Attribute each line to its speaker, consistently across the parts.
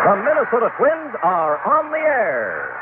Speaker 1: The Minnesota Twins are on the air.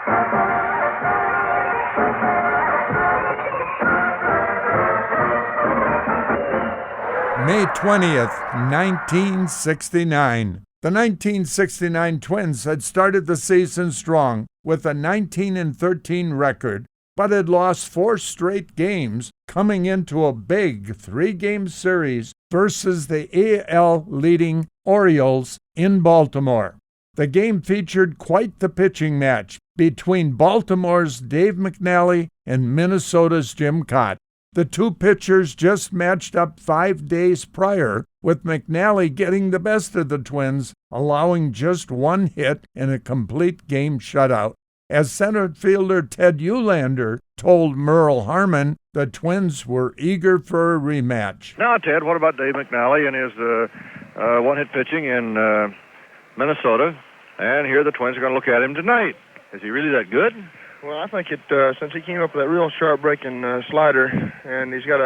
Speaker 2: May 20th, 1969. The 1969 Twins had started the season strong with a 19-13 record, but had lost 4 straight games coming into a big 3-game series versus the AL leading Orioles in Baltimore. The game featured quite the pitching match between Baltimore's Dave McNally and Minnesota's Jim Kaat. The two pitchers just matched up 5 days prior, with McNally getting the best of the Twins, allowing just 1 hit in a complete game shutout. As center fielder Ted Eulander told Merle Harmon, the Twins were eager for a rematch.
Speaker 3: Now, Ted, what about Dave McNally and his one-hit pitching in Minnesota? And here the Twins are going to look at him tonight. Is he really that good?
Speaker 4: Well, I think since he came up with that real sharp breaking slider, and he's got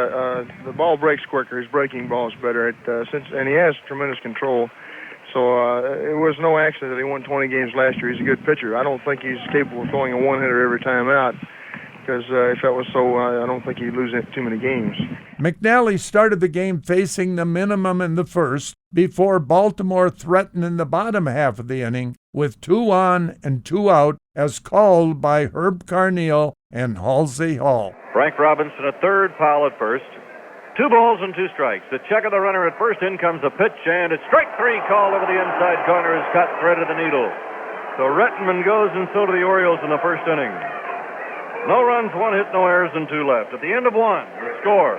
Speaker 4: the ball breaks quicker, his breaking ball is better, and he has tremendous control. So it was no accident that he won 20 games last year. He's a good pitcher. I don't think he's capable of throwing a one-hitter every time out, because if that was so, I don't think he'd lose too many games.
Speaker 2: McNally started the game facing the minimum in the first before Baltimore threatened in the bottom half of the inning with 2 on and 2 out as called by Herb Carneal and Halsey Hall.
Speaker 3: Frank Robinson at third, Powell at first. 2 balls and 2 strikes. The check of the runner at first. In comes the pitch, and it's strike 3 called over the inside corner as Kaat threaded the needle. So Rettenman goes, and so do the Orioles in the first inning. No runs, 1 hit, no errors, and 2 left. At the end of 1, the score: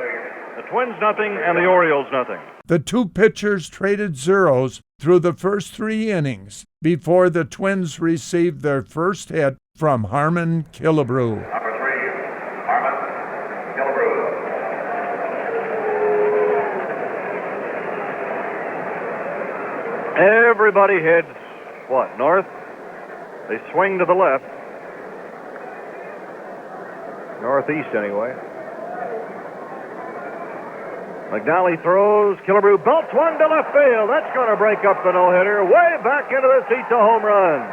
Speaker 3: the Twins nothing and the Orioles nothing.
Speaker 2: The two pitchers traded zeros through the first 3 innings before the Twins received their first hit from Harmon Killebrew.
Speaker 5: Number 3, Harmon Killebrew.
Speaker 3: Everybody heads, north? They swing to the left. Northeast, anyway. McNally throws. Killebrew belts one to left field. That's going to break up the no-hitter. Way back into the seats, a home run.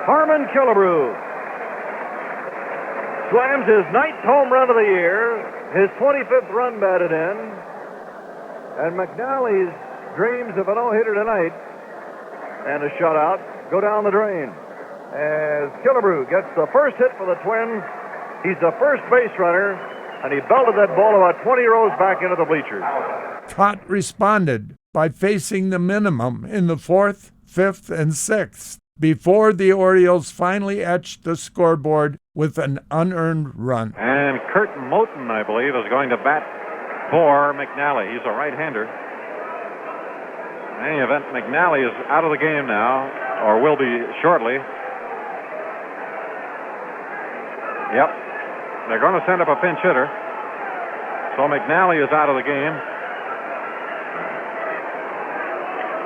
Speaker 3: Harmon Killebrew slams his 9th home run of the year, his 25th run batted in, and McNally's dreams of a no-hitter tonight and a shutout go down the drain as Killebrew gets the first hit for the Twins. He's the first base runner, and he belted that ball about 20 rows back into the bleachers.
Speaker 2: Kaat responded by facing the minimum in the 4th, 5th, and 6th before the Orioles finally etched the scoreboard with an unearned run.
Speaker 6: And Kurt Moten, I believe, is going to bat for McNally. He's a right-hander. In any event, McNally is out of the game now, or will be shortly. Yep. They're going to send up a pinch hitter. So McNally is out of the game.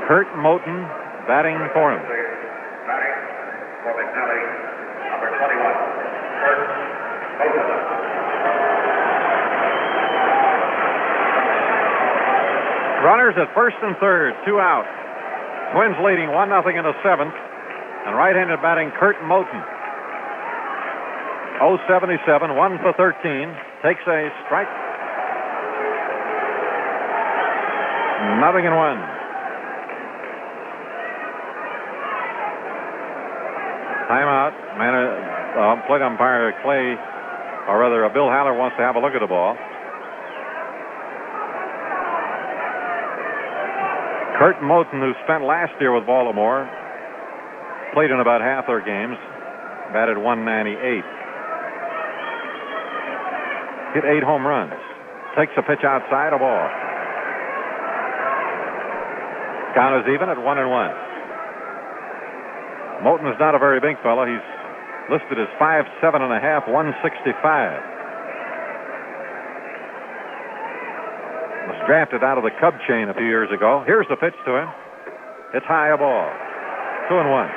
Speaker 6: Kurt Moten batting for him.
Speaker 5: Batting for McNally, number 21, Kurt Moten.
Speaker 6: Runners at first and third, 2 out. Twins leading 1-0 in the 7th. And right-handed batting Kurt Moten. 0-77, 1 for 13. Takes a strike. 0-1. Timeout. Plate umpire Clay, or rather Bill Haller, wants to have a look at the ball. Kurt Moten, who spent last year with Baltimore, played in about half their games, batted .198. Hit 8 home runs. Takes a pitch outside, a ball. Count is even at 1-1. Moten is not a very big fellow. He's listed as 5'7.5", 165. Was drafted out of the Cub chain a few years ago. Here's the pitch to him. It's high, a ball. 2-1.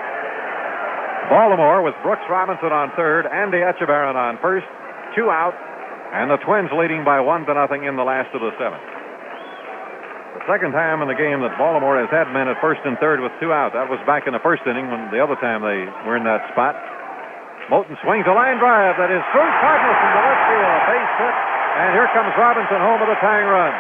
Speaker 6: Baltimore with Brooks Robinson on third, Andy Etchebarren on first, 2 out, and the Twins leading by 1-0 in the last of the 7th. The second time in the game that Baltimore has had men at first and third with 2 out. That was back in the first inning when the other time they were in that spot. Moulton swings a line drive that is through Cardinal from the left field. A base hit, and here comes Robinson home with a tying run.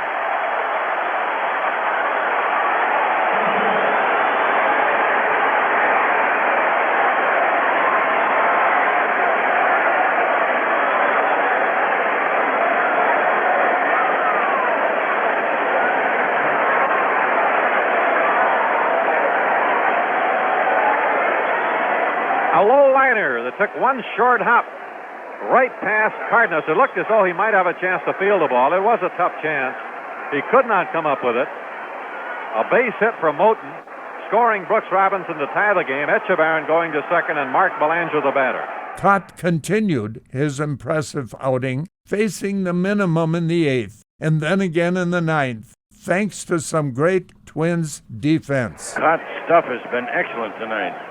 Speaker 6: A low liner that took one short hop right past Cardenas. It looked as though he might have a chance to field the ball. It was a tough chance. He could not come up with it. A base hit from Moulton, scoring Brooks Robinson to tie the game. Etchebarren going to second, and Mark Belanger the batter.
Speaker 2: Kaat continued his impressive outing, facing the minimum in the 8th and then again in the 9th, thanks to some great Twins defense.
Speaker 7: Kaat's stuff has been excellent tonight.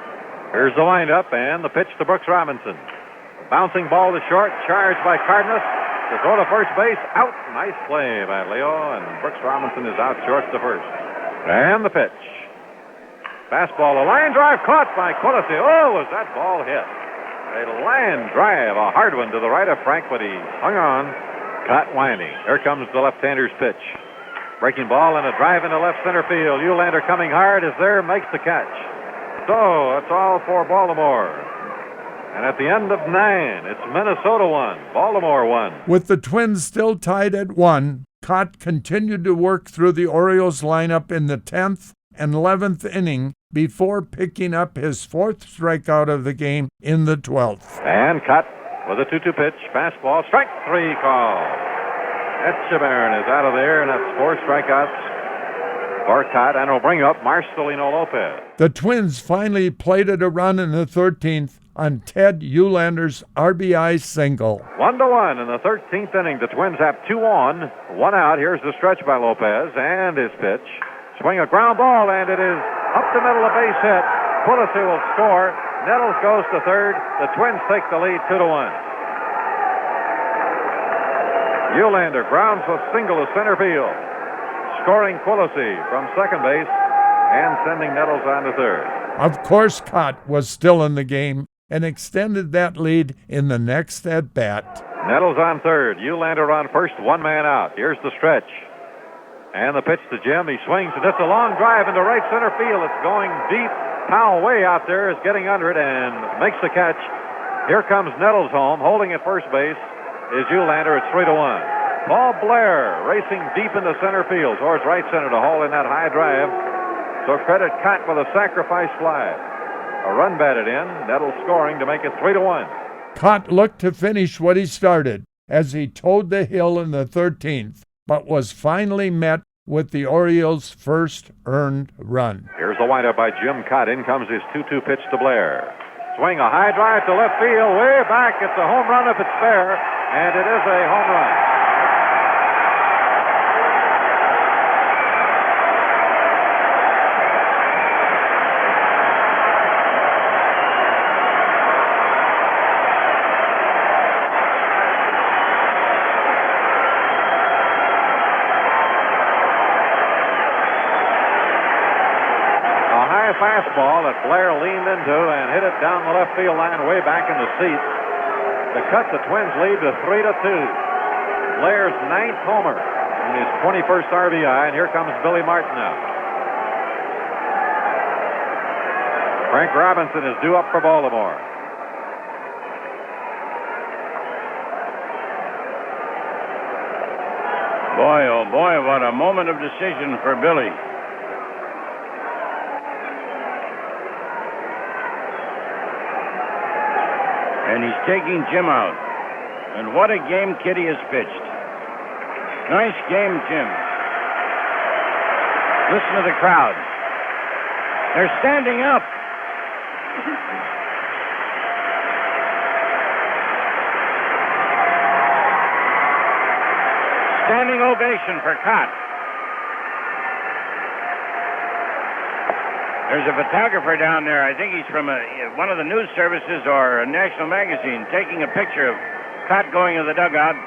Speaker 6: Here's the windup and the pitch to Brooks Robinson. Bouncing ball to short, charged by Cardenas. To throw to first base, out. Nice play by Leo, and Brooks Robinson is out short to first. And the pitch. Fastball, a line drive caught by Quillisi. Oh, was that ball hit? A line drive, a hard one to the right of Frank, but he hung on. Kaat winding. Here comes the left-hander's pitch. Breaking ball and a drive into left center field. Eulander coming hard is there, makes the catch. So, that's all for Baltimore. And at the end of 9, it's Minnesota 1, Baltimore 1.
Speaker 2: With the Twins still tied at 1, Kaat continued to work through the Orioles lineup in the 10th and 11th inning before picking up his 4th strikeout of the game in the 12th.
Speaker 6: And Kaat with a 2-2 pitch, fastball, strike 3 call. Etchebarren is out of there, and that's 4 strikeouts. Kaat, and will bring up Marcelino Lopez.
Speaker 2: The Twins finally plated a run in the 13th on Ted Eulander's RBI single.
Speaker 6: 1-1 in the 13th inning. The Twins have 2 on, 1 out. Here's the stretch by Lopez and his pitch. Swing a ground ball, and it is up the middle, a base hit. Quillisi will score. Nettles goes to third. The Twins take the lead 2-1. Eulander grounds a single to center field, scoring Quillisi from second base and sending Nettles on to third.
Speaker 2: Of course, Kaat was still in the game and extended that lead in the next at-bat.
Speaker 6: Nettles on third, Eulander on first, 1 man out. Here's the stretch. And the pitch to Jim. He swings, and it's a long drive into right center field. It's going deep. Powell way out there is getting under it and makes the catch. Here comes Nettles home. Holding at first base is Eulander. It's 3-1. Paul Blair racing deep into center field towards right center to haul in that high drive. So credit Kaat with a sacrifice fly. A run batted in, Nettles scoring to make it 3-1.
Speaker 2: Kaat looked to finish what he started as he towed the hill in the 13th, but was finally met with the Orioles' first earned run.
Speaker 6: Here's the windup by Jim Kaat. In comes his 2-2 pitch to Blair. Swing a high drive to left field, way back. It's a home run if it's fair, and it is a home run. Fastball that Blair leaned into and hit it down the left field line way back in the seats to cut the Twins' lead to 3-2. Blair's 9th homer and his 21st RBI, and here comes Billy Martin now. Frank Robinson is due up for Baltimore.
Speaker 7: Boy, oh boy, what a moment of decision for Billy. And he's taking Jim out. And what a game Kitty has pitched. Nice game, Jim. Listen to the crowd. They're standing up. Standing ovation for Kaat. There's a photographer down there. I think he's from one of the news services or a national magazine, taking a picture of Kaat going to the dugout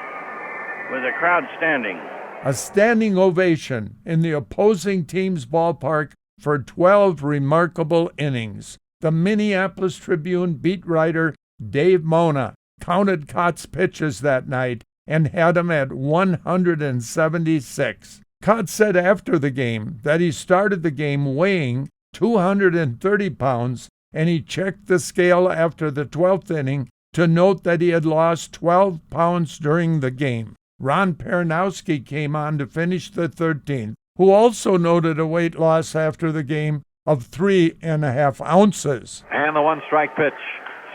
Speaker 7: with the crowd standing.
Speaker 2: A standing ovation in the opposing team's ballpark for 12 remarkable innings. The Minneapolis Tribune beat writer Dave Mona counted Kaat's pitches that night and had him at 176. Kaat said after the game that he started the game weighing 230 pounds, and he checked the scale after the 12th inning to note that he had lost 12 pounds during the game. Ron Peranowski came on to finish the 13th, who also noted a weight loss after the game of 3.5 ounces.
Speaker 6: And the one-strike pitch.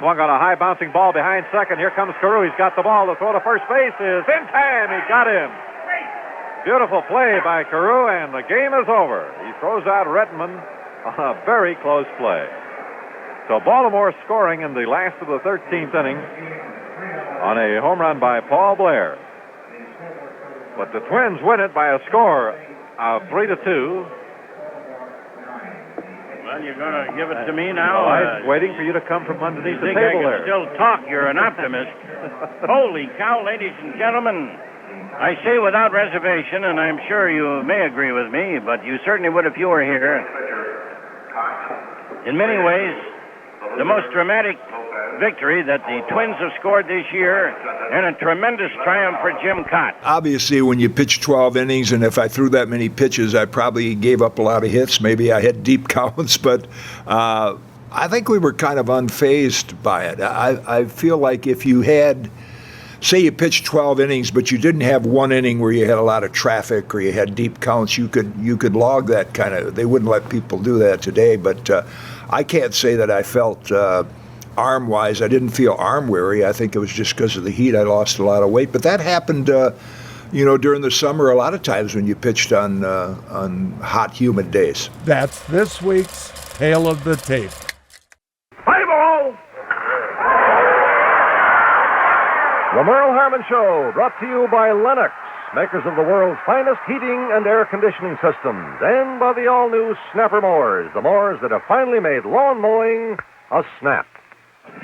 Speaker 6: Swung on a high bouncing ball behind second. Here comes Carew. He's got the ball. The throw to first base is in time. He got him. Beautiful play by Carew, and the game is over. He throws out Redmond on a very close play. So Baltimore scoring in the last of the 13th inning on a home run by Paul Blair. But the Twins win it by a score of 3-2.
Speaker 7: Well, you're going to give it to me now?
Speaker 6: I'm waiting for you to come from underneath the
Speaker 7: think I
Speaker 6: table
Speaker 7: can
Speaker 6: there.
Speaker 7: still talk? You're an optimist. Holy cow, ladies and gentlemen. I say without reservation, and I'm sure you may agree with me, but you certainly would if you were here. In many ways, the most dramatic victory that the Twins have scored this year, and a tremendous triumph for Jim Kaat.
Speaker 8: Obviously, when you pitch 12 innings, and if I threw that many pitches, I probably gave up a lot of hits. Maybe I had deep counts, but I think we were kind of unfazed by it. I feel like if you had, say you pitched 12 innings, but you didn't have one inning where you had a lot of traffic or you had deep counts, you could log that kind of. They wouldn't let people do that today, but I can't say that I felt arm-wise. I didn't feel arm-weary. I think it was just because of the heat. I lost a lot of weight, but that happened, during the summer a lot of times when you pitched on hot, humid days.
Speaker 2: That's this week's Tale of the Tape.
Speaker 3: Play ball! The Merle Harmon Show, brought to you by Lennox, makers of the world's finest heating and air conditioning systems, and by the all-new Snapper mowers, the mowers that have finally made lawn mowing a snap.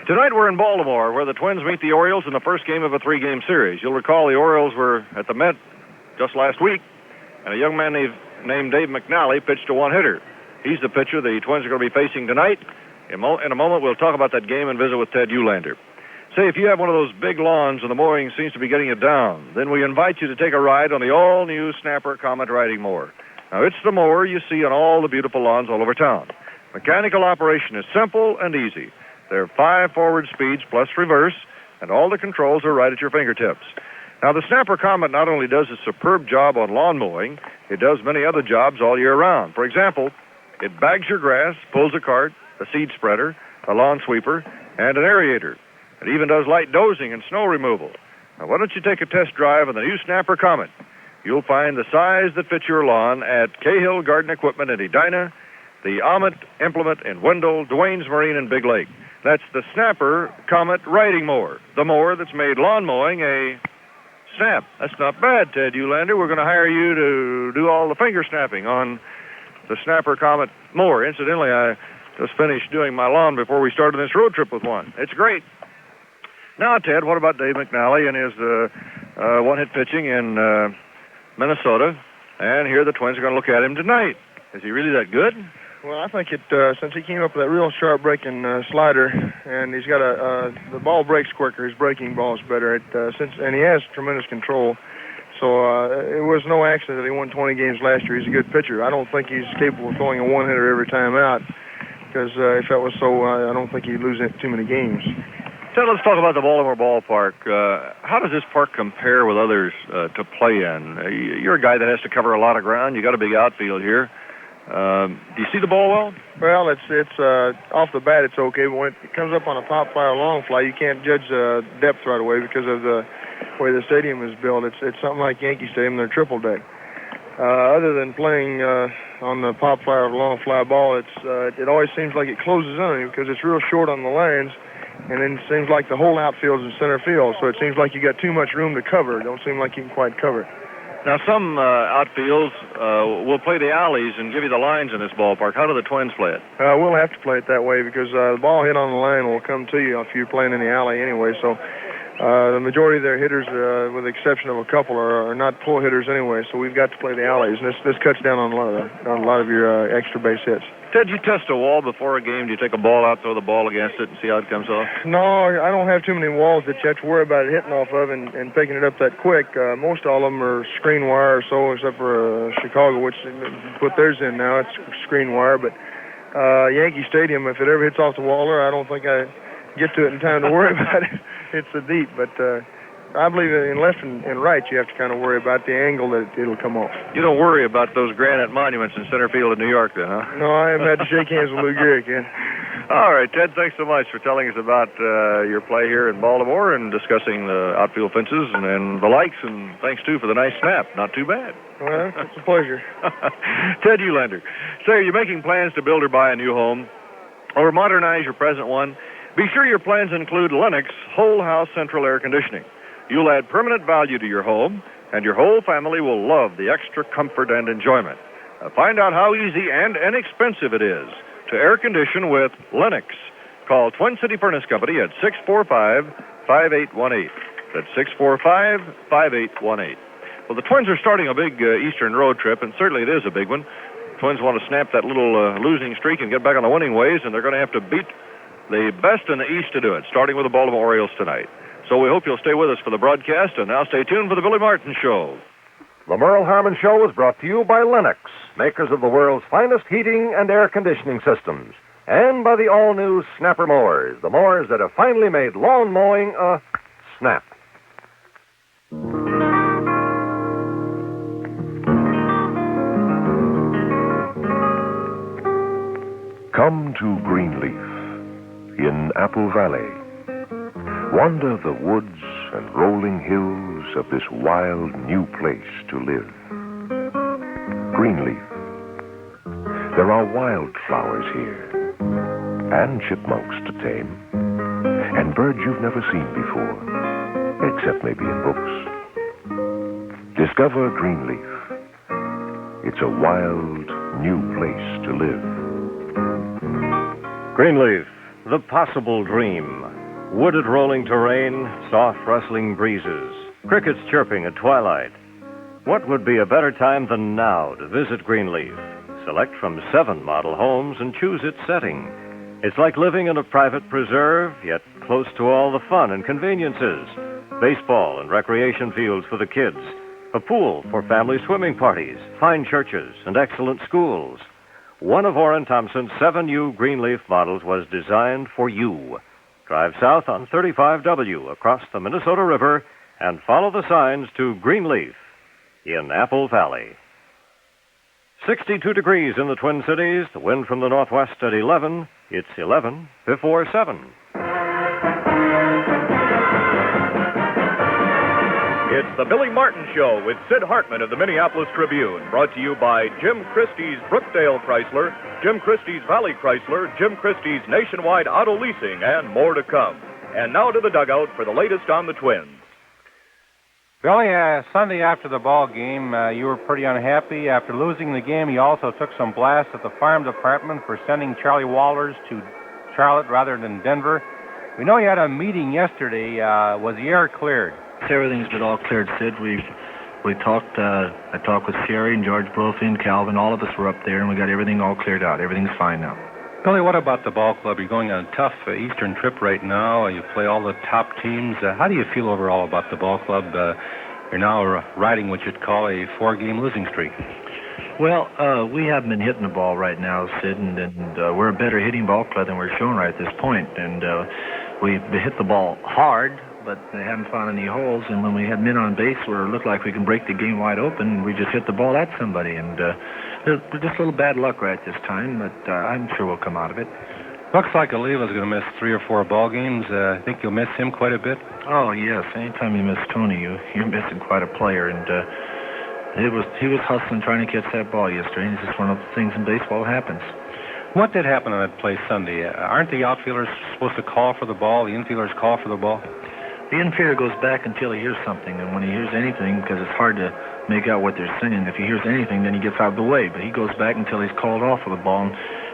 Speaker 4: Tonight we're in Baltimore, where the Twins meet the Orioles in the first game of a 3-game series. You'll recall the Orioles were at the Met just last week, and a young man named Dave McNally pitched a one-hitter. He's the pitcher the Twins are going to be facing tonight. In a moment, we'll talk about that game and visit with Ted Eulander. Say, if you have one of those big lawns and the mowing seems to be getting it down, then we invite you to take a ride on the all-new Snapper Comet Riding Mower. Now, it's the mower you see on all the beautiful lawns all over town. Mechanical operation is simple and easy. There are 5 forward speeds plus reverse, and all the controls are right at your fingertips. Now, the Snapper Comet not only does a superb job on lawn mowing, it does many other jobs all year round. For example, it bags your grass, pulls a cart, a seed spreader, a lawn sweeper, and an aerator. It even does light dozing and snow removal. Now, why don't you take a test drive of the new Snapper Comet? You'll find the size that fits your lawn at Cahill Garden Equipment in Edina, the Ahmet Implement in Wendell, Duane's Marine in Big Lake. That's the Snapper Comet Riding Mower, the mower that's made lawn mowing a snap. That's not bad, Ted Eulander. We're going to hire you to do all the finger snapping on the Snapper Comet mower. Incidentally, I just finished doing my lawn before we started this road trip with one. It's great. Now, Ted, what about Dave McNally and his one-hit pitching in Minnesota? And here the Twins are going to look at him tonight. Is he really that good? Well, I think since he came up with that real sharp breaking slider, and he's got the ball breaks quicker, his breaking ball's better, and he has tremendous control. So it was no accident that he won 20 games last year. He's a good pitcher. I don't think he's capable of throwing a one-hitter every time out, because if that was so, I don't think he'd lose too many games.
Speaker 6: So let's talk about the Baltimore ballpark. How does this park compare with others to play in? You're a guy that has to cover a lot of ground. You got a big outfield here. Do you see the ball well?
Speaker 4: Well, it's off the bat it's okay, but when it comes up on a pop fly or long fly, you can't judge depth right away because of the way the stadium is built. It's something like Yankee Stadium. They're triple deck. Other than playing on the pop fly or long fly ball, it always seems like it closes on you because it's real short on the lines. And then it seems like the whole outfield's in center field, so it seems like you got too much room to cover. It don't seem like you can quite cover it.
Speaker 6: Now, some outfields will play the alleys and give you the lines in this ballpark. How do the Twins play it?
Speaker 4: We'll have to play it that way because the ball hit on the line will come to you if you're playing in the alley anyway. So The majority of their hitters, with the exception of a couple, are not pull hitters anyway. So we've got to play the alleys, and this cuts down on a lot of your extra base hits.
Speaker 6: Ted, you test a wall before a game? Do you take a ball out, throw the ball against it, and see how it comes off?
Speaker 4: No, I don't have too many walls that you have to worry about it hitting off of and picking it up that quick. Most all of them are screen wire or so, except for Chicago, which put theirs in now. It's screen wire, but Yankee Stadium, if it ever hits off the wall, I don't think I get to it in time to worry about it. It's so deep, but I believe in left and right, you have to kind of worry about the angle that it'll come off.
Speaker 6: You don't worry about those granite monuments in center field in New York, then, huh?
Speaker 4: No, I haven't had to shake hands with Lou Gehrig yet.
Speaker 6: All right, Ted, thanks so much for telling us about your play here in Baltimore and discussing the outfield fences and the likes, and thanks, too, for the nice snap. Not too bad.
Speaker 4: Well, it's a pleasure.
Speaker 6: Ted Eulander, say, are you making plans to build or buy a new home or modernize your present one? Be sure your plans include Lennox Whole House Central Air Conditioning. You'll add permanent value to your home, and your whole family will love the extra comfort and enjoyment. Find out how easy and inexpensive it is to air condition with Lennox. Call Twin City Furnace Company at 645-5818. That's 645-5818. Well, the Twins are starting a big Eastern road trip, and certainly it is a big one. Twins want to snap that little losing streak and get back on the winning ways, and they're going to have to beat the best in the East to do it, starting with the Baltimore Orioles tonight. So we hope you'll stay with us for the broadcast, and now stay tuned for the Billy Martin Show.
Speaker 1: The Merle Harmon Show is brought to you by Lennox, makers of the world's finest heating and air conditioning systems, and by the all-new Snapper mowers, the mowers that have finally made lawn mowing a snap.
Speaker 9: Come to Greenleaf in Apple Valley. Wander the woods and rolling hills of this wild new place to live. Greenleaf. There are wildflowers here, and chipmunks to tame, and birds you've never seen before, except maybe in books. Discover Greenleaf. It's a wild, new place to live.
Speaker 10: Greenleaf, the possible dream. Wooded rolling terrain, soft rustling breezes, crickets chirping at twilight. What would be a better time than now to visit Greenleaf? Select from 7 model homes and choose its setting. It's like living in a private preserve, yet close to all the fun and conveniences. Baseball and recreation fields for the kids, a pool for family swimming parties, fine churches, and excellent schools. One of Orrin Thompson's 7 new Greenleaf models was designed for you. Drive south on 35W across the Minnesota River and follow the signs to Greenleaf in Apple Valley. 62 degrees in the Twin Cities, the wind from the northwest at 11. It's 11 before 7.
Speaker 11: It's the Billy Martin Show with Sid Hartman of the Minneapolis Tribune, brought to you by Jim Christie's Brookdale Chrysler, Jim Christie's Valley Chrysler, Jim Christie's Nationwide Auto Leasing, and more to come. And now to the dugout for the latest on the Twins.
Speaker 12: Billy, Sunday after the ball game, you were pretty unhappy. After losing the game, you also took some blasts at the farm department for sending Charlie Walters to Charlotte rather than Denver. We know you had a meeting yesterday. Was the air cleared?
Speaker 13: Everything's been all cleared, Sid. We talked. I talked with Sherry and George Brophy and Calvin. All of us were up there, and we got everything all cleared out. Everything's fine now.
Speaker 12: Billy, what about the ball club? You're going on a tough Eastern trip right now. You play all the top teams. How do you feel overall about the ball club? You're now riding what you'd call a 4-game losing streak.
Speaker 13: Well, we haven't been hitting the ball right now, Sid, and we're a better hitting ball club than we're showing right at this point. And we hit the ball hard, but they haven't found any holes. And when we had men on base where it looked like we can break the game wide open, we just hit the ball at somebody. And just a little bad luck right this time, but I'm sure we'll come out of it.
Speaker 12: Looks like Oliva's going to miss 3 or 4 ball games. I think you'll miss him quite a bit.
Speaker 13: Oh, yes. Anytime you miss Tony, you're missing quite a player. And he was hustling trying to catch that ball yesterday. And it's just one of the things in baseball that happens.
Speaker 12: What did happen on that play Sunday? Aren't the outfielders supposed to call for the ball? The infielders call for the ball?
Speaker 13: The infielder goes back until he hears something, and when he hears anything, because it's hard to make out what they're saying, if he hears anything, then he gets out of the way. But he goes back until he's called off for the ball,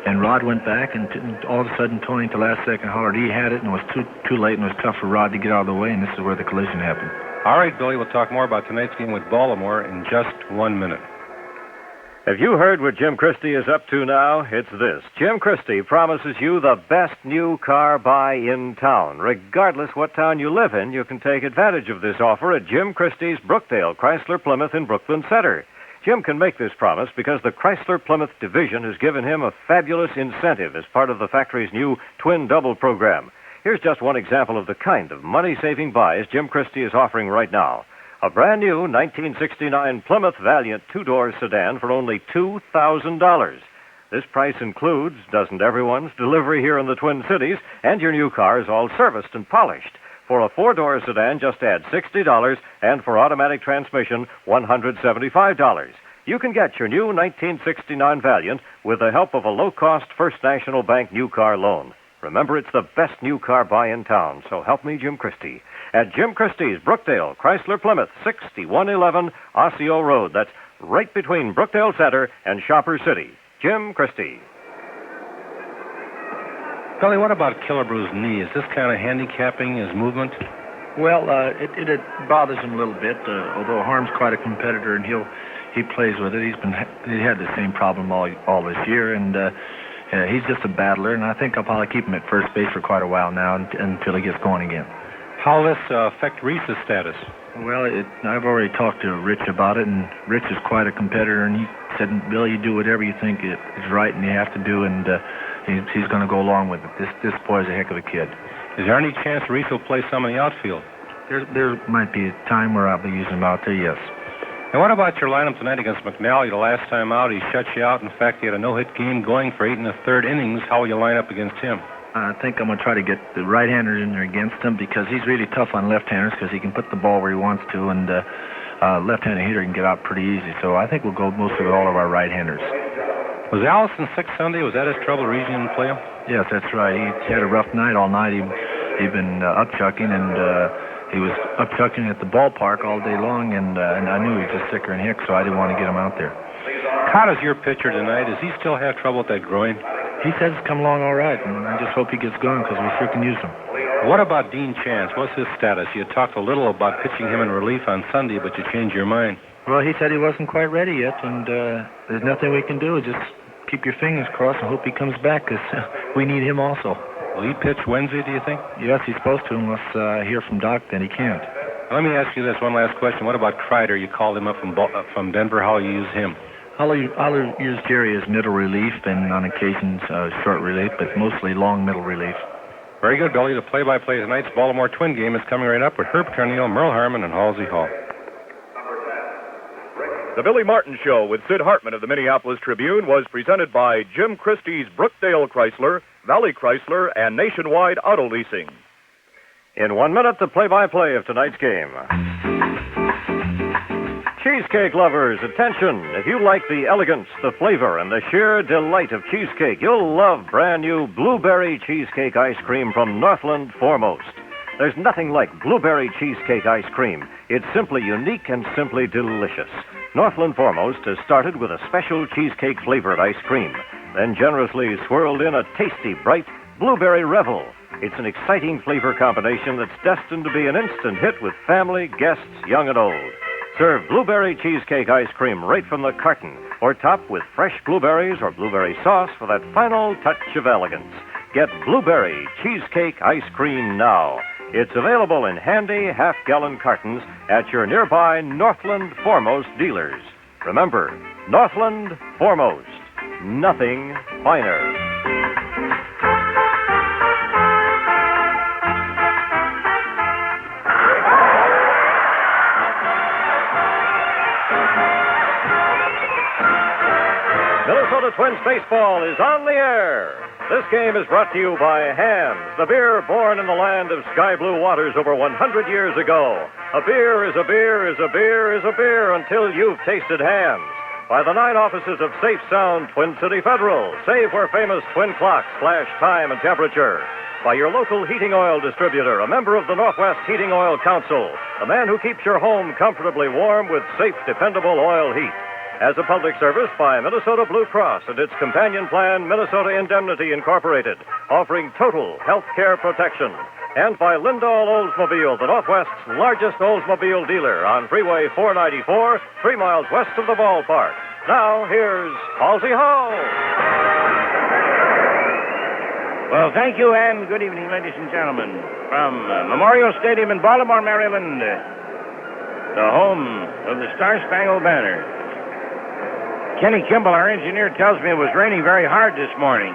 Speaker 13: And Rod went back, and all of a sudden, Tony, at the last second, hollered he had it, and it was too late, and it was tough for Rod to get out of the way, and this is where the collision happened.
Speaker 12: All right, Billy, we'll talk more about tonight's game with Baltimore in just 1 minute.
Speaker 10: Have you heard what Jim Christie is up to now? It's this. Jim Christie promises you the best new car buy in town. Regardless what town you live in, you can take advantage of this offer at Jim Christie's Brookdale Chrysler Plymouth in Brooklyn Center. Jim can make this promise because the Chrysler Plymouth division has given him a fabulous incentive as part of the factory's new Twin Double program. Here's just one example of the kind of money-saving buys Jim Christie is offering right now. A brand new 1969 Plymouth Valiant two-door sedan for only $2,000. This price includes, doesn't everyone's, delivery here in the Twin Cities, and your new car is all serviced and polished. For a four-door sedan, just add $60, and for automatic transmission, $175. You can get your new 1969 Valiant with the help of a low-cost First National Bank new car loan. Remember, it's the best new car buy in town, so help me, Jim Christie. At Jim Christie's Brookdale Chrysler Plymouth, 6111 Osseo Road. That's right between Brookdale Center and Shopper City. Jim Christie.
Speaker 12: Billy, what about Killebrew's knee? Is this kind of handicapping his movement?
Speaker 13: Well, it bothers him a little bit, although Harm's quite a competitor, and he plays with it. He had the same problem all this year, and he's just a battler, and I think I'll probably keep him at first base for quite a while now until he gets going again.
Speaker 12: How will this affect Reese's status?
Speaker 13: Well, I've already talked to Rich about it, and Rich is quite a competitor, and he said, Bill, you do whatever you think is right and you have to do, and he's going to go along with it. This boy's a heck of a kid.
Speaker 12: Is there any chance Reese will play some in the outfield?
Speaker 13: There might be a time where I'll be using him out there, yes.
Speaker 12: And what about your lineup tonight against McNally? The last time out, he shut you out. In fact, he had a no-hit game going for 8 1/3 innings. How will you line up against him?
Speaker 13: I think I'm going to try to get the right-handers in there against him because he's really tough on left-handers because he can put the ball where he wants to, and left-handed hitter can get out pretty easy. So I think we'll go mostly with all of our right-handers.
Speaker 12: Was Allison sick Sunday? Was that his trouble, the reason he didn't play him?
Speaker 13: Yes, that's right. He had a rough night all night. He'd been upchucking, and he was upchucking at the ballpark all day long, and I knew he was just sicker than heck, so I didn't want to get him out there.
Speaker 12: Kaat is your pitcher tonight. Does he still have trouble with that groin?
Speaker 13: He says it's come along all right, and I just hope he gets going because we sure can use him.
Speaker 12: What about Dean Chance? What's his status? You talked a little about pitching him in relief on Sunday, but you changed your mind.
Speaker 13: Well, he said he wasn't quite ready yet, and there's nothing we can do. Just keep your fingers crossed and hope he comes back because we need him also.
Speaker 12: Will he pitch Wednesday, do you think?
Speaker 13: Yes, he's supposed to, unless I hear from Doc that he can't.
Speaker 12: Let me ask you this one last question. What about Kreider? You called him up from Denver. How will you use him?
Speaker 13: I'll use Jerry as middle relief and on occasions short relief, but mostly long middle relief.
Speaker 12: Very good, Billy. The play-by-play tonight's Baltimore Twin game is coming right up with Herb Carneal, Merle Harmon, and Halsey Hall.
Speaker 11: The Billy Martin Show with Sid Hartman of the Minneapolis Tribune was presented by Jim Christie's Brookdale Chrysler, Valley Chrysler, and Nationwide Auto Leasing.
Speaker 10: In 1 minute, the play-by-play of tonight's game. Cheesecake lovers, attention. If you like the elegance, the flavor, and the sheer delight of cheesecake, you'll love brand new blueberry cheesecake ice cream from Northland Foremost. There's nothing like blueberry cheesecake ice cream. It's simply unique and simply delicious. Northland Foremost has started with a special cheesecake-flavored ice cream, then generously swirled in a tasty, bright blueberry revel. It's an exciting flavor combination that's destined to be an instant hit with family, guests, young and old. Serve blueberry cheesecake ice cream right from the carton, or top with fresh blueberries or blueberry sauce for that final touch of elegance. Get blueberry cheesecake ice cream now. It's available in handy half-gallon cartons at your nearby Northland Foremost dealers. Remember, Northland Foremost. Nothing finer. Minnesota Twins baseball is on the air. This game is brought to you by Hamm's, the beer born in the land of sky blue waters over 100 years ago. A beer is a beer is a beer is a beer until you've tasted Hamm's. By the 9 offices of Safe Sound Twin City Federal, save where famous twin clocks flash time and temperature. By your local heating oil distributor, a member of the Northwest Heating Oil Council, the man who keeps your home comfortably warm with safe, dependable oil heat. as a public service by Minnesota Blue Cross and its companion plan, Minnesota Indemnity Incorporated, offering total health care protection. And by Lindahl Oldsmobile, the Northwest's largest Oldsmobile dealer on Freeway 494, 3 miles west of the ballpark. Now, here's Halsey Hall.
Speaker 7: Well, thank you, and good evening, ladies and gentlemen. From Memorial Stadium in Baltimore, Maryland, the home of the Star-Spangled Banner. Kenny Kimball, our engineer, tells me it was raining very hard this morning.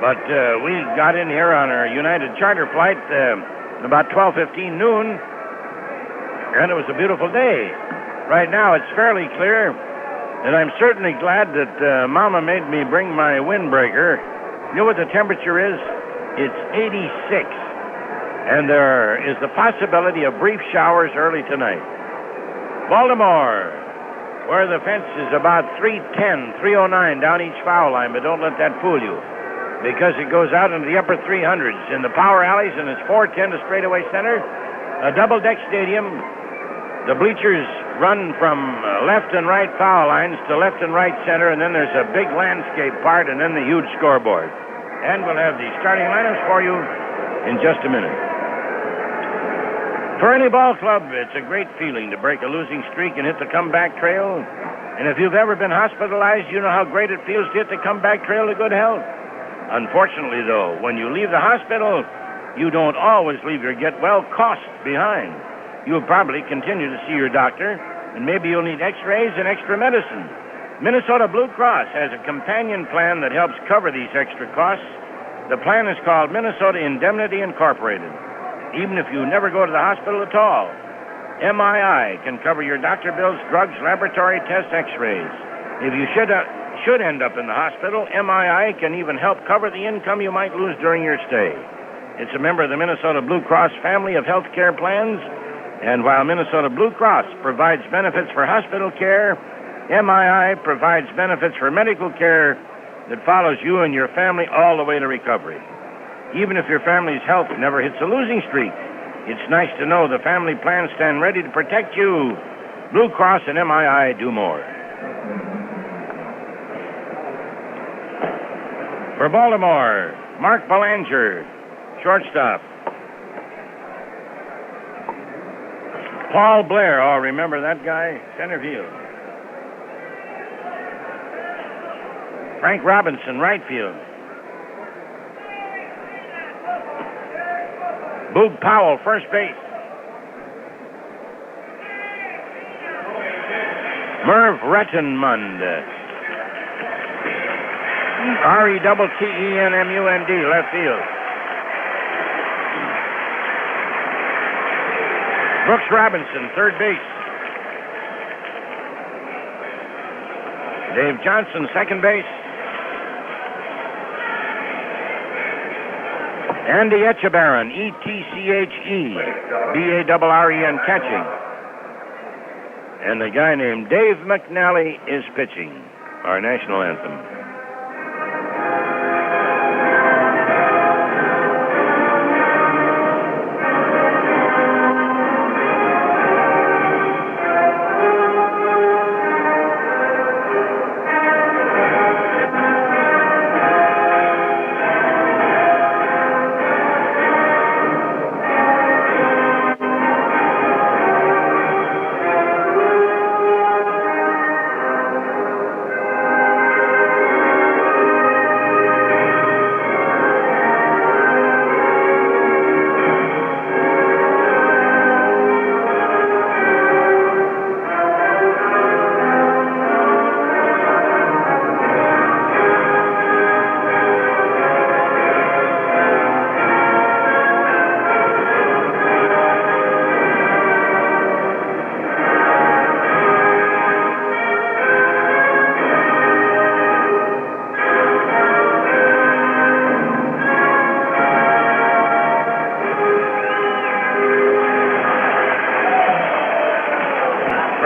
Speaker 7: But we got in here on our United Charter flight about 12:15 noon, and it was a beautiful day. Right now, it's fairly clear, and I'm certainly glad that Mama made me bring my windbreaker. You know what the temperature is? It's 86, and there is the possibility of brief showers early tonight. Baltimore, where the fence is about 310, 309 down each foul line, but don't let that fool you, because it goes out into the upper 300s in the power alleys, and it's 410 to straightaway center. A double-deck stadium. The bleachers run from left and right foul lines to left and right center, and then there's a big landscape part, and then the huge scoreboard. And we'll have the starting lineups for you in just a minute. For any ball club, it's a great feeling to break a losing streak and hit the comeback trail. And if you've ever been hospitalized, you know how great it feels to hit the comeback trail to good health. Unfortunately, though, when you leave the hospital, you don't always leave your get-well costs behind. You'll probably continue to see your doctor, and maybe you'll need x-rays and extra medicine. Minnesota Blue Cross has a companion plan that helps cover these extra costs. The plan is called Minnesota Indemnity Incorporated. Even if you never go to the hospital at all, MII can cover your doctor bills, drugs, laboratory tests, x-rays. If you should end up in the hospital, MII can even help cover the income you might lose during your stay. It's a member of the Minnesota Blue Cross family of health care plans, and while Minnesota Blue Cross provides benefits for hospital care, MII provides benefits for medical care that follows you and your family all the way to recovery. Even if your family's health never hits a losing streak, it's nice to know the family plans stand ready to protect you. Blue Cross and MII do more. For Baltimore, Mark Belanger, shortstop. Paul Blair, oh, remember that guy? Center field. Frank Robinson, right field. Boog Powell, first base. Merv Rettenmund, Rettenmund, left field. Brooks Robinson, third base. Dave Johnson, second base. Andy Etchebarren, Etchebarren, catching. And the guy named Dave McNally is pitching our national anthem.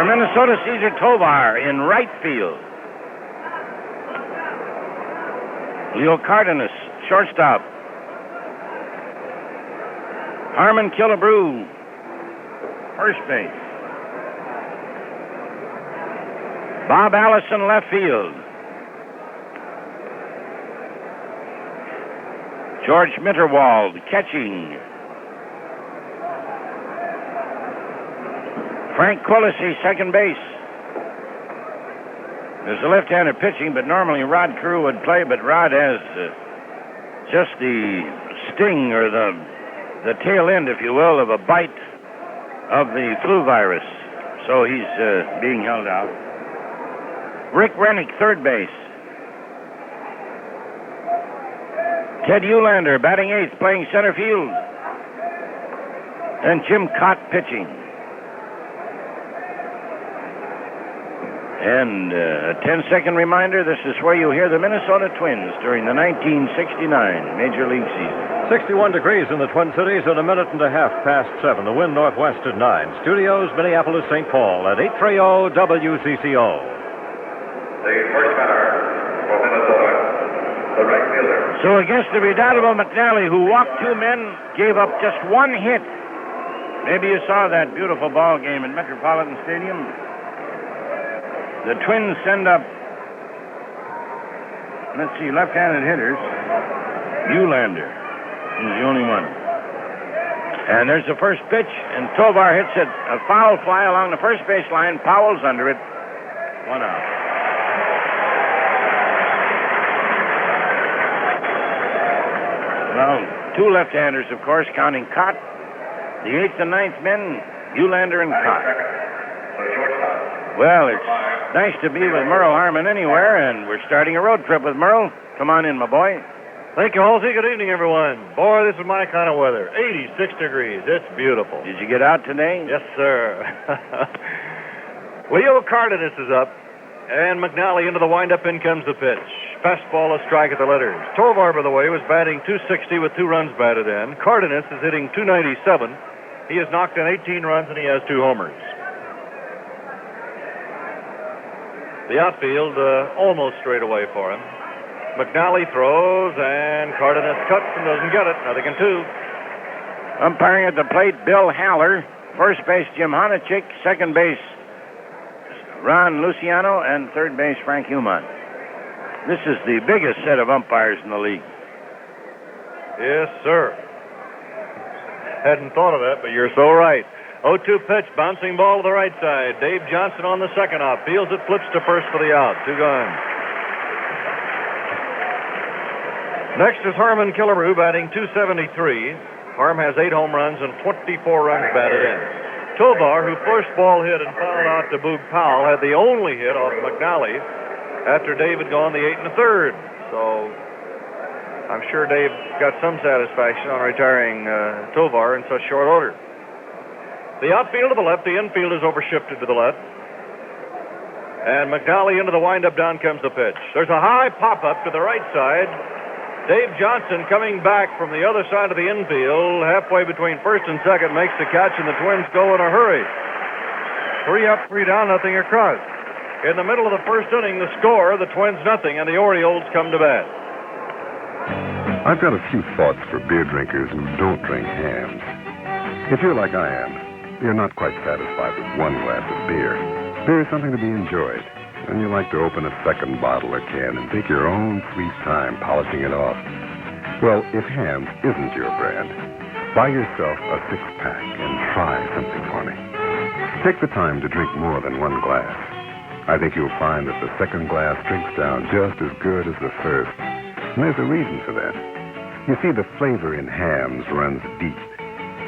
Speaker 7: Minnesota, Cesar Tovar in right field. Leo Cardenas, shortstop. Harmon Killebrew, first base. Bob Allison, left field. George Mitterwald catching. Frank Quillisi, second base. There's a left-hander pitching, but normally Rod Carew would play, but Rod has just the sting or the tail end, if you will, of a bite of the flu virus. So he's being held out. Rick Rennick, third base. Ted Eulander, batting eighth, playing center field. And Jim Kaat pitching. And a 10-second reminder, this is where you hear the Minnesota Twins during the 1969 Major League season.
Speaker 10: 61 degrees in the Twin Cities and a minute and a half past 7. The wind northwest at 9. Studios, Minneapolis, St. Paul at 830 WCCO.
Speaker 5: The first batter for Minnesota, the right fielder.
Speaker 7: So against the redoubtable McNally, who walked two men, gave up just one hit. Maybe you saw that beautiful ball game at Metropolitan Stadium. The Twins send up, let's see, left-handed hitters. Eulander is the only one. And there's the first pitch, and Tovar hits it, a foul fly along the first base line. Powell's under it. 1 out. Well, two left-handers, of course, counting Kaat. The eighth and ninth men, Eulander and Kaat. Well, it's nice to be with Merle Harmon anywhere, and we're starting a road trip with Merle. Come on in, my boy.
Speaker 3: Thank you, Halsey. Good evening, everyone. Boy, this is my kind of weather. 86 degrees. It's beautiful.
Speaker 7: Did you get out today?
Speaker 3: Yes, sir. Leo Cardenas is up, and McNally into the windup. In comes the pitch. Fastball, a strike at the letters. Tovar, by the way, was batting .260 with 2 runs batted in. Cardenas is hitting .297. He has knocked in 18 runs, and he has 2 homers. The outfield almost straight away for him. McNally throws, and Cardenas cuts and doesn't get it. 0-2.
Speaker 7: Umpiring at the plate, Bill Haller. First base, Jim Honachik. Second base, Ron Luciano. And third base, Frank Humont. This is the biggest set of umpires in the league.
Speaker 3: Yes, sir. Hadn't thought of that, but you're so right. 0-2 pitch, bouncing ball to the right side. Dave Johnson on the second out. Fields it, flips to first for the out. 2 gone. Next is Harmon Killebrew batting .273. Harm has 8 home runs and 24 runs batted in. Tovar, who first ball hit and fouled out to Boog Powell, had the only hit off McNally after Dave had gone the 8 1/3. So I'm sure Dave got some satisfaction on retiring Tovar in such short order. The outfield to the left, the infield is overshifted to the left. And McNally into the windup, down comes the pitch. There's a high pop-up to the right side. Dave Johnson coming back from the other side of the infield, halfway between first and second, makes the catch, and the Twins go in a hurry. 3 up, 3 down, nothing across. In the middle of the first inning, the score, the Twins nothing, and the Orioles come to bat.
Speaker 14: I've got a few thoughts for beer drinkers who don't drink hams. If you're like I am, you're not quite satisfied with one glass of beer. Beer is something to be enjoyed, and you like to open a second bottle or can and take your own sweet time polishing it off. Well, if Hams isn't your brand, buy yourself a 6-pack and try something for me. Take the time to drink more than one glass. I think you'll find that the second glass drinks down just as good as the first, and there's a reason for that. You see, the flavor in Hams runs deep.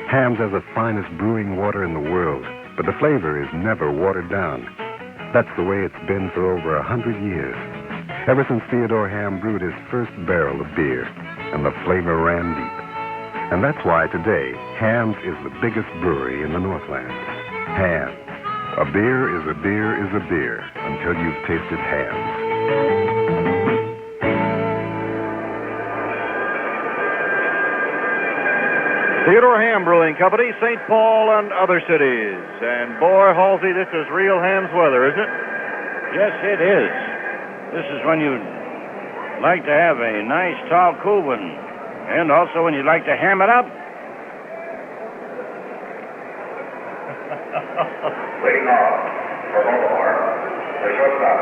Speaker 14: Hams has the finest brewing water in the world, but the flavor is never watered down. That's the way it's been for over 100 years. Ever since Theodore Ham brewed his first barrel of beer, and the flavor ran deep. And that's why today, Hams is the biggest brewery in the Northland. Hams. A beer is a beer is a beer until you've tasted Hams.
Speaker 3: Theodore Ham Brewing Company, St. Paul, and other cities. And boy, Halsey, this is real Ham's weather, isn't it?
Speaker 7: Yes, it is. This is when you'd like to have a nice, tall, cool one. And also when you'd like to ham it up.
Speaker 5: Leading off for Baltimore, the shortstop,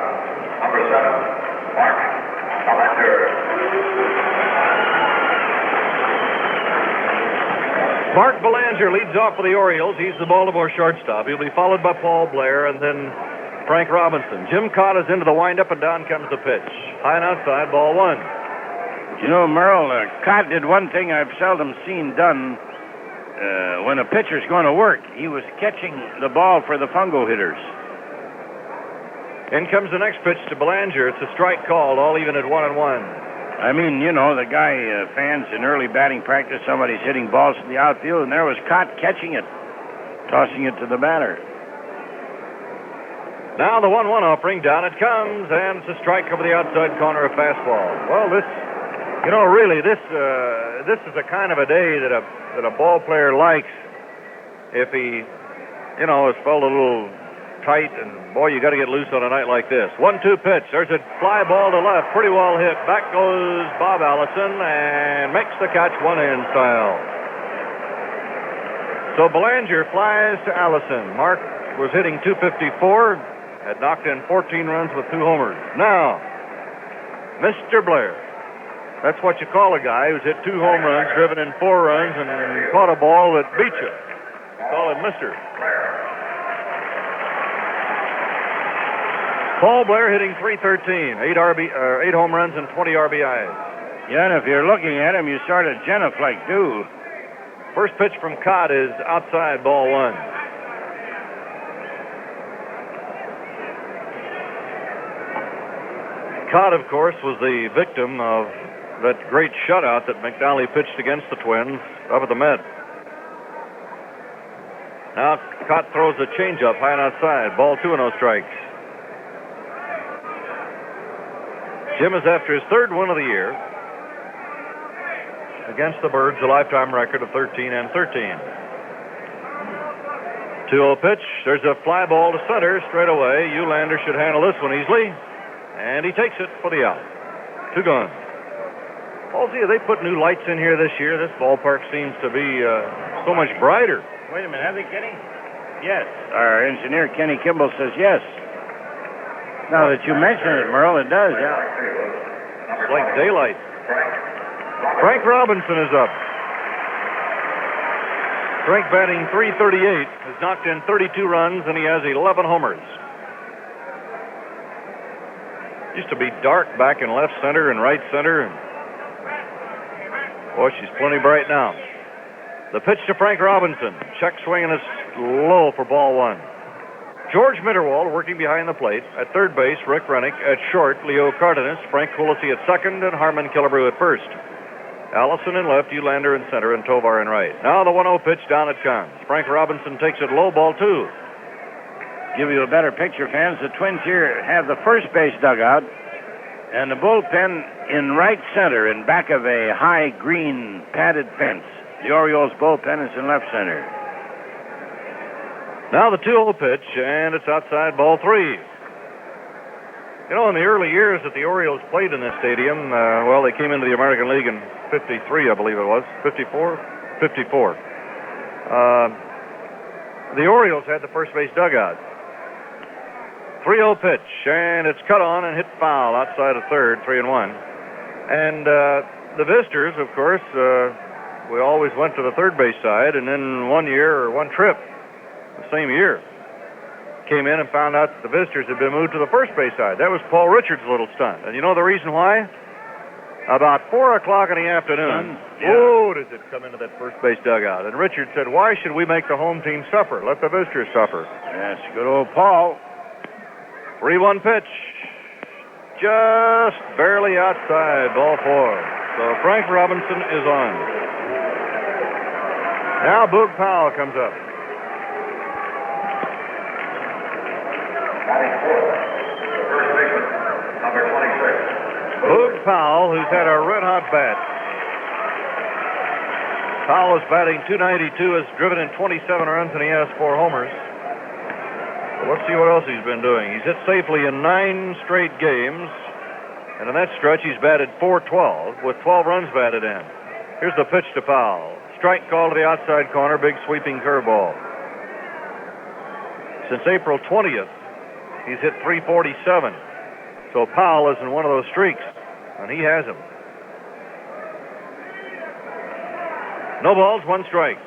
Speaker 3: Mark Belanger leads off for the Orioles. He's the Baltimore shortstop. He'll be followed by Paul Blair and then Frank Robinson. Jim Kaat is into the windup, and down comes the pitch. High and outside, ball one.
Speaker 7: You know, Merle, Kaat did one thing I've seldom seen done when a pitcher's going to work. He was catching the ball for the fungo hitters.
Speaker 3: In comes the next pitch to Belanger. It's a strike called, all even at 1-1.
Speaker 7: I mean, you know, the guy, fans in early batting practice, somebody's hitting balls in the outfield, and there was Kaat catching it, tossing it to the batter.
Speaker 3: Now the 1-1 offering, down it comes, and it's a strike over the outside corner, a fastball. Well, this, you know, really, this is a kind of a day that a ball player likes if he, you know, is felt a little tight, and boy, you got to get loose on a night like this. 1-2 pitch. There's a fly ball to left, pretty well hit. Back goes Bob Allison and makes the catch, one-hand style. So Belanger flies to Allison. Mark was hitting .254, had knocked in 14 runs with 2 homers. Now, Mr. Blair. That's what you call a guy who's hit 2 home runs, driven in 4 runs, and caught a ball that beat you. You call him Mr. Paul Blair hitting .313, 8 home runs and 20 RBIs.
Speaker 7: Yeah, and if you're looking at him, you sort of genuflect, too.
Speaker 3: First pitch from Kaat is outside, ball one. Kaat, of course, was the victim of that great shutout that McNally pitched against the Twins up at the Met. Now Kaat throws a changeup high and outside, ball 2 and 0 strikes. Jim is after his 3rd win of the year against the Birds, a lifetime record of 13-13. 2-0 pitch. There's a fly ball to center straight away. Eulander should handle this one easily, and he takes it for the out. 2 gone. Halsey, they put new lights in here this year. This ballpark seems to be so much brighter.
Speaker 7: Wait a minute, have they, Kenny? Yes. Our engineer, Kenny Kimball, says yes. Now that you mention it, Merle, it does, yeah.
Speaker 3: It's like daylight. Frank Robinson is up. Frank batting .338, has knocked in 32 runs, and he has 11 homers. Used to be dark back in left center and right center. And boy, she's plenty bright now. The pitch to Frank Robinson. Check swing, and it's low for ball 1. George Mitterwald working behind the plate. At third base, Rick Rennick. At short, Leo Cardenas. Frank Coolesy at second, and Harmon Killebrew at first. Allison in left, Eulander in center, and Tovar in right. Now the 1-0 pitch, down it comes. Frank Robinson takes it low, ball 2.
Speaker 7: Give you a better picture, fans. The Twins here have the first base dugout and the bullpen in right center in back of a high green padded fence. The Orioles bullpen is in left center.
Speaker 3: Now the 2-0 pitch, and it's outside, ball 3. You know, in the early years that the Orioles played in this stadium, well, they came into the American League in 53, I believe it was. 54? 54. The Orioles had the first base dugout. 3-0 pitch, and it's cut on and hit foul outside of third, 3-1. And the visitors, of course, we always went to the third base side, and then one year or one trip, the same year, came in and found out that the visitors had been moved to the first base side. That was Paul Richards' little stunt. And you know the reason why? About 4 o'clock in the afternoon, does it come into that first base dugout. And Richards said, why should we make the home team suffer? Let the visitors suffer.
Speaker 7: That's good old Paul.
Speaker 3: 3-1 pitch. Just barely outside, ball 4. So Frank Robinson is on. Now Boog Powell comes up.
Speaker 5: First baseman, number 26.
Speaker 3: Boog Powell, who's had a red-hot bat. Powell is batting .292, has driven in 27 runs, and he has 4 homers. Well, let's see what else he's been doing. He's hit safely in 9 straight games, and in that stretch, he's batted .412 with 12 runs batted in. Here's the pitch to Powell. Strike call to the outside corner, big sweeping curveball. Since April 20th, he's hit .347. So Powell is in one of those streaks, and he has him. No balls, 1 strike.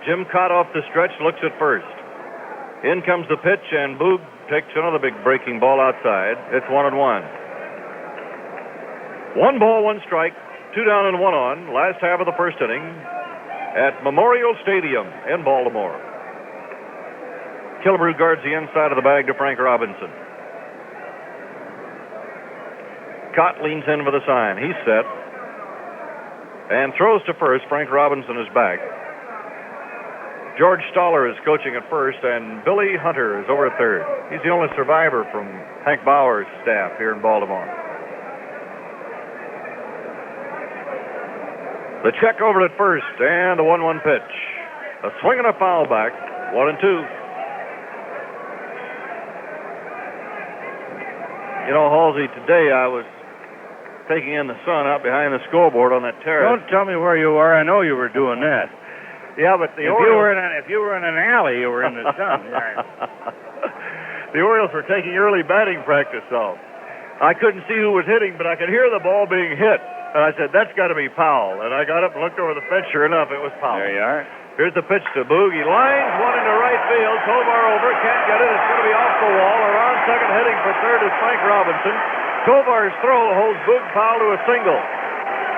Speaker 3: Jim Kaat off the stretch, looks at first. In comes the pitch, and Boog takes another big breaking ball outside. It's 1-1. 1 ball, 1 strike, 2 down and 1 on. Last half of the first inning at Memorial Stadium in Baltimore. Killebrew guards the inside of the bag to Frank Robinson. Kaat leans in for the sign. He's set and throws to first. Frank Robinson is back. George Stoller is coaching at first, and Billy Hunter is over at third. He's the only survivor from Hank Bauer's staff here in Baltimore. The check over at first, and the 1-1 pitch. A swing and a foul back. 1-2. You know, Halsey, today I was taking in the sun out behind the scoreboard on that terrace.
Speaker 7: Don't tell me where you were. I know you were doing that.
Speaker 3: Yeah, but
Speaker 7: if you were in an alley, you were in the sun.
Speaker 3: The Orioles were taking early batting practice off. I couldn't see who was hitting, but I could hear the ball being hit. And I said, that's got to be Powell. And I got up and looked over the fence. Sure enough, it was Powell.
Speaker 7: There you are.
Speaker 3: Here's the pitch to Boog. He lines one into right field. Tovar over. Can't get it. It's going to be off the wall. Around second, heading for third is Frank Robinson. Tovar's throw holds Boog Powell to a single.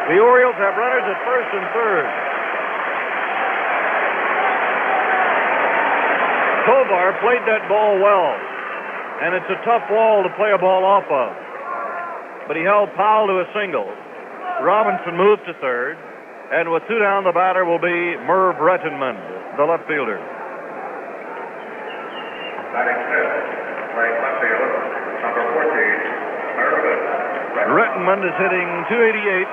Speaker 3: The Orioles have runners at first and third. Tovar played that ball well, and it's a tough wall to play a ball off of. But he held Powell to a single. Robinson moved to third, and with 2 down, the batter will be Merv Rettenmund, the left fielder.
Speaker 5: Batting fifth, right left fielder, number 14, Merv
Speaker 3: Rettenmund is hitting .288.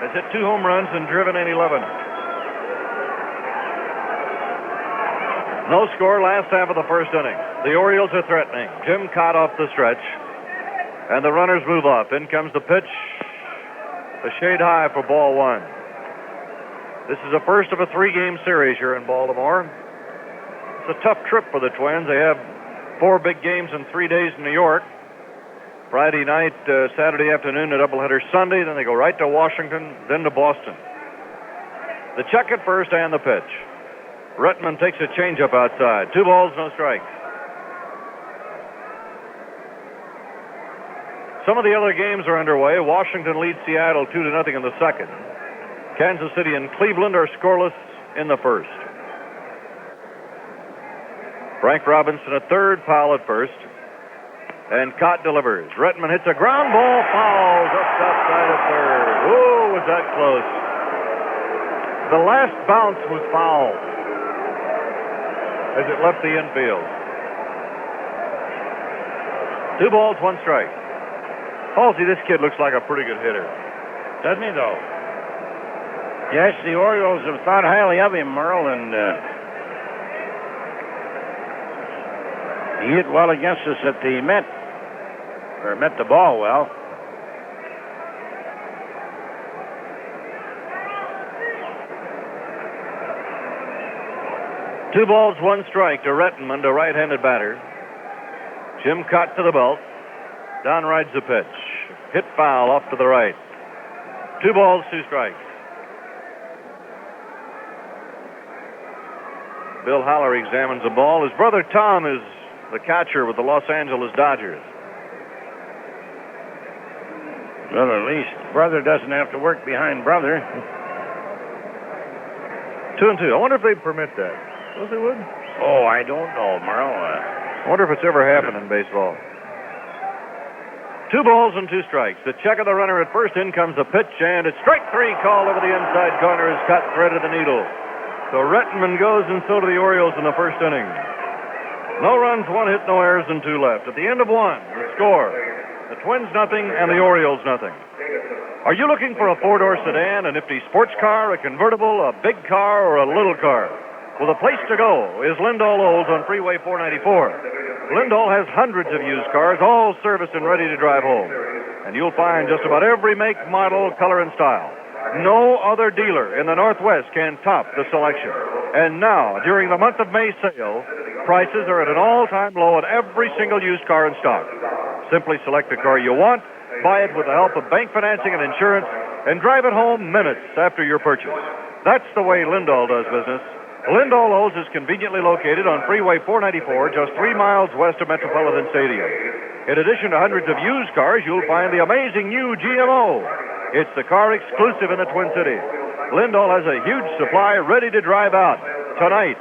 Speaker 3: Has hit 2 home runs and driven in 11. No score last half of the first inning. The Orioles are threatening. Jim Kaat off the stretch, and the runners move up. In comes the pitch. A shade high for ball 1. This is the first of a 3-game series here in Baltimore. It's a tough trip for the Twins. They have 4 big games in 3 days in New York. Friday night, Saturday afternoon, a doubleheader Sunday. Then they go right to Washington, then to Boston. The check at first and the pitch. Rettenmund takes a changeup outside. 2 balls, no strikes. Some of the other games are underway. Washington leads Seattle 2-0 in the second. Kansas City and Cleveland are scoreless in the first. Frank Robinson at third, Powell at first. And Kaat delivers. Rettenmund hits a ground ball, foul just outside of third. Oh, was that close. The last bounce was foul as it left the infield. 2 balls, 1 strike. Halsey, this kid looks like a pretty good hitter.
Speaker 7: Doesn't he, though? Yes, the Orioles have thought highly of him, Merle, and he hit well against us at the Met the ball well.
Speaker 3: Two balls, 1 strike to Rettenmund, a right-handed batter. Jim Kaat to the belt. Down rides the pitch. Hit foul off to the right. 2 balls, 2 strikes. Bill Haller examines the ball. His brother Tom is the catcher with the Los Angeles Dodgers.
Speaker 7: Well, at least brother doesn't have to work behind brother.
Speaker 3: 2-2. I wonder if they'd permit that. Suppose they would?
Speaker 7: Oh, I don't know, Merle.
Speaker 3: I wonder if it's ever happened in baseball. 2 balls and 2 strikes. The check of the runner at first. In comes the pitch, and it's strike 3 called over the inside corner as Kaat threaded the needle. So Rettenmund goes, and so do the Orioles in the first inning. No runs, 1 hit, no errors, and 2 left. At the end of 1, the score: the Twins nothing and the Orioles nothing. Are you looking for a 4-door sedan, a nifty sports car, a convertible, a big car, or a little car? Well, the place to go is Lindahl Olds on Freeway 494. Lindahl has hundreds of used cars, all serviced and ready to drive home. And you'll find just about every make, model, color, and style. No other dealer in the Northwest can top the selection. And now, during the month of May sale, prices are at an all-time low on every single used car in stock. Simply select the car you want, buy it with the help of bank financing and insurance, and drive it home minutes after your purchase. That's the way Lindahl does business. Lindahl Lowe's is conveniently located on Freeway 494, just 3 miles west of Metropolitan Stadium. In addition to hundreds of used cars, you'll find the amazing new GMO. It's the car exclusive in the Twin Cities. Lindahl has a huge supply ready to drive out tonight.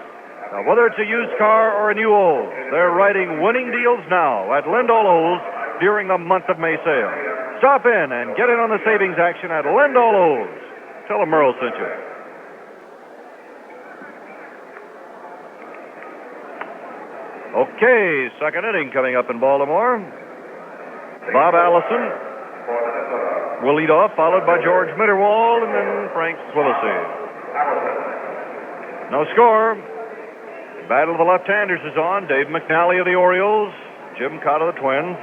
Speaker 3: Now, whether it's a used car or a new Olds, they're writing winning deals now at Lindahl Olds during the month of May sale. Stop in and get in on the savings action at Lindahl Olds. Tell them Merle sent you. Okay, second inning coming up in Baltimore. Bob Allison will lead off, followed by George Mitterwald and then Frank Quillisi. No score. Battle of the left-handers is on. Dave McNally of the Orioles, Jim Kaat of the Twins.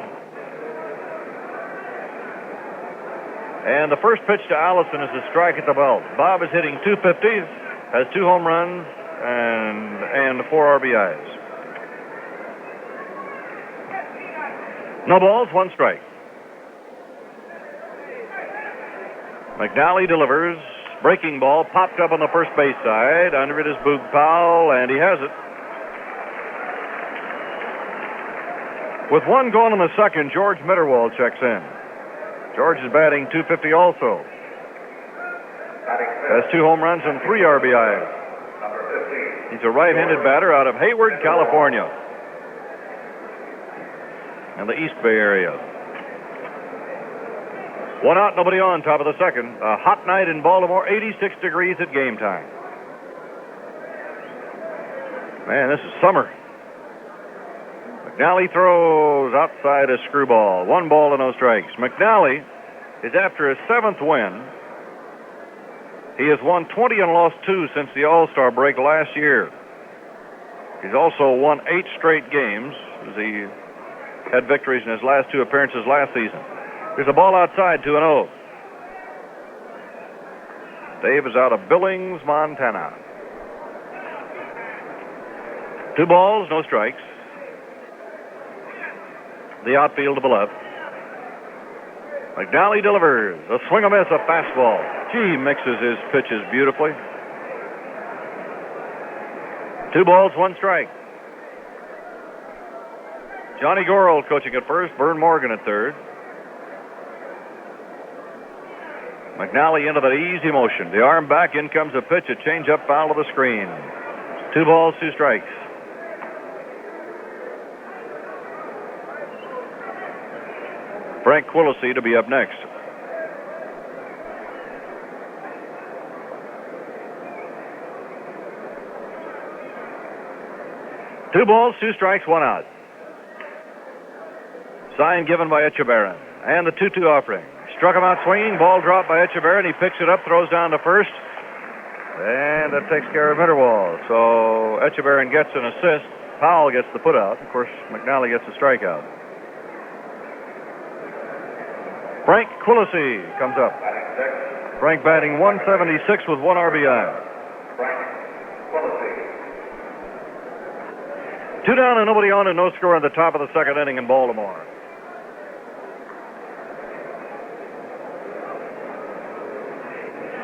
Speaker 3: And the first pitch to Allison is a strike at the belt. Bob is hitting .250, has 2 home runs and 4 RBIs. No balls, 1 strike. McNally delivers. Breaking ball popped up on the first base side. Under it is Boog Powell, and he has it. With 1 gone in the second, George Mitterwald checks in. George is batting .250 also. Has 2 home runs and 3 RBIs. He's a right-handed batter out of Hayward, California, in the East Bay area. 1 out, nobody on, top of the second. A hot night in Baltimore, 86 degrees at game time. Man, this is summer. McNally throws outside a screwball. 1 ball and no strikes. McNally is after his 7th win. He has won 20 and lost 2 since the All-Star break last year. He's also won 8 straight games as he had victories in his last 2 appearances last season. There's a ball outside, 2-0. Dave is out of Billings, Montana. 2 balls, no strikes. The outfield to the left. McNally delivers. A swing and miss, a fastball. Gee, mixes his pitches beautifully. 2 balls, 1 strike. Johnny Gorel coaching at first, Vern Morgan at third. McNally into that easy motion. The arm back, in comes a pitch, a change-up foul to the screen. 2 balls, 2 strikes. Frank Quillisi to be up next. Two balls, 2 strikes, 1 out. Sign given by Echeverria. And the 2-2 offering. Struck him out swinging. Ball dropped by Echeverria, and he picks it up, throws down to first. And that takes care of Mitterwald. So Echeverria gets an assist. Powell gets the putout. Of course, McNally gets the strikeout. Frank Quillisi comes up. Frank batting .176 with 1 RBI. 2 down and nobody on, and no score in the top of the second inning in Baltimore.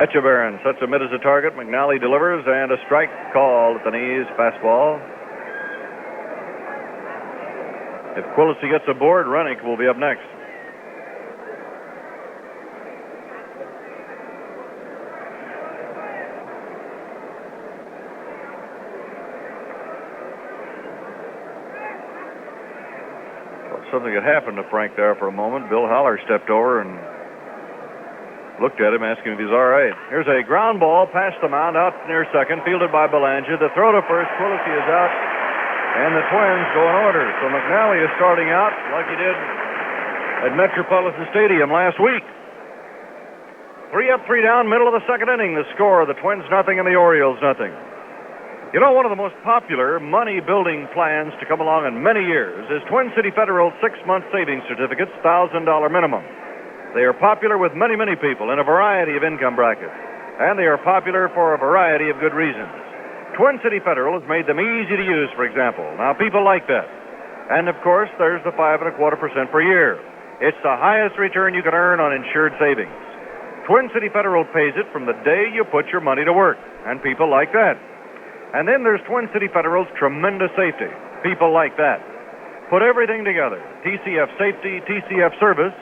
Speaker 3: Echeverria sets a mid as a target. McNally delivers, and a strike called at the knees. Fastball. If Quillisi gets aboard, Rennick will be up next. Something had happened to Frank there for a moment. Bill Haller stepped over and looked at him, asking if he's all right. Here's a ground ball past the mound out near second, fielded by Belanger. The throw to first. Quillisi is out, and the Twins go in order. So McNally is starting out like he did at Metropolitan Stadium last week. 3 up, 3 down, middle of the second inning. The score, the Twins nothing and the Orioles nothing. You know, one of the most popular money-building plans to come along in many years is Twin City Federal 6-month savings certificates, $1,000 minimum. They are popular with many, many people in a variety of income brackets, and they are popular for a variety of good reasons. Twin City Federal has made them easy to use, for example. Now, people like that. And, of course, there's the 5.25% per year. It's the highest return you can earn on insured savings. Twin City Federal pays it from the day you put your money to work, and people like that. And then there's Twin City Federal's tremendous safety. People like that. Put everything together. TCF safety, TCF service,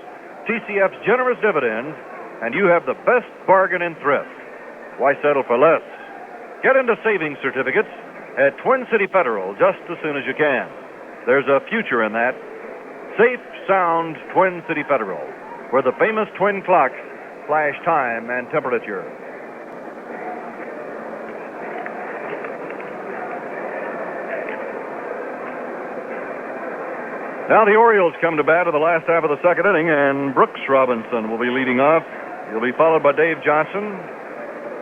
Speaker 3: TCF's generous dividends, and you have the best bargain in thrift. Why settle for less? Get into savings certificates at Twin City Federal just as soon as you can. There's a future in that. Safe, sound Twin City Federal, where the famous twin clocks flash time and temperature. Now the Orioles come to bat in the last half of the second inning, and Brooks Robinson will be leading off. He'll be followed by Dave Johnson,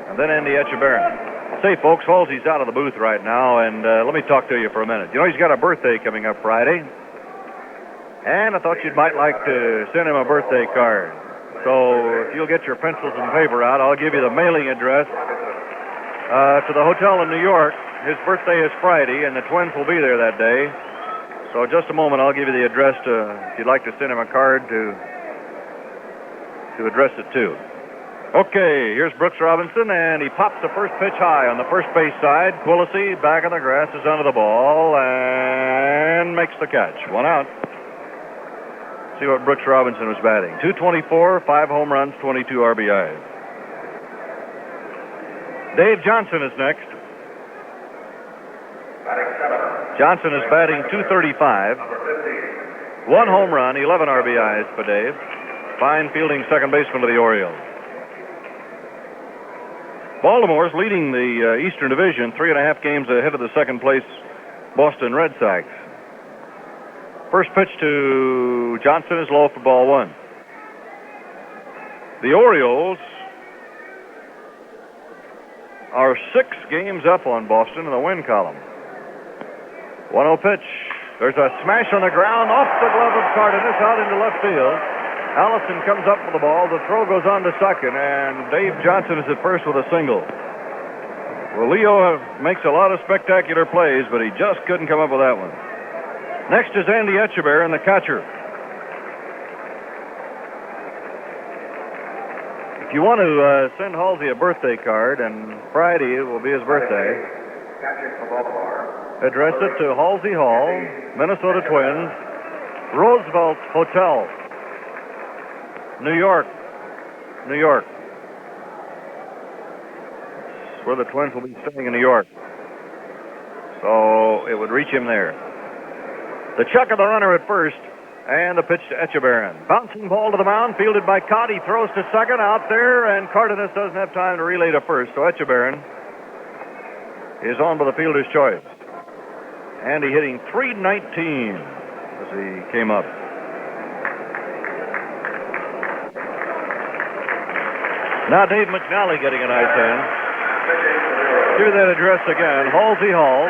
Speaker 3: and then Andy Etchebarren. Say, folks, Halsey's out of the booth right now, and let me talk to you for a minute. You know, he's got a birthday coming up Friday, and I thought you might like to send him a birthday card. So if you'll get your pencils and paper out, I'll give you the mailing address to the hotel in New York. His birthday is Friday, and the Twins will be there that day. So just a moment, I'll give you the address if you'd like to send him a card to address it to. Okay, here's Brooks Robinson, and he pops the first pitch high on the first base side. Quillisi back in the grass is under the ball and makes the catch. 1 out. See what Brooks Robinson was batting. 224, 5 home runs, 22 RBIs. Dave Johnson is next. Johnson is batting .235. 1 home run, 11 RBIs for Dave. Fine fielding second baseman of the Orioles. Baltimore's leading the Eastern Division, 3.5 games ahead of the second place Boston Red Sox. First pitch to Johnson is low for ball 1. The Orioles are 6 games up on Boston in the win column. 1-0 pitch. There's a smash on the ground off the glove of Cardenas out into left field. Allison comes up with the ball. The throw goes on to second, and Dave Johnson is at first with a single. Well, Leo makes a lot of spectacular plays, but he just couldn't come up with that one. Next is Andy Etchebarren, the catcher. If you want to send Halsey a birthday card, and Friday will be his birthday, address it to Halsey Hall, Minnesota Twins, Roosevelt Hotel, New York. New York. That's where the Twins will be staying in New York. So it would reach him there. The chuck of the runner at first, and the pitch to Etchebarren. Bouncing ball to the mound, fielded by Kaat. He throws to second out there, and Cardenas doesn't have time to relay to first. So Etchebarren is on by the fielder's choice. Andy hitting .319 as he came up. Now Dave McNally getting a nice hand. Hear that address again. Halsey Hall,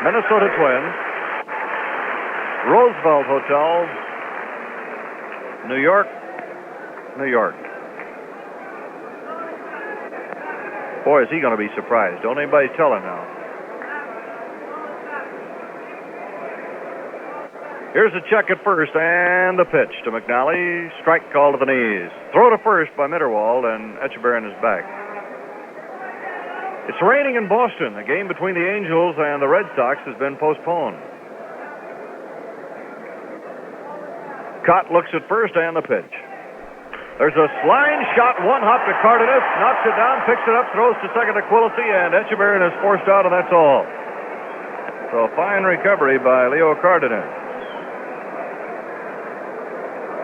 Speaker 3: Minnesota Twins, Roosevelt Hotel, New York, New York. Boy, is he going to be surprised. Don't anybody tell him now. Here's the check at first and the pitch to McNally. Strike call to the knees. Throw to first by Mitterwald, and Etchebarren is back. It's raining in Boston. A game between the Angels and the Red Sox has been postponed. Kaat looks at first and the pitch. There's a line shot, 1 hop to Cardenas, knocks it down, picks it up, throws to second to Quillisi, and Etchebarren is forced out, and that's all. So fine recovery by Leo Cardenas.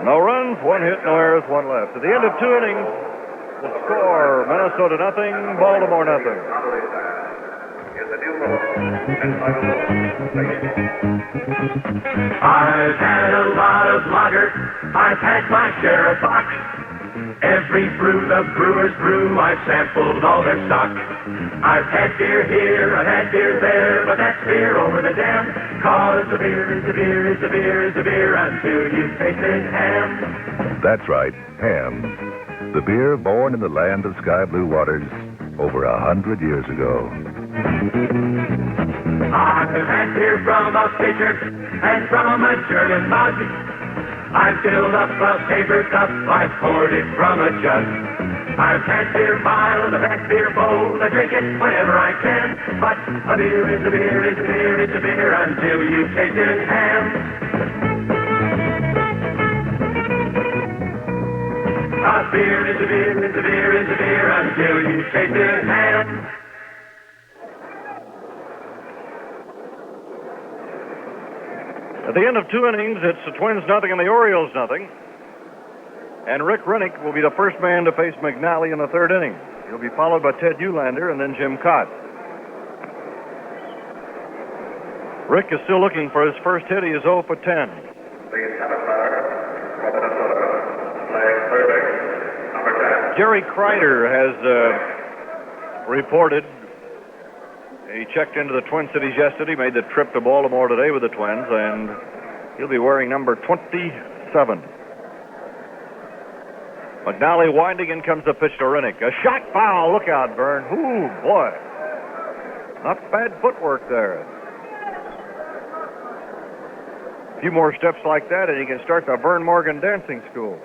Speaker 3: No runs, 1 hit, no errors, 1 left. At the end of 2 innings, the score, Minnesota nothing, Baltimore nothing.
Speaker 15: I've had a lot of lager, I've had my share of bock. Every brew the brewers brew, I've sampled all their stock. I've had beer here, I've had beer there, but that's beer over the dam. Cause the beer is the beer is the beer is the beer until you've tasted ham.
Speaker 16: That's right, ham. The beer born in the land of sky blue waters over 100 years ago.
Speaker 15: I've had beer from a pitcher and from a German mug. I've filled up a paper cup, I've poured it from a jug. I've had beer mild, I've had beer bold, I drink it whenever I can. But a beer is a beer, is a beer, is a beer until you taste its ham. A beer is a beer, is a beer, is a beer until you taste its ham.
Speaker 3: At the end of 2 innings, it's the Twins nothing and the Orioles nothing. And Rick Rennick will be the first man to face McNally in the 3rd inning. He'll be followed by Ted Eulander and then Jim Kaat. Rick is still looking for his first hit. He is 0 for 10.
Speaker 5: The 7th batter from Minnesota, playing third base, number 10.
Speaker 3: Jerry Kreider has reported. He checked into the Twin Cities yesterday, made the trip to Baltimore today with the Twins, and he'll be wearing number 27. McNally winding, in comes the pitch to Rennick. A shot foul. Look out, Vern. Ooh, boy. Not bad footwork there. A few more steps like that, and he can start the Vern Morgan dancing school.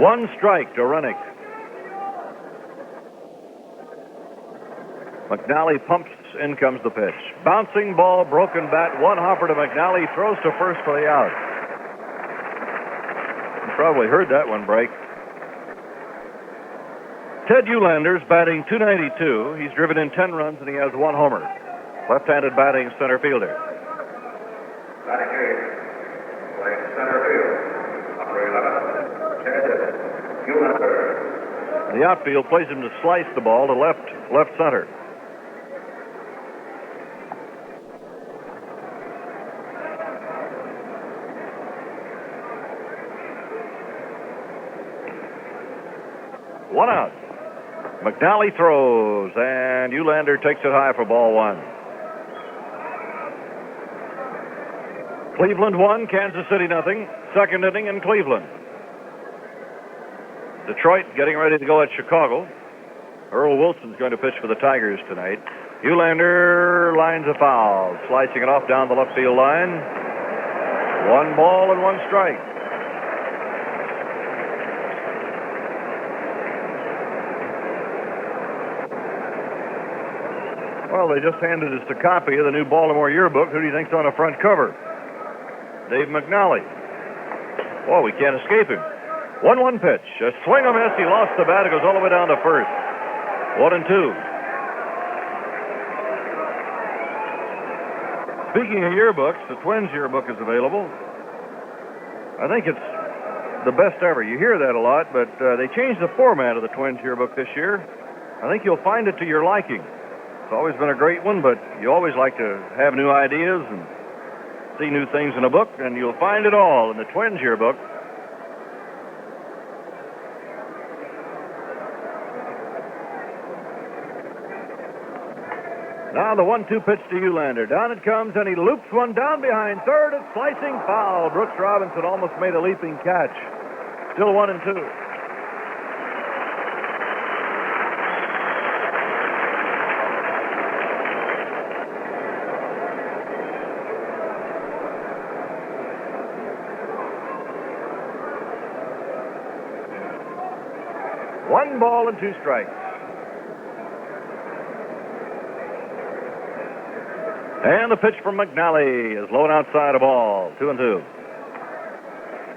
Speaker 3: One strike to Rennick. McNally pumps, in comes the pitch. Bouncing ball, broken bat, one hopper to McNally, throws to first for the out. You probably heard that one break. Ted Eulander's batting .292. He's driven in 10 runs and he has 1 homer. Left-handed batting center fielder.
Speaker 5: Batting 8, playing center field, number 11, Ted Eulander.
Speaker 3: The outfield plays him to slice the ball to left center. One out. McNally throws, and Eulander takes it high for ball 1. Cleveland 1, Kansas City nothing. 2nd inning in Cleveland. Detroit getting ready to go at Chicago. Earl Wilson's going to pitch for the Tigers tonight. Eulander lines a foul, slicing it off down the left field line. 1 ball and 1 strike. Well, they just handed us a copy of the new Baltimore yearbook. Who do you think's on the front cover? Dave McNally. Oh, we can't escape him. 1-1 pitch. A swing and a miss. He lost the bat. It goes all the way down to first. 1-2. Speaking of yearbooks, the Twins yearbook is available. I think it's the best ever. You hear that a lot, but they changed the format of the Twins yearbook this year. I think you'll find it to your liking. It's always been a great one, but you always like to have new ideas and see new things in a book, and you'll find it all in the Twins yearbook. Now the 1-2 pitch to Eulander. Down it comes, and he loops one down behind third. It's slicing foul. Brooks Robinson almost made a leaping catch. Still 1-2. One ball and 2 strikes. And the pitch from McNally is low and outside a ball. 2-2.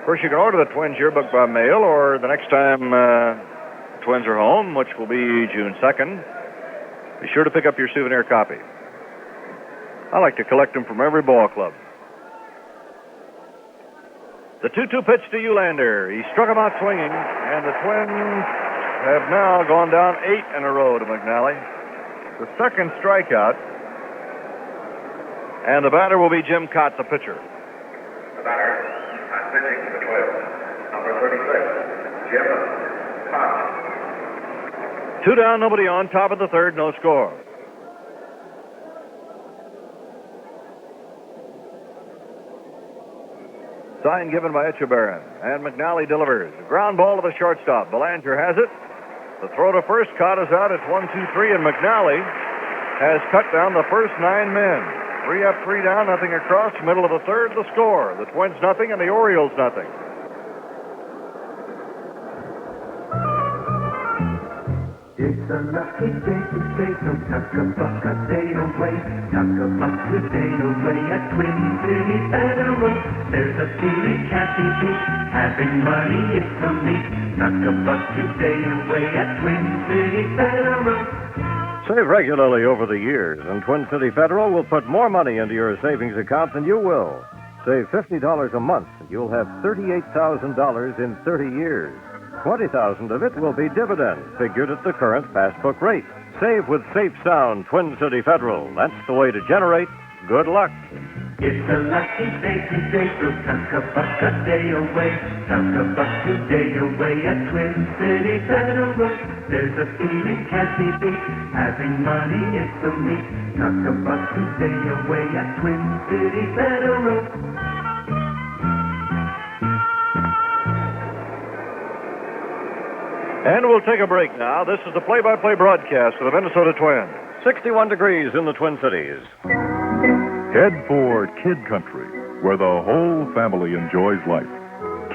Speaker 3: Of course, you can order the Twins yearbook by mail, or the next time the Twins are home, which will be June 2nd, be sure to pick up your souvenir copy. I like to collect them from every ball club. The 2-2 pitch to Eulander. He struck him out swinging, and the Twins have now gone down 8 in a row to McNally. The 2nd strikeout. And the batter will be Jim Kaat, the pitcher.
Speaker 5: The batter, pitching for the Twins, number 36, Jim Kaat.
Speaker 3: 2 down, nobody on, top of the 3rd, no score. Sign given by Etchebarren, and McNally delivers. A ground ball to the shortstop. Belanger has it. The throw to first, Kaat is out. It's 1-2-3, and McNally has cut down the first 9 men. 3 up, 3 down, nothing across. Middle of the third, the score. The Twins nothing and the Orioles nothing.
Speaker 15: It's a lucky day today, so tuck a buck a day away. Tuck a buck today away at Twin City Federal. There's a feeling can't be beat, having money is the meat. Tuck a buck today away at Twin City Federal.
Speaker 10: Save regularly over the years, and Twin City Federal will put more money into your savings account than you will. Save $50 a month, and you'll have $38,000 in 30 years. 20,000 of it will be dividends, figured at the current passbook rate. Save with Safe Sound Twin City Federal. That's the way to generate good luck.
Speaker 15: It's a lucky day today, so tuck a buck a day away. Tuck a buck today away at Twin City Federal. There's a feeling can't be beat, having money is the meat. Tuck a buck today away at Twin City Federal.
Speaker 3: And we'll take a break now. This is the play-by-play broadcast of the Minnesota Twins.
Speaker 10: 61 degrees in the Twin Cities.
Speaker 17: Head for Kid Country, where the whole family enjoys life.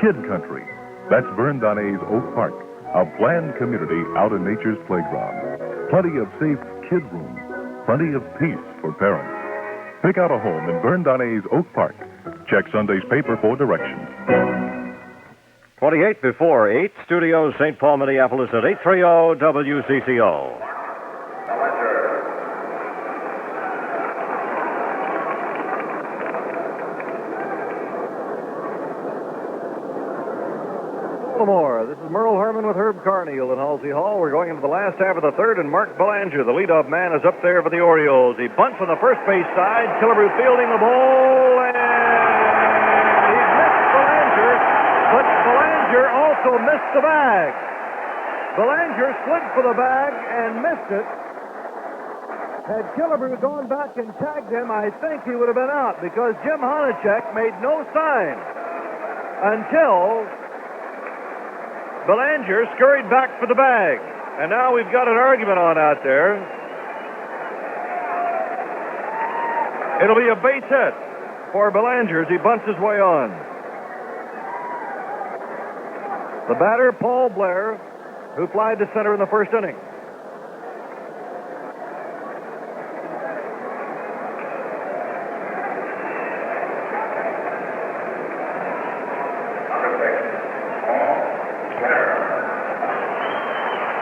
Speaker 17: Kid Country. That's Verndonne's Oak Park, a planned community out in nature's playground. Plenty of safe kid rooms, plenty of peace for parents. Pick out a home in Verndonne's Oak Park. Check Sunday's paper for directions.
Speaker 10: 28 before 8, Studios, St. Paul, Minneapolis at 830 WCCO.
Speaker 3: Baltimore. This is Merle Herman with Herb Carneal in Halsey Hall. We're going into the last half of the third, and Mark Belanger, the leadoff man, is up there for the Orioles. He bunts on the first base side. Killebrew fielding the ball, and he missed Belanger, but Belanger also missed the bag. Belanger slid for the bag and missed it. Had Killebrew gone back and tagged him, I think he would have been out, because Jim Honachek made no sign until Belanger scurried back for the bag. And now we've got an argument on out there. It'll be a base hit for Belanger as he bunts his way on. The batter, Paul Blair, who flied to center in the first inning.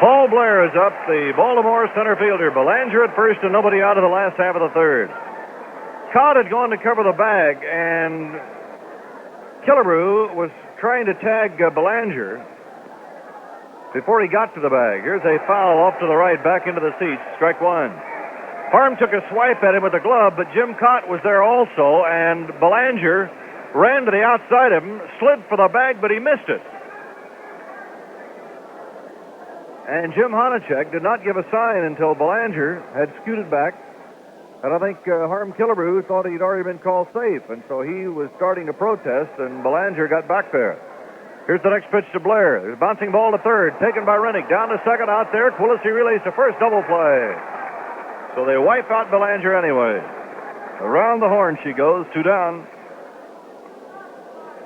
Speaker 3: Paul Blair is up, the Baltimore center fielder. Belanger at first and nobody out of the last half of the third. Kaat had gone to cover the bag, and Killebrew was trying to tag Belanger before he got to the bag. Here's a foul off to the right, back into the seats, strike one. Harm took a swipe at him with a glove, but Jim Kaat was there also, and Belanger ran to the outside of him, slid for the bag, but he missed it. And Jim Honachek did not give a sign until Belanger had scooted back. And I think Harm Killebrew thought he'd already been called safe, and so he was starting to protest, and Belanger got back there. Here's the next pitch to Blair. There's a bouncing ball to third, taken by Rennick. Down to second out there. Quillisi relays to first, double play. So they wipe out Belanger anyway. Around the horn she goes, 2 down.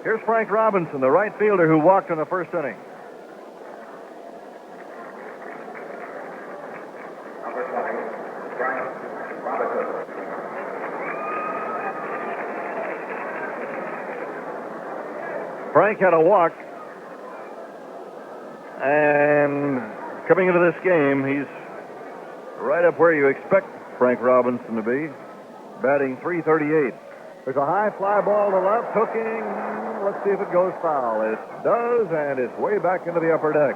Speaker 3: Here's Frank Robinson, the right fielder who walked in the first inning. Frank had a walk, and coming into this game, he's right up where you expect Frank Robinson to be, batting .338. There's a high fly ball to left, hooking. Let's see if it goes foul. It does, and it's way back into the upper deck.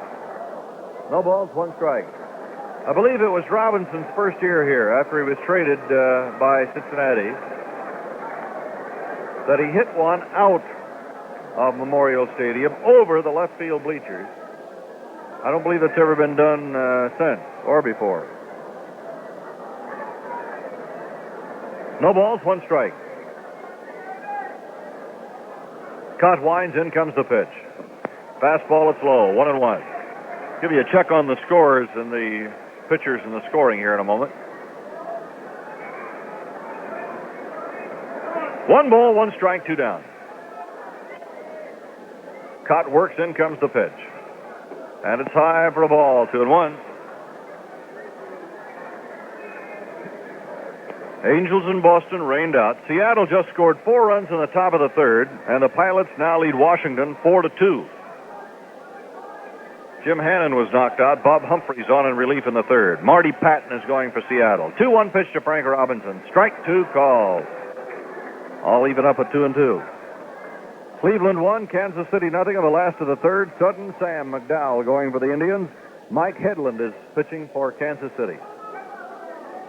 Speaker 3: No balls, 1 strike. I believe it was Robinson's first year here after he was traded by Cincinnati that he hit one out of Memorial Stadium over the left field bleachers. I don't believe it's ever been done since or before. No balls, 1 strike. Kaat winds, in comes the pitch. Fastball, it's low, 1-1. Give you a check on the scores and the pitchers and the scoring here in a moment. 1 ball, 1 strike, 2 down. Kaat works, in comes the pitch. And it's high for a ball, 2-1. Angels in Boston rained out. Seattle just scored 4 runs in the top of the third, and the Pilots now lead Washington 4-2. Jim Hannon was knocked out. Bob Humphreys on in relief in the third. Marty Patton is going for Seattle. 2-1 pitch to Frank Robinson. Strike 2 called. All even up at 2-2. Cleveland 1, Kansas City nothing in the last of the third. Sudden Sam McDowell going for the Indians. Mike Hedlund is pitching for Kansas City.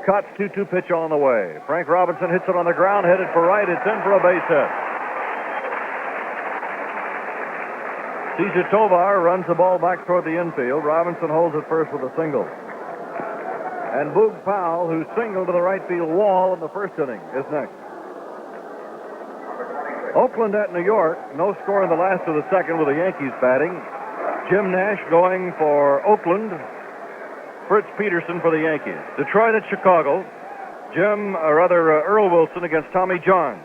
Speaker 3: Kaat's 2-2 pitch on the way. Frank Robinson hits it on the ground, headed for right. It's in for a base hit. Cesar Tovar runs the ball back toward the infield. Robinson holds it first with a single. And Boog Powell, who singled to the right field wall in the first inning, is next. Oakland at New York. No score in the last of the second with the Yankees batting. Jim Nash going for Oakland. Fritz Peterson for the Yankees. Detroit at Chicago. Earl Wilson against Tommy John.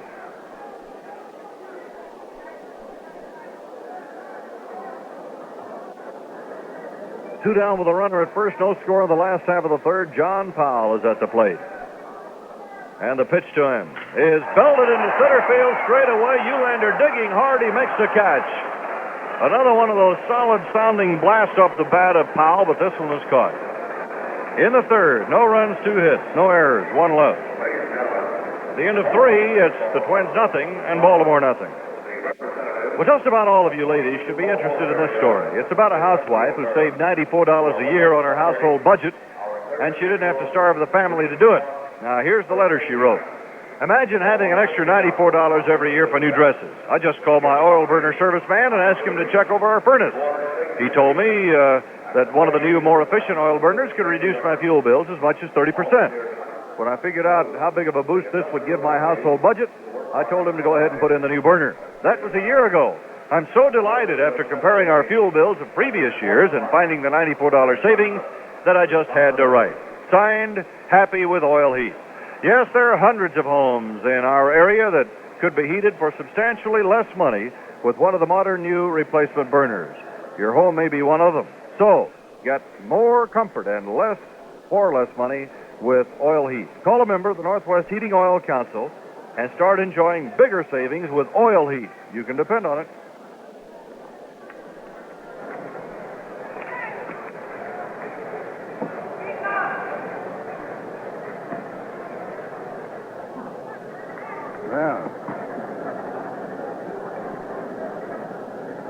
Speaker 3: Two down with a runner at first. No score in the last half of the third. John Powell is at the plate. And the pitch to him is belted into center field straight away. Eulander digging hard. He makes the catch. Another one of those solid-sounding blasts off the bat of Powell, but this one was caught. In the third, no runs, 2 hits, no errors, 1 left. At the end of 3, it's the Twins nothing and Baltimore nothing. Well, just about all of you ladies should be interested in this story. It's about a housewife who saved $94 a year on her household budget, and she didn't have to starve the family to do it. Now, here's the letter she wrote. Imagine having an extra $94 every year for new dresses. I just called my oil burner service man and asked him to check over our furnace. He told me that one of the new, more efficient oil burners could reduce my fuel bills as much as 30%. When I figured out how big of a boost this would give my household budget, I told him to go ahead and put in the new burner. That was a year ago. I'm so delighted after comparing our fuel bills of previous years and finding the $94 savings that I just had to write. Signed, Happy with Oil Heat. Yes, there are hundreds of homes in our area that could be heated for substantially less money with one of the modern new replacement burners. Your home may be one of them. So, get more comfort and less money with Oil Heat. Call a member of the Northwest Heating Oil Council and start enjoying bigger savings with Oil Heat. You can depend on it.
Speaker 5: Yeah.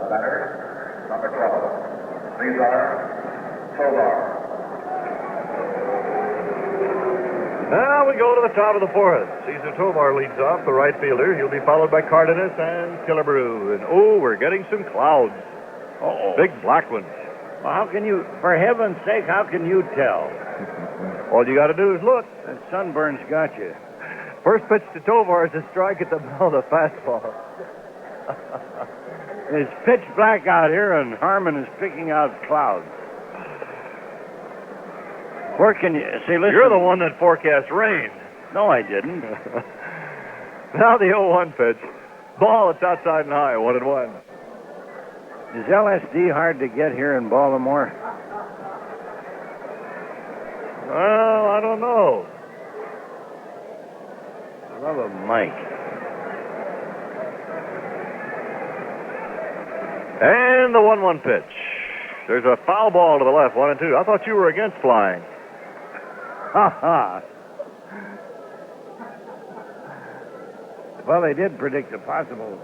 Speaker 5: The batter, number 12, Cesar Tovar.
Speaker 3: Now we go to the top of the fourth. Cesar Tovar leads off, the right fielder. He'll be followed by Cardenas and Killebrew. And, we're getting some clouds.
Speaker 7: Uh-oh.
Speaker 3: Big black ones.
Speaker 7: Well, how can you, for heaven's sake, how can you tell?
Speaker 3: All you got to do is look.
Speaker 7: That sunburn's got you.
Speaker 3: First pitch to Tovar is a strike at the ball, the fastball.
Speaker 7: It's pitch black out here, and Harmon is picking out clouds. Where can you see? Listen,
Speaker 3: you're the one that forecast rain.
Speaker 7: No, I didn't.
Speaker 3: Now the 0-1 pitch. Ball, it's outside and high, 1-1.
Speaker 7: Is LSD hard to get here in Baltimore?
Speaker 3: Well, I don't know.
Speaker 7: Love of Mike.
Speaker 3: And the 1-1 pitch. There's a foul ball to the left, 1-2. I thought you were against flying.
Speaker 7: Ha ha. Well, they did predict a possible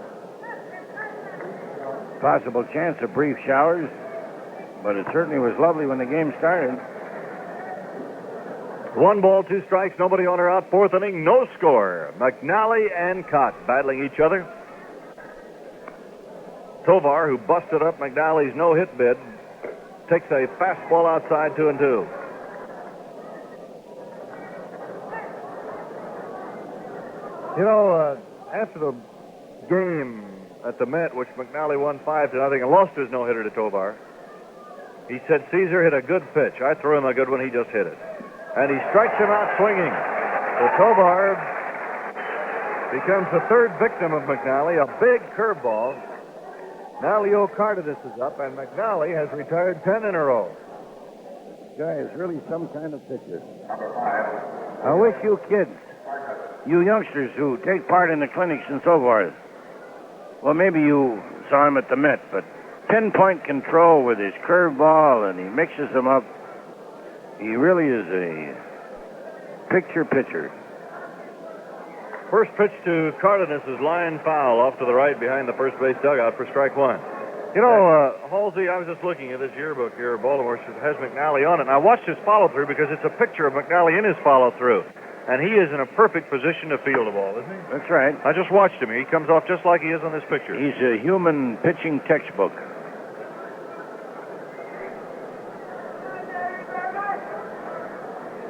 Speaker 7: chance of brief showers, but it certainly was lovely when the game started.
Speaker 3: 1 ball, 2 strikes, nobody on or out. Fourth inning, no score. McNally and Kaat battling each other. Tovar, who busted up McNally's no-hit bid, takes a fastball outside, 2-2. You know, after the game at the Met, which McNally won 5-0 and lost his no-hitter to Tovar, he said Cesar hit a good pitch. I threw him a good one. He just hit it. And he strikes him out swinging. So Tovar becomes the third victim of McNally, a big curveball. Now Leo Cardenas is up, and McNally has retired 10 in a row.
Speaker 7: This guy is really some kind of pitcher. I wish you kids, you youngsters who take part in the clinics and so forth, well, maybe you saw him at the Met, but pinpoint control with his curveball, and he mixes them up. He really is a picture pitcher.
Speaker 3: First pitch to Cardenas is line foul off to the right behind the first base dugout for strike one. You know, Halsey, I was just looking at this yearbook here. Baltimore has McNally on it, and I watched his follow-through because it's a picture of McNally in his follow-through. And he is in a perfect position to field the ball, isn't he?
Speaker 7: That's right.
Speaker 3: I just watched him. He comes off just like he is on this picture.
Speaker 7: He's a human pitching textbook.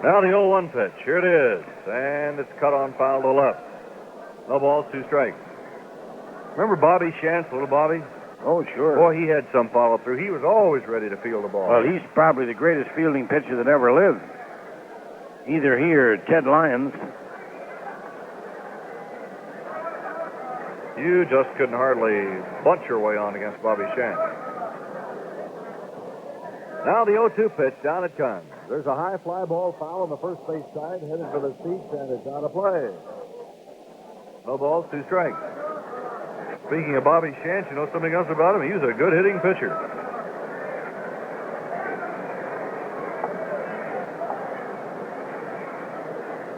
Speaker 3: Now the 0-1 pitch. Here it is. And it's cut on foul to the left. No balls, 2 strikes. Remember Bobby Shantz, little Bobby?
Speaker 7: Oh, sure.
Speaker 3: Boy, he had some follow-through. He was always ready to field the ball.
Speaker 7: Well, he's probably the greatest fielding pitcher that ever lived. Either he or Ted Lyons.
Speaker 3: You just couldn't hardly bunch your way on against Bobby Shantz. Now the 0-2 pitch down at Cons. There's a high fly ball foul on the first base side, headed for the seats, and it's out of play. No balls, 2 strikes. Speaking of Bobby Shantz, you know something else about him? He was a good hitting pitcher.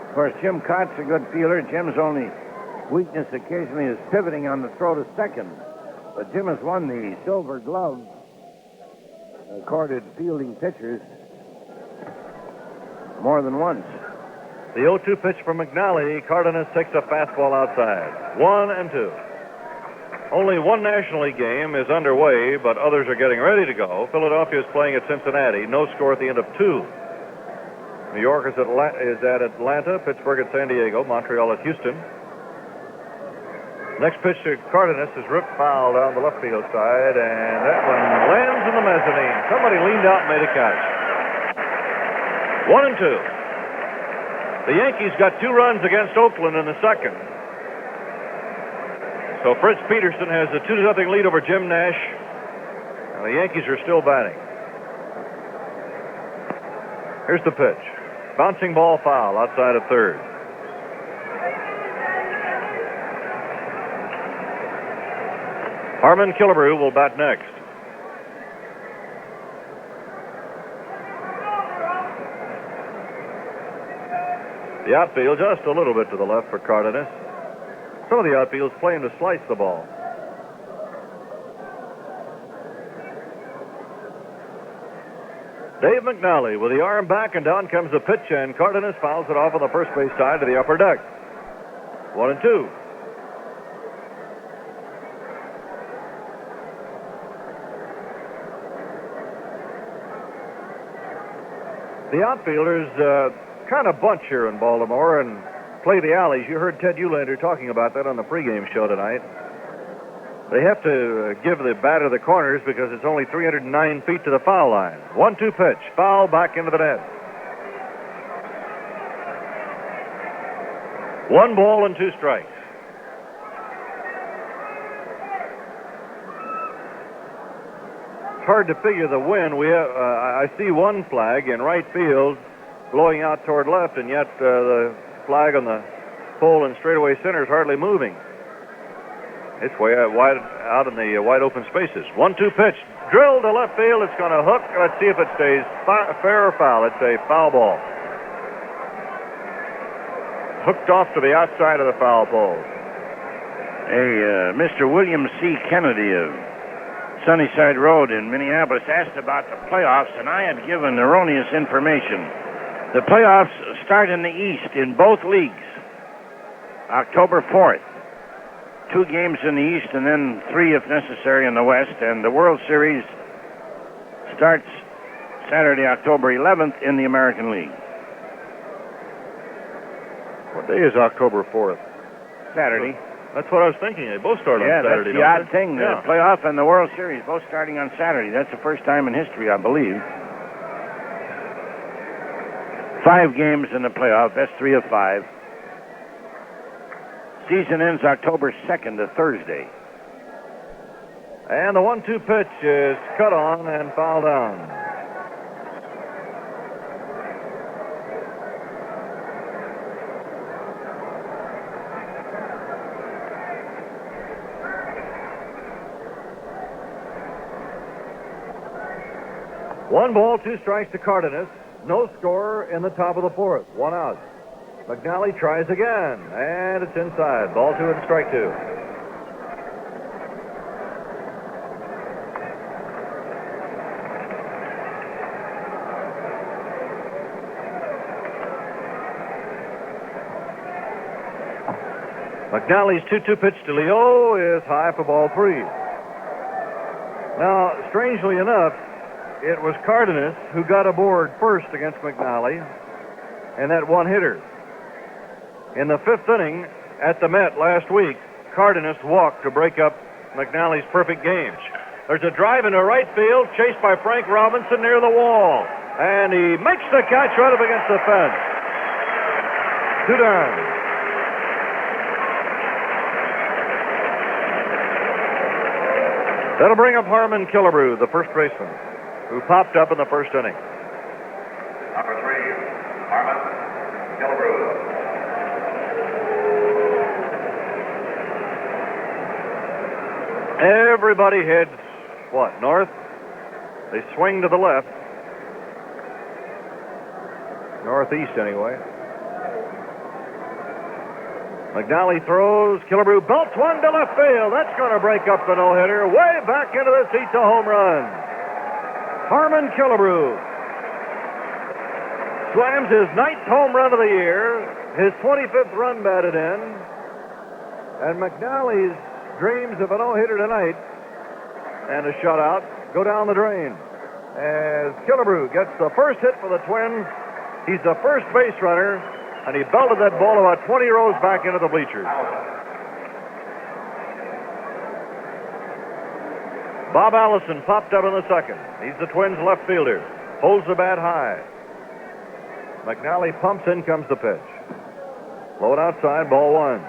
Speaker 7: Of course, Jim Kaat's a good fielder. Jim's only weakness occasionally is pivoting on the throw to second. But Jim has won the Silver Glove accorded fielding pitchers more than once.
Speaker 3: The 0-2 pitch from McNally. Cardenas takes a fastball outside. 1-2. Only one National League game is underway, but others are getting ready to go. Philadelphia is playing at Cincinnati. No score at the end of 2. New York is at Atlanta, Pittsburgh at San Diego, Montreal at Houston. Next pitch to Cardenas is ripped foul down the left field side, and that one lands in the mezzanine. Somebody leaned out and made a catch. 1-2. The Yankees got 2 runs against Oakland in the second. So Fritz Peterson has a 2-0 lead over Jim Nash, and the Yankees are still batting. Here's the pitch. Bouncing ball foul outside of third. Harmon Killebrew will bat next. The outfield just a little bit to the left for Cardenas. Some of the outfield's playing to slice the ball. Dave McNally with the arm back, and down comes the pitch, and Cardenas fouls it off on the first base side to the upper deck. 1-2. The outfielders kind of bunch here in Baltimore and play the alleys. You heard Ted Eulander talking about that on the pregame show tonight. They have to give the batter the corners because it's only 309 feet to the foul line. 1-2 pitch. Foul back into the net. 1 ball and 2 strikes. It's hard to figure the wind. I see one flag in right field blowing out toward left, and yet the flag on the pole in straightaway center is hardly moving. It's way wide out in the wide open spaces. 1-2 pitch. Drilled to left field. It's going to hook. Let's see if it stays fair or foul. It's a foul ball. Hooked off to the outside of the foul pole.
Speaker 7: Mr. William C. Kennedy of Sunnyside Road in Minneapolis asked about the playoffs, and I had given erroneous information. The playoffs start in the East in both leagues, October 4th. 2 games in the East and then 3 if necessary in the West, and the World Series starts Saturday, October 11th in the American League.
Speaker 3: What day is October 4th?
Speaker 7: Saturday.
Speaker 3: That's what I was thinking. They both start on Saturday.
Speaker 7: That's the odd thing. The playoff and the World Series both starting on Saturday. That's the first time in history, I believe. 5 games in the playoff. That's 3 of 5. Season ends October 2nd, a Thursday.
Speaker 3: And the 1-2 pitch is cut on and fouled down. One ball, 2 strikes to Cardenas. No score in the top of the 4th. 1 out. McNally tries again, and it's inside. Ball 2 and strike 2. McNally's 2-2 pitch to Leo is high for ball 3. Now, strangely enough, it was Cardenas who got aboard first against McNally, and that one-hitter. In the 5th inning at the Met last week, Cardenas walked to break up McNally's perfect game. There's a drive into right field, chased by Frank Robinson near the wall, and he makes the catch right up against the fence. 2 down. That'll bring up Harmon Killebrew, the first baseman, who popped up in the 1st inning.
Speaker 5: Number 3, Harmon Killebrew.
Speaker 3: Everybody heads, north? They swing to the left. Northeast, anyway. McNally throws. Killebrew belts one to left field. That's going to break up the no-hitter. Way back into the seats, a home run. Harmon Killebrew slams his 9th home run of the year, his 25th run batted in, and McNally's dreams of a no-hitter tonight and a shutout go down the drain as Killebrew gets the first hit for the Twins. He's the first base runner, and he belted that ball about 20 rows back into the bleachers. Bob Allison popped up in the 2nd. He's the Twins' left fielder. Holds the bat high. McNally pumps, in comes the pitch. Low and outside, ball 1.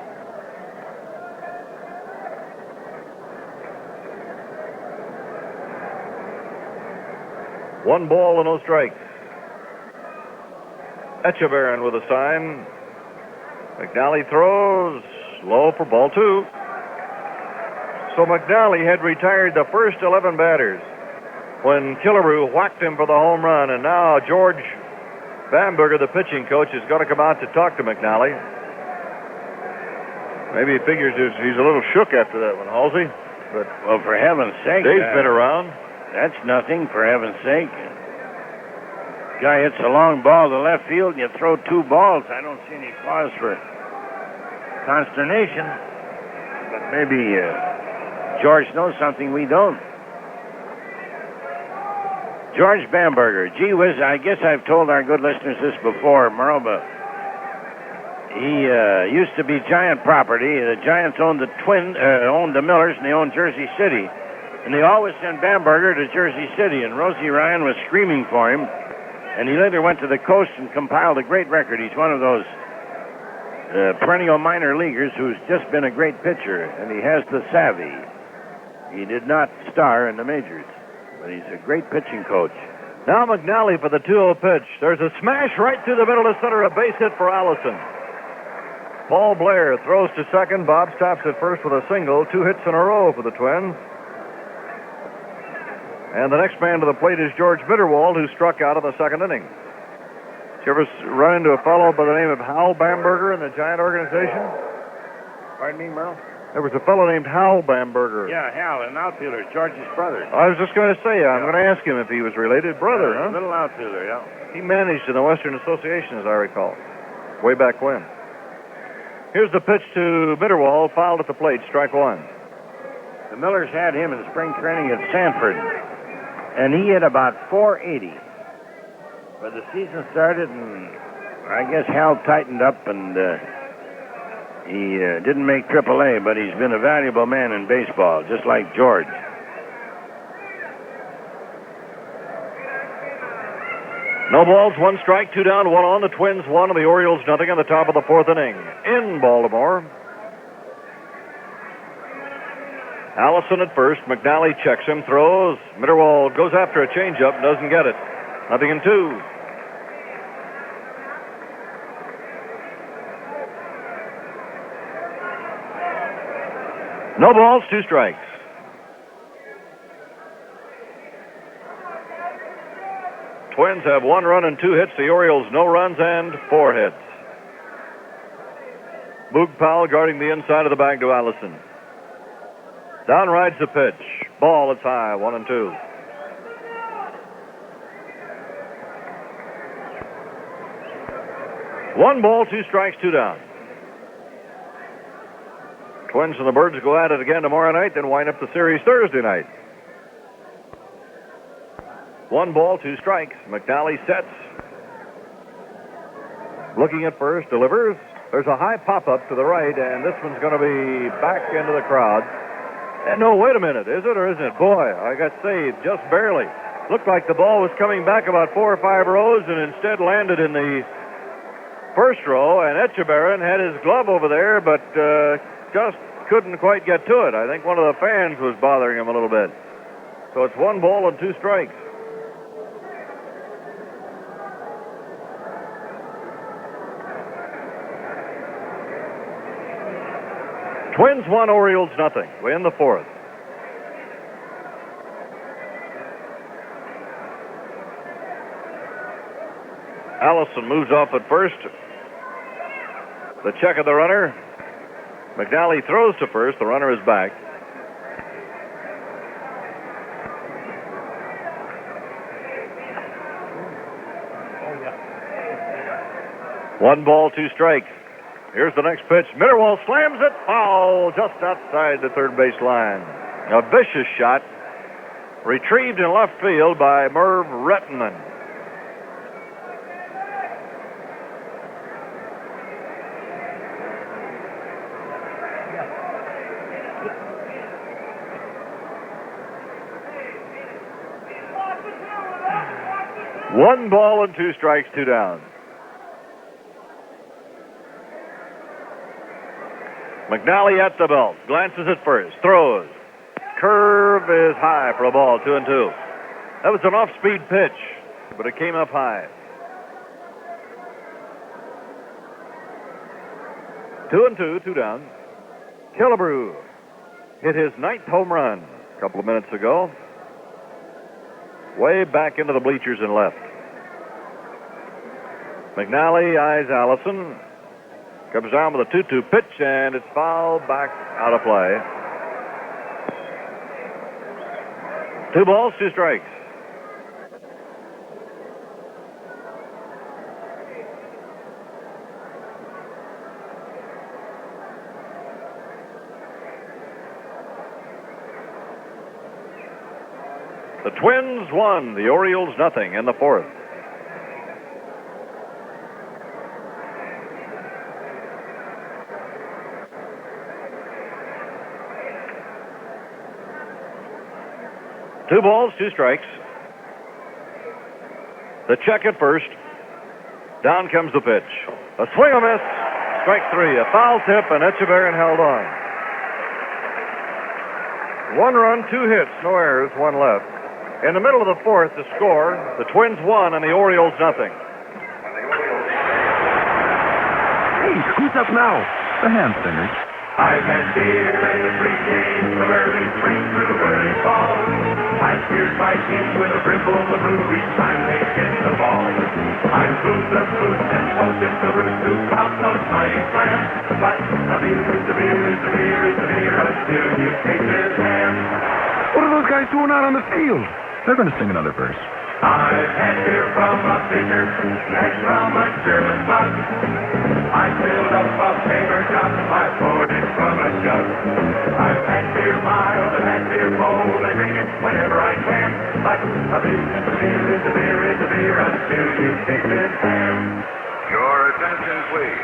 Speaker 3: One ball and no strikes. Echeverren with a sign. McNally throws low for ball 2. So McNally had retired the first 11 batters when Killebrew whacked him for the home run, and now George Bamberger, the pitching coach, is going to come out to talk to McNally. Maybe he figures he's a little shook after that one, Halsey. But
Speaker 7: well, for heaven's sake,
Speaker 3: Dave's been around.
Speaker 7: That's nothing, for heaven's sake. Guy hits a long ball to left field, and you throw 2 balls. I don't see any cause for consternation. But maybe George knows something we don't. George Bamberger. Gee whiz, I guess I've told our good listeners this before, Merle, but he used to be Giant property. The Giants owned the owned the Millers, and they owned Jersey City. And they always sent Bamberger to Jersey City, and Rosie Ryan was screaming for him. And he later went to the coast and compiled a great record. He's one of those perennial minor leaguers who's just been a great pitcher, and he has the savvy. He did not star in the majors, but he's a great pitching coach.
Speaker 3: Now McNally for the 2-0 pitch. There's a smash right through the middle of center, a base hit for Allison. Paul Blair throws to second. Bob stops at first with a single. 2 hits in a row for the Twins. And the next man to the plate is George Mitterwald, who struck out in the 2nd inning. Did you ever run into a fellow by the name of Hal Bamberger in the Giant organization?
Speaker 7: Pardon me, Merle?
Speaker 3: There was a fellow named Hal Bamberger.
Speaker 7: Yeah, Hal, an outfielder, George's brother.
Speaker 3: I was just going to say, I'm going to ask him if he was related. Brother, huh?
Speaker 7: Little outfielder, yeah.
Speaker 3: He managed in the Western Association, as I recall, way back when. Here's the pitch to Mitterwald, fouled at the plate, strike 1.
Speaker 7: The Millers had him in spring training at Sanford, and he hit about 480. But the season started, and I guess Hal tightened up, and he didn't make AAA, but he's been a valuable man in baseball, just like George.
Speaker 3: No balls, 1 strike, 2 down, 1 on. The Twins 1 and the Orioles nothing in the top of the 4th inning. In Baltimore, Allison at first. McNally checks him, throws. Mitterwald goes after a changeup, doesn't get it. 0-2. No balls, 2 strikes. Twins have 1 run and 2 hits. The Orioles no runs and 4 hits. Boog Powell guarding the inside of the bag to Allison. Down rides the pitch. Ball, it's high, 1-2. One ball, 2 strikes, 2 down. Twins and the Birds go at it again tomorrow night, then wind up the series Thursday night. 1 ball, 2 strikes. McNally sets. Looking at first, delivers. There's a high pop-up to the right, and this one's going to be back into the crowd. And no, wait a minute. Is it or isn't it? Boy, I got saved just barely. Looked like the ball was coming back about 4 or 5 rows and instead landed in the first row, and Echeverren had his glove over there, but just couldn't quite get to it. I think one of the fans was bothering him a little bit. So it's 1 ball and 2 strikes. Twins 1, Orioles nothing. We're in the 4th. Allison moves off at first. The check of the runner. McNally throws to first. The runner is back. One ball, 2 strikes. Here's the next pitch. Mitterwald slams it. Foul just outside the third base line. A vicious shot. Retrieved in left field by Merv Rettenman. One ball and 2 strikes, 2 down. McNally at the belt, glances at first, throws. Curve is high for a ball, 2-2. That was an off-speed pitch, but it came up high. 2-2, 2 down. Killebrew hit his 9th home run a couple of minutes ago. Way back into the bleachers and left. McNally eyes Allison. Comes down with a 2-2 pitch, and it's fouled back out of play. 2 balls, 2 strikes. The Twins 1, the Orioles nothing in the 4th. Two balls, 2 strikes. The check at first. Down comes the pitch. A swing and a miss. Strike 3. A foul tip, and Echeverren held on. 1 run, 2 hits, no errors, 1 left. In the middle of the 4th, the score, the Twins 1 and the Orioles nothing.
Speaker 16: Hey, who's up now? The hand singers.
Speaker 15: I've had beer in the pregame from early spring through early fall. I cheered my team with a brimful of brew each time they hit the ball. I booed the boots and toasted the roots to pop those mighty slams. But a beer is a beer is a beer is a beer until you taste his hand.
Speaker 14: What are those guys doing out on the field?
Speaker 16: They're going to sing another verse.
Speaker 15: I've had beer from a pitcher and from a German mug. I filled up a paper cup, I poured it from a jug. I've had beer mild, I've had beer cold, I drink it whenever I can. But a beer is a beer is a beer is a beer until you taste it ham.
Speaker 5: Your attention, please.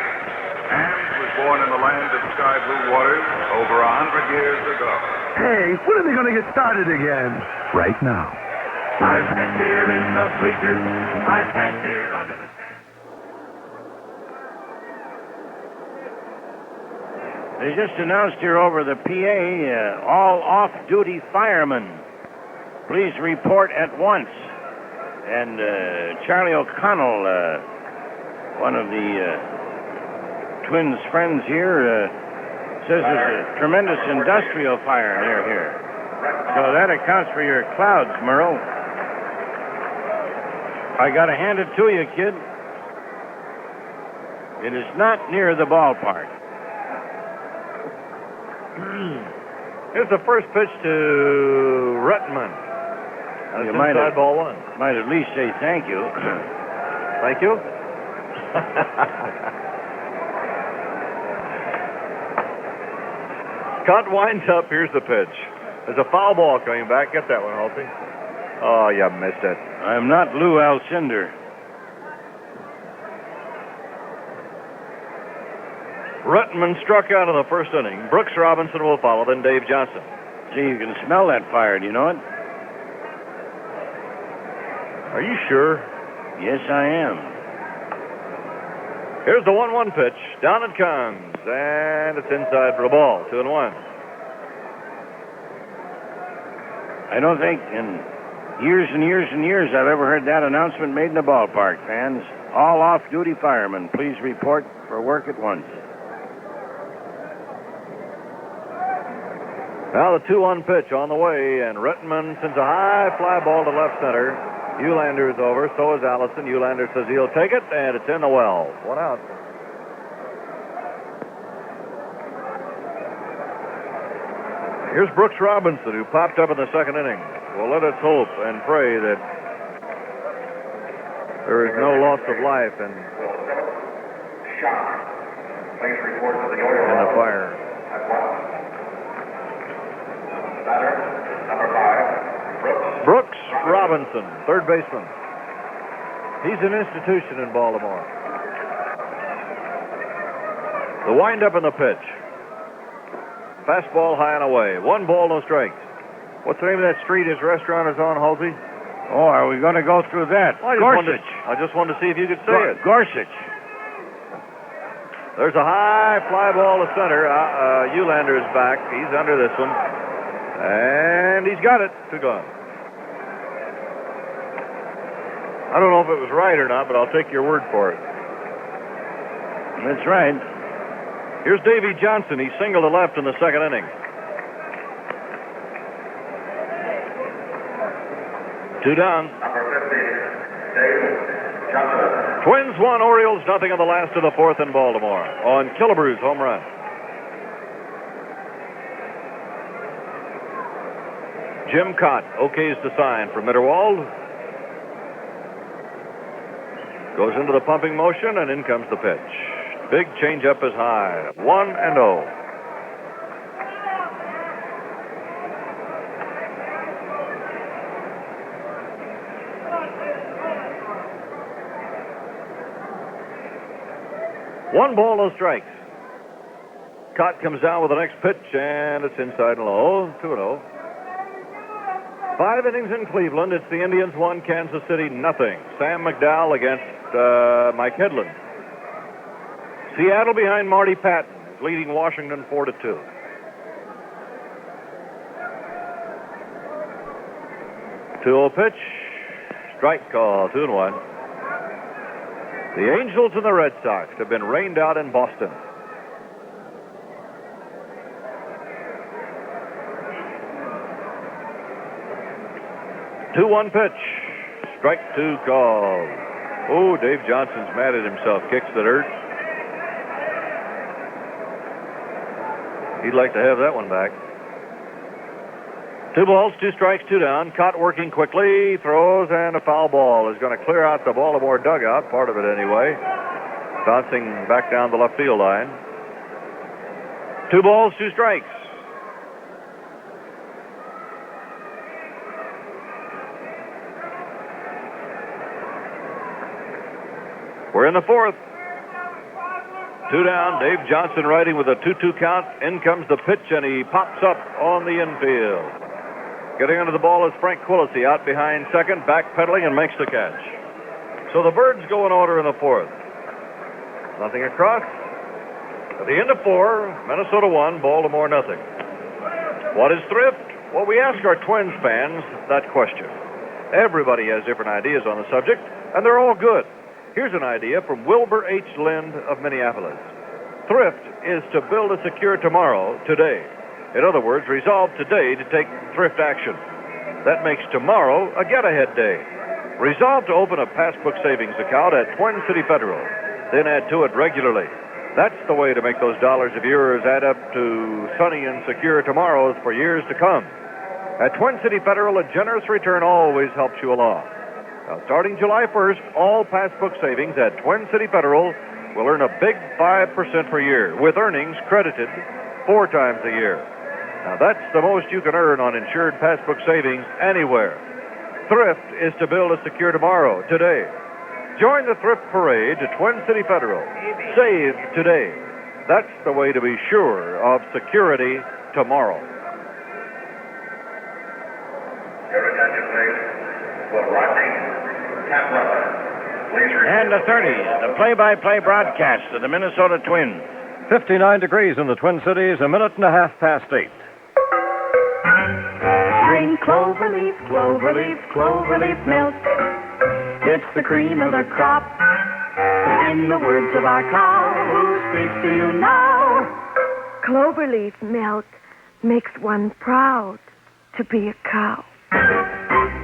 Speaker 5: Hams was born in the land of sky blue waters over 100 years ago.
Speaker 14: Hey, when are they going to get started again?
Speaker 16: Right now.
Speaker 15: I've had beer in the bleachers, I've had beer under the
Speaker 7: They just announced here over the PA, all off-duty firemen, please report at once. And Charlie O'Connell, one of the Twins' friends here, says there's a tremendous industrial fire near here. So that accounts for your clouds, Merle. I got to hand it to you, kid. It is not near the ballpark.
Speaker 3: Here's the first pitch to Ruttman. That's
Speaker 7: You might
Speaker 3: inside ball one.
Speaker 7: Might at least say thank you.
Speaker 3: Thank you. Kaat winds up. Here's the pitch. There's a foul ball coming back. Get that one, Holty. Oh, you missed it.
Speaker 7: I'm not Lou Alcindor.
Speaker 3: Ruttman struck out in the first inning. Brooks Robinson will follow, then Dave Johnson.
Speaker 7: Gee, you can smell that fire. Do you know it?
Speaker 3: Are you sure?
Speaker 7: Yes, I am.
Speaker 3: Here's the 1-1 pitch. Down it comes, and it's inside for a ball. 2-1.
Speaker 7: I don't think in years and years and years I've ever heard that announcement made in the ballpark, fans. All off-duty firemen, please report for work at once.
Speaker 3: Now the 2-1 pitch on the way, and Ruttman sends a high fly ball to left center. Eulander is over, so is Allison. Eulander says he'll take it, and it's in the well. 1 out. Here's Brooks Robinson, who popped up in the second inning. Well, let us hope and pray that there is no loss of life in the fire. Brooks Robinson, third baseman. He's an institution in Baltimore. The windup and the pitch. Fastball high and away. 1 ball, no strikes. What's the name of that street his restaurant is on, Halsey?
Speaker 7: Oh, are we going to go through that? Gorsuch.
Speaker 3: I just wanted to see if you could say it.
Speaker 7: Gorsuch.
Speaker 3: There's a high fly ball to center. Eulander is back. He's under this one. And he's got it. 2 gone. I don't know if it was right or not, but I'll take your word for it.
Speaker 7: That's right.
Speaker 3: Here's Davy Johnson. He singled to left in the second inning. 2 down. Twins 1, Orioles nothing in the last of the fourth in Baltimore on Killebrew's home run. Jim Kaat okays the sign for Mitterwald. Goes into the pumping motion, and in comes the pitch. Big changeup is high. 1-0. One ball, no strikes. Kaat comes down with the next pitch, and it's inside and low. 2-0. 5 innings in Cleveland. It's the Indians 1, Kansas City nothing. Sam McDowell against Mike Hedlund. Seattle behind Marty Patton is leading Washington 4-2. 2-0 pitch. Strike call. 2-1. The Angels and the Red Sox have been rained out in Boston. Two-one pitch. Strike 2 call. Oh, Dave Johnson's mad at himself. Kicks the dirt. He'd like to have that one back. 2 balls, 2 strikes, 2 down. Kaat working quickly, throws, and a foul ball is going to clear out the Baltimore dugout, part of it anyway. Bouncing back down the left field line. 2 balls, 2 strikes. We're in the fourth. 2 down. Dave Johnson riding with a 2-2 count. In comes the pitch, and he pops up on the infield. Getting under the ball is Frank Quillisi out behind second, backpedaling and makes the catch. So the Birds go in order in the fourth. Nothing across. At the end of 4, Minnesota 1, Baltimore nothing. What is thrift? Well, we ask our Twins fans that question. Everybody has different ideas on the subject, and they're all good. Here's an idea from Wilbur H. Lind of Minneapolis. Thrift is to build a secure tomorrow, today. In other words, resolve today to take thrift action. That makes tomorrow a get-ahead day. Resolve to open a passbook savings account at Twin City Federal, then add to it regularly. That's the way to make those dollars of yours add up to sunny and secure tomorrows for years to come. At Twin City Federal, a generous return always helps you along. Now, starting July 1st, all passbook savings at Twin City Federal will earn a big 5% per year, with earnings credited 4 times a year. Now, that's the most you can earn on insured passbook savings anywhere. Thrift is to build a secure tomorrow, today. Join the Thrift Parade to Twin City Federal. Save today. That's the way to be sure of security tomorrow.
Speaker 5: Your attention, please. Will Rodney Caprella please report?
Speaker 7: And the 30s, the play-by-play broadcast of the Minnesota Twins.
Speaker 10: 59 degrees in the Twin Cities, a minute and a half past 8.
Speaker 18: Drink Cloverleaf, Cloverleaf, Cloverleaf milk. It's the cream of the crop. In the words of our cow who speaks to you now.
Speaker 19: Cloverleaf milk makes one proud to be a cow.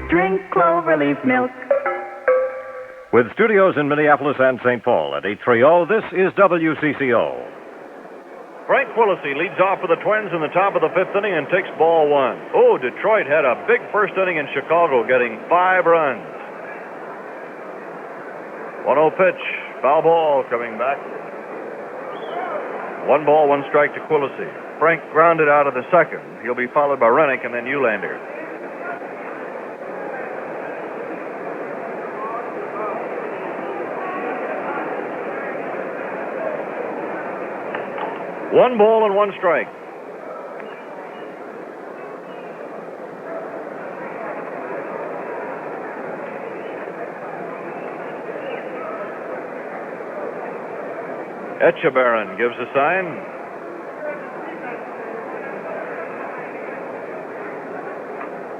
Speaker 18: Drink Cloverleaf milk.
Speaker 10: With studios in Minneapolis and St. Paul at 830, this is WCCO.
Speaker 3: Frank Quillisi leads off for the Twins in the top of the 5th inning and takes ball 1. Oh, Detroit had a big first inning in Chicago, getting 5 runs. 1-0 pitch, foul ball coming back. 1 ball, 1 strike to Quillisi. Frank grounded out of the second. He'll be followed by Rennick and then Eulander. One ball and 1 strike. Etchebarren gives a sign.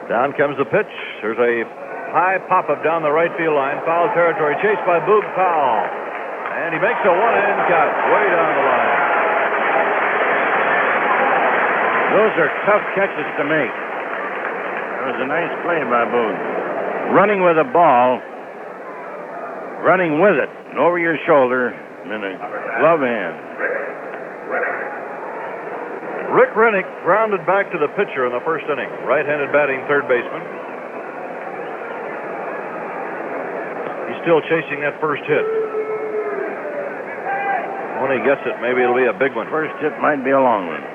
Speaker 3: Down comes the pitch. There's a high pop-up down the right field line. Foul territory chased by Boog Powell. And he makes a one-hand catch way down the line.
Speaker 7: Those are tough catches to make. That was a nice play by Boog. Running with a ball, running with it, and over your shoulder, and a glove hand.
Speaker 3: Rick Rennick grounded back to the pitcher in the first inning. Right-handed batting third baseman. He's still chasing that first hit. When he gets it, maybe it'll be a big one.
Speaker 7: First hit might be a long one.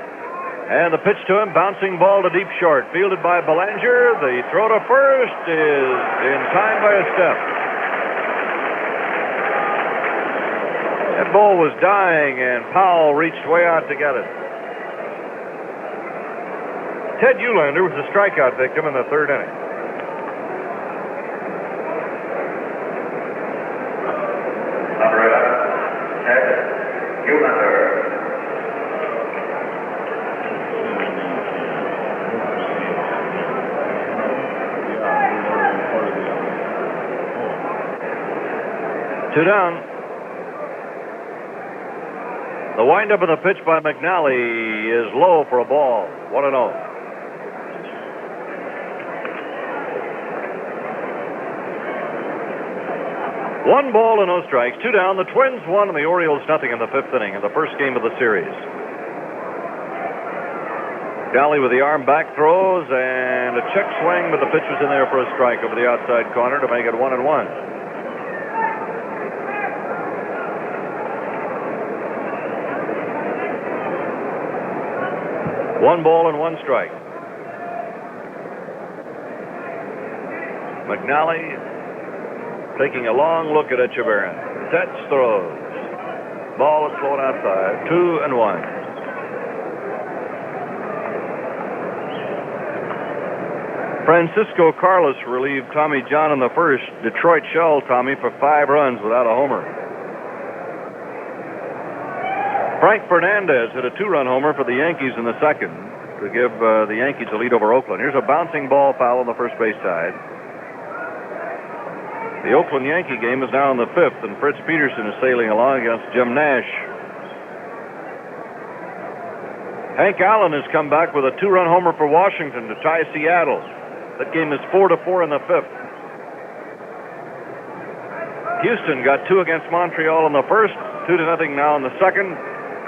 Speaker 3: And the pitch to him, bouncing ball to deep short. Fielded by Belanger. The throw to first is in time by a step. That ball was dying, and Powell reached way out to get it. Ted Eulander was the strikeout victim in the 3rd inning.
Speaker 5: Number 11, Ted Eulander.
Speaker 3: Two down. The windup of the pitch by McNally is low for a ball. 1-0. One ball and no strikes. 2 down. The Twins won and the Orioles nothing in the 5th inning in the first game of the series. McNally with the arm back throws and a check swing, but the pitch was in there for a strike over the outside corner to make it 1-1. 1 ball and 1 strike. McNally taking a long look at Etchebarren. Sets, throws. Ball is thrown outside. 2-1. Francisco Carlos relieved Tommy John in the first. Detroit shelled Tommy for 5 runs without a homer.
Speaker 20: Frank Fernandez hit a 2-run homer for the Yankees in the second to give the Yankees a lead over Oakland. Here's a bouncing ball foul on the first base side. The Oakland Yankee game is now in the 5th, and Fritz Peterson is sailing along against Jim Nash. Hank Allen has come back with a 2-run homer for Washington to tie Seattle. That game is 4-4 in the 5th. Houston got 2 against Montreal in the first, 2-0 now in the second.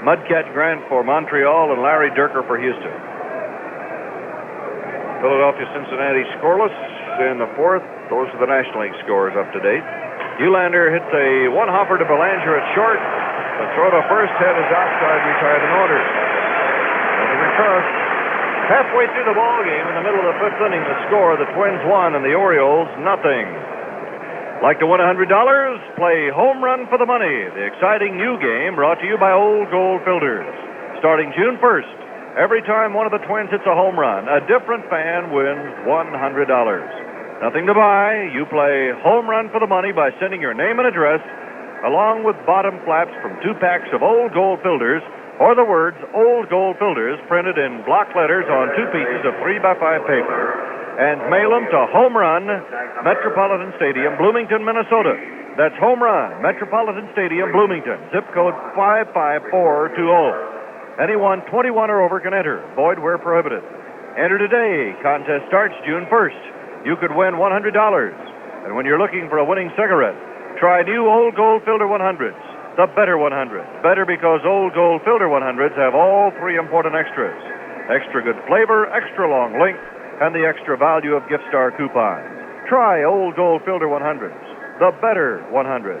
Speaker 20: Mudcat Grant for Montreal and Larry Dierker for Houston. Philadelphia Cincinnati scoreless in the 4th. Those are the National League scores up to date. Eulander hits a one-hopper to Belanger at short. The throw to first head is outside, retired in order. Because halfway through the ball game, in the middle of the 5th inning, the score: the Twins 1 and the Orioles nothing. Like to win $100? Play Home Run for the Money, the exciting new game brought to you by Old Gold Filters. Starting June 1st, every time one of the Twins hits a home run, a different fan wins $100. Nothing to buy. You play Home Run for the Money by sending your name and address, along with bottom flaps from 2 packs of Old Gold Filters, or the words Old Gold Filters printed in block letters on 2 pieces of 3x5 paper, and mail them to Home Run, Metropolitan Stadium, Bloomington, Minnesota. That's Home Run, Metropolitan Stadium, Bloomington, zip code 55420. Anyone 21 or over can enter. Void where prohibited. Enter today. Contest starts June 1st. You could win $100. And when you're looking for a winning cigarette, try new Old Gold Filter 100s. The better 100. Better because Old Gold Filter 100s have all 3 important extras: extra good flavor, extra long length, and the extra value of gift star coupons. Try Old Gold Filter 100s. The better 100.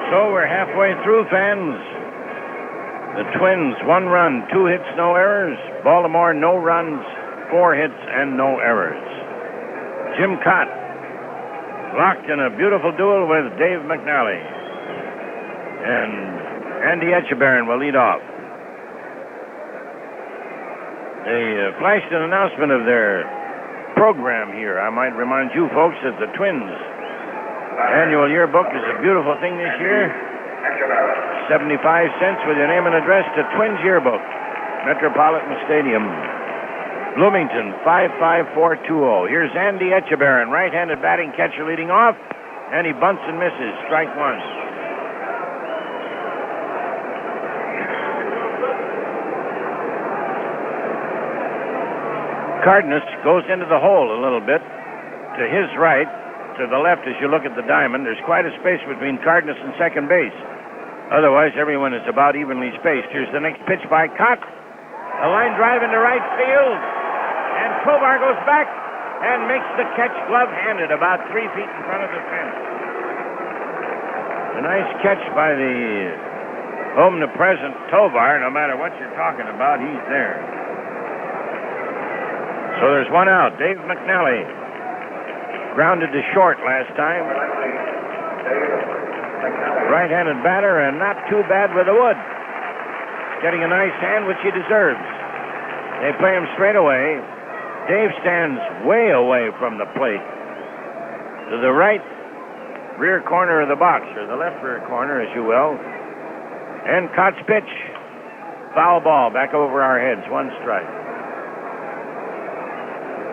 Speaker 7: So we're halfway through, fans. The Twins, 1 run, 2 hits, no errors. Baltimore, no runs, 4 hits, and no errors. Jim Kaat locked in a beautiful duel with Dave McNally. And Andy Etchebarren will lead off. They flashed an announcement of their program here. I might remind you folks that the Twins annual yearbook is a beautiful thing this year. 75 cents with your name and address to Twins Yearbook, Metropolitan Stadium, Bloomington, 55420. Here's Andy Etchebarren, right-handed batting catcher, leading off, and he bunts and misses. Strike 1. Cardenas goes into the hole a little bit to his right. To the left, as you look at the diamond, there's quite a space between Cardenas and second base. Otherwise, everyone is about evenly spaced. Here's the next pitch by Kaat. A line drive into right field. And Tovar goes back and makes the catch glove-handed about 3 feet in front of the fence. A nice catch by the omnipresent Tovar. No matter what you're talking about, he's there. So there's 1 out. Dave McNally grounded to short last time. Right-handed batter, and not too bad with the wood. Getting a nice hand, which he deserves. They play him straight away. Dave stands way away from the plate, to the right rear corner of the box, or the left rear corner, as you will. And Kaat's pitch. Foul ball back over our heads. 1 strike.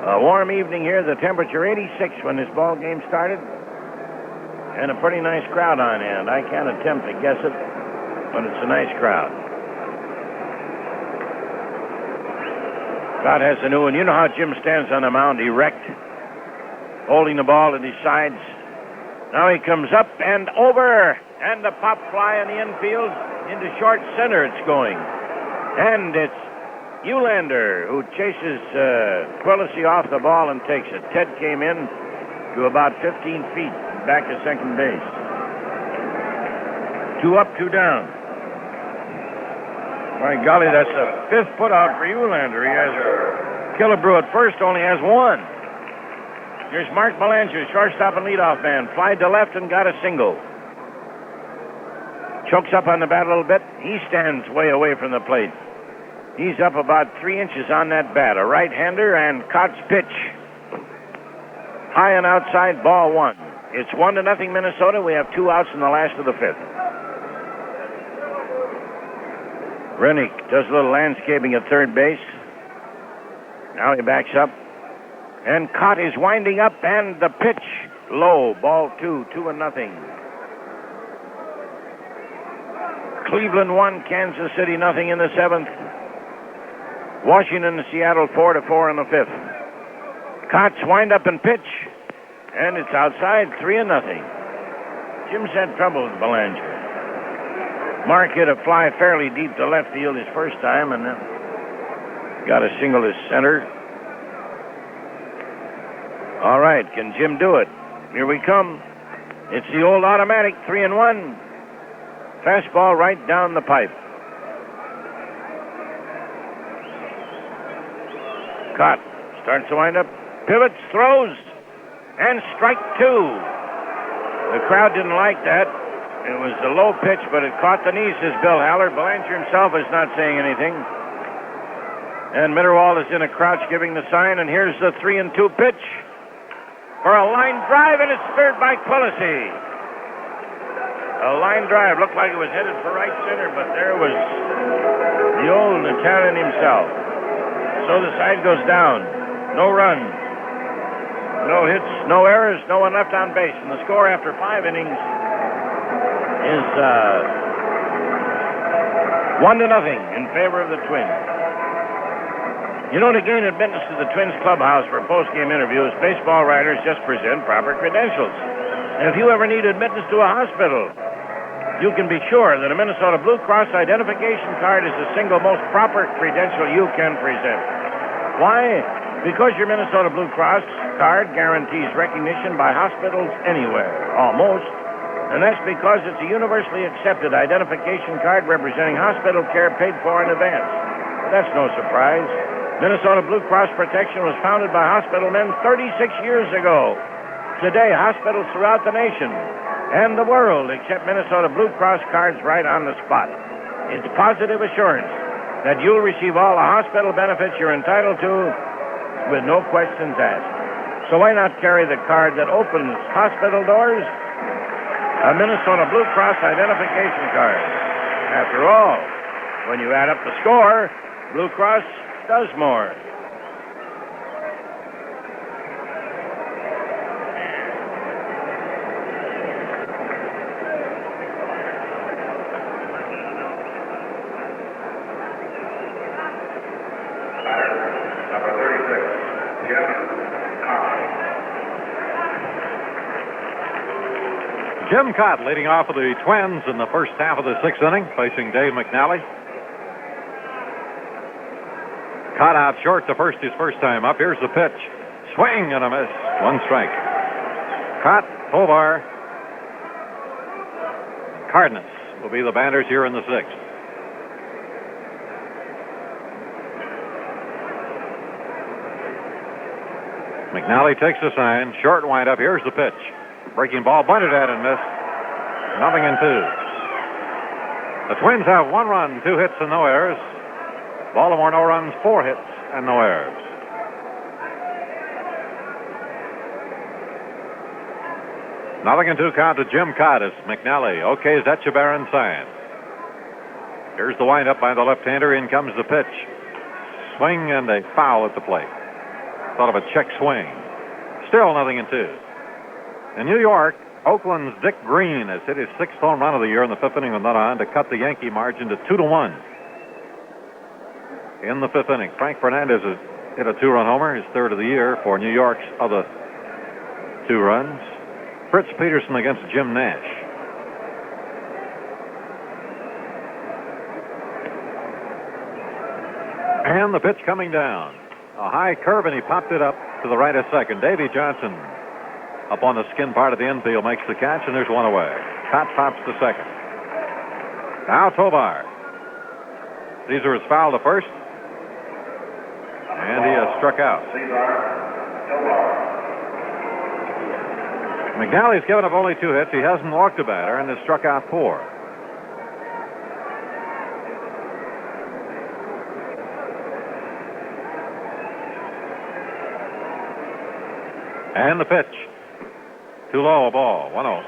Speaker 7: A warm evening here. The temperature 86 when this ball game started. And a pretty nice crowd on hand. I can't attempt to guess it, but it's a nice crowd. Kaat has a new one. You know how Jim stands on the mound erect, holding the ball at his sides. Now he comes up and over, and the pop fly in the infield into short center it's going. And it's Eulander who chases Quillisi off the ball and takes it. Ted came in to about 15 feet back to second base. 2 up, 2 down. My golly, that's the 5th putout for Eulander. He has Killebrew at first, only has 1. Here's Mark Belanger, shortstop and leadoff man. Flied to left and got a single. Chokes up on the bat a little bit. He stands way away from the plate. He's up about 3 inches on that bat. A right-hander, and Kaat's pitch. High and outside, ball 1. It's 1-0 Minnesota. We have 2 outs in the last of the 5th. Rennick does a little landscaping at third base. Now he backs up. And Kaat is winding up, and the pitch low. Ball 2, 2-0. Cleveland 1, Kansas City nothing in the 7th. Washington and Seattle 4-4 in the 5th. Kaat's wind up and pitch, and it's outside 3-0. Jim's had trouble with Belanger. Mark hit a fly fairly deep to left field his first time, and then got a single to center. All right, can Jim do it? Here we come. It's the old automatic, 3-1. Fastball right down the pipe. Kaat starts to wind up, pivots, throws, and strike 2. The crowd didn't like that. It was a low pitch, but it caught the knee, says Bill Haller. Belanger himself is not saying anything. And Mitterwald is in a crouch giving the sign, and here's the 3-2 pitch for a line drive, and it's speared by Quillisi. A line drive looked like it was headed for right center, but there was the old Italian himself. So the side goes down. No runs, no hits, no errors, no one left on base. And the score after 5 innings is 1-0 in favor of the Twins. You know, to gain admittance to the Twins clubhouse for post-game interviews, baseball writers just present proper credentials. And if you ever need admittance to a hospital, you can be sure that a Minnesota Blue Cross identification card is the single most proper credential you can present. Why? Because your Minnesota Blue Cross card guarantees recognition by hospitals anywhere, almost. And that's because it's a universally accepted identification card representing hospital care paid for in advance. That's no surprise. Minnesota Blue Cross Protection was founded by hospital men 36 years ago. Today, hospitals throughout the nation and the world accept Minnesota Blue Cross cards right on the spot. It's positive assurance that you'll receive all the hospital benefits you're entitled to with no questions asked. So why not carry the card that opens hospital doors? A Minnesota Blue Cross identification card. After all, when you add up the score, Blue Cross does more.
Speaker 6: Jim Kaat leading off for the Twins in the first half of the 6th inning, facing Dave McNally. Kaat out short to first his first time up. Here's the pitch. Swing and a miss. 1 strike. Kaat, Tovar, Cardenas will be the batters here in the 6th. McNally takes the sign. Short windup. Here's the pitch. Breaking ball, bunted at and missed. 0-2. The Twins have 1 run, 2 hits, and no errors. Baltimore, no runs, 4 hits, and no errors. Nothing in 2 count to Jim Kaat as McNally okays Etchebarren's sign. Here's the windup by the left-hander. In comes the pitch. Swing and a foul at the plate. Thought of a check swing. Still nothing in 2. In New York, Oakland's Dick Green has hit his 6th home run of the year in the 5th inning with none on to cut the Yankee margin to 2-1. In the 5th inning, Frank Fernandez has hit a 2-run homer, his 3rd of the year for New York's other 2 runs. Fritz Peterson against Jim Nash. And the pitch coming down. A high curve, and he popped it up to the right of second. Davy Johnson up on the skin part of the infield makes the catch, and there's 1 away. Kaat pops to second. Now Tovar. Caesar is fouled to first, and he has struck out. McNally's given up only 2 hits. He hasn't walked a batter and has struck out 4. And the pitch. Too low a ball. 1-0.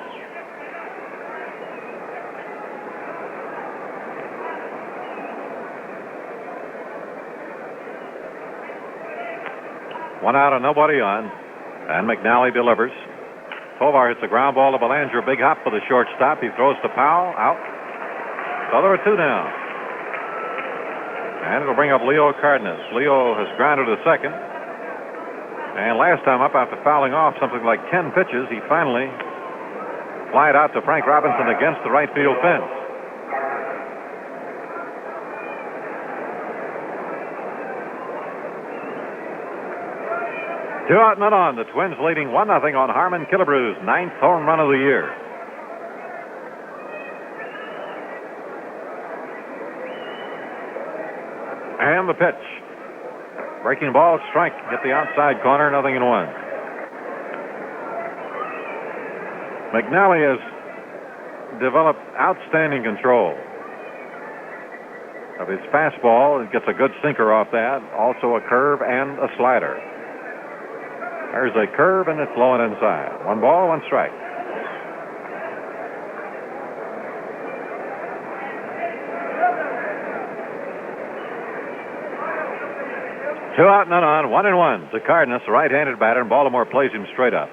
Speaker 6: One out and nobody on. And McNally delivers. Tovar hits a ground ball to Belanger. Big hop for the shortstop. He throws to Powell. Out. So there are two down. And it'll bring up Leo Cardenas. Leo has grounded to second. And last time up, after fouling off something like 10 pitches, he finally flied out to Frank Robinson against the right field fence. Two out, none on. The Twins leading 1-0 on Harmon Killebrew's 9th home run of the year. And the pitch. Breaking ball, strike. Hit the outside corner, 0-1. McNally has developed outstanding control of his fastball. He gets a good sinker off that. Also a curve and a slider. There's a curve, and it's blowing inside. 1 ball, 1 strike. Two out, none on. 1-1 to Cardenas, the right-handed batter, and Baltimore plays him straight up.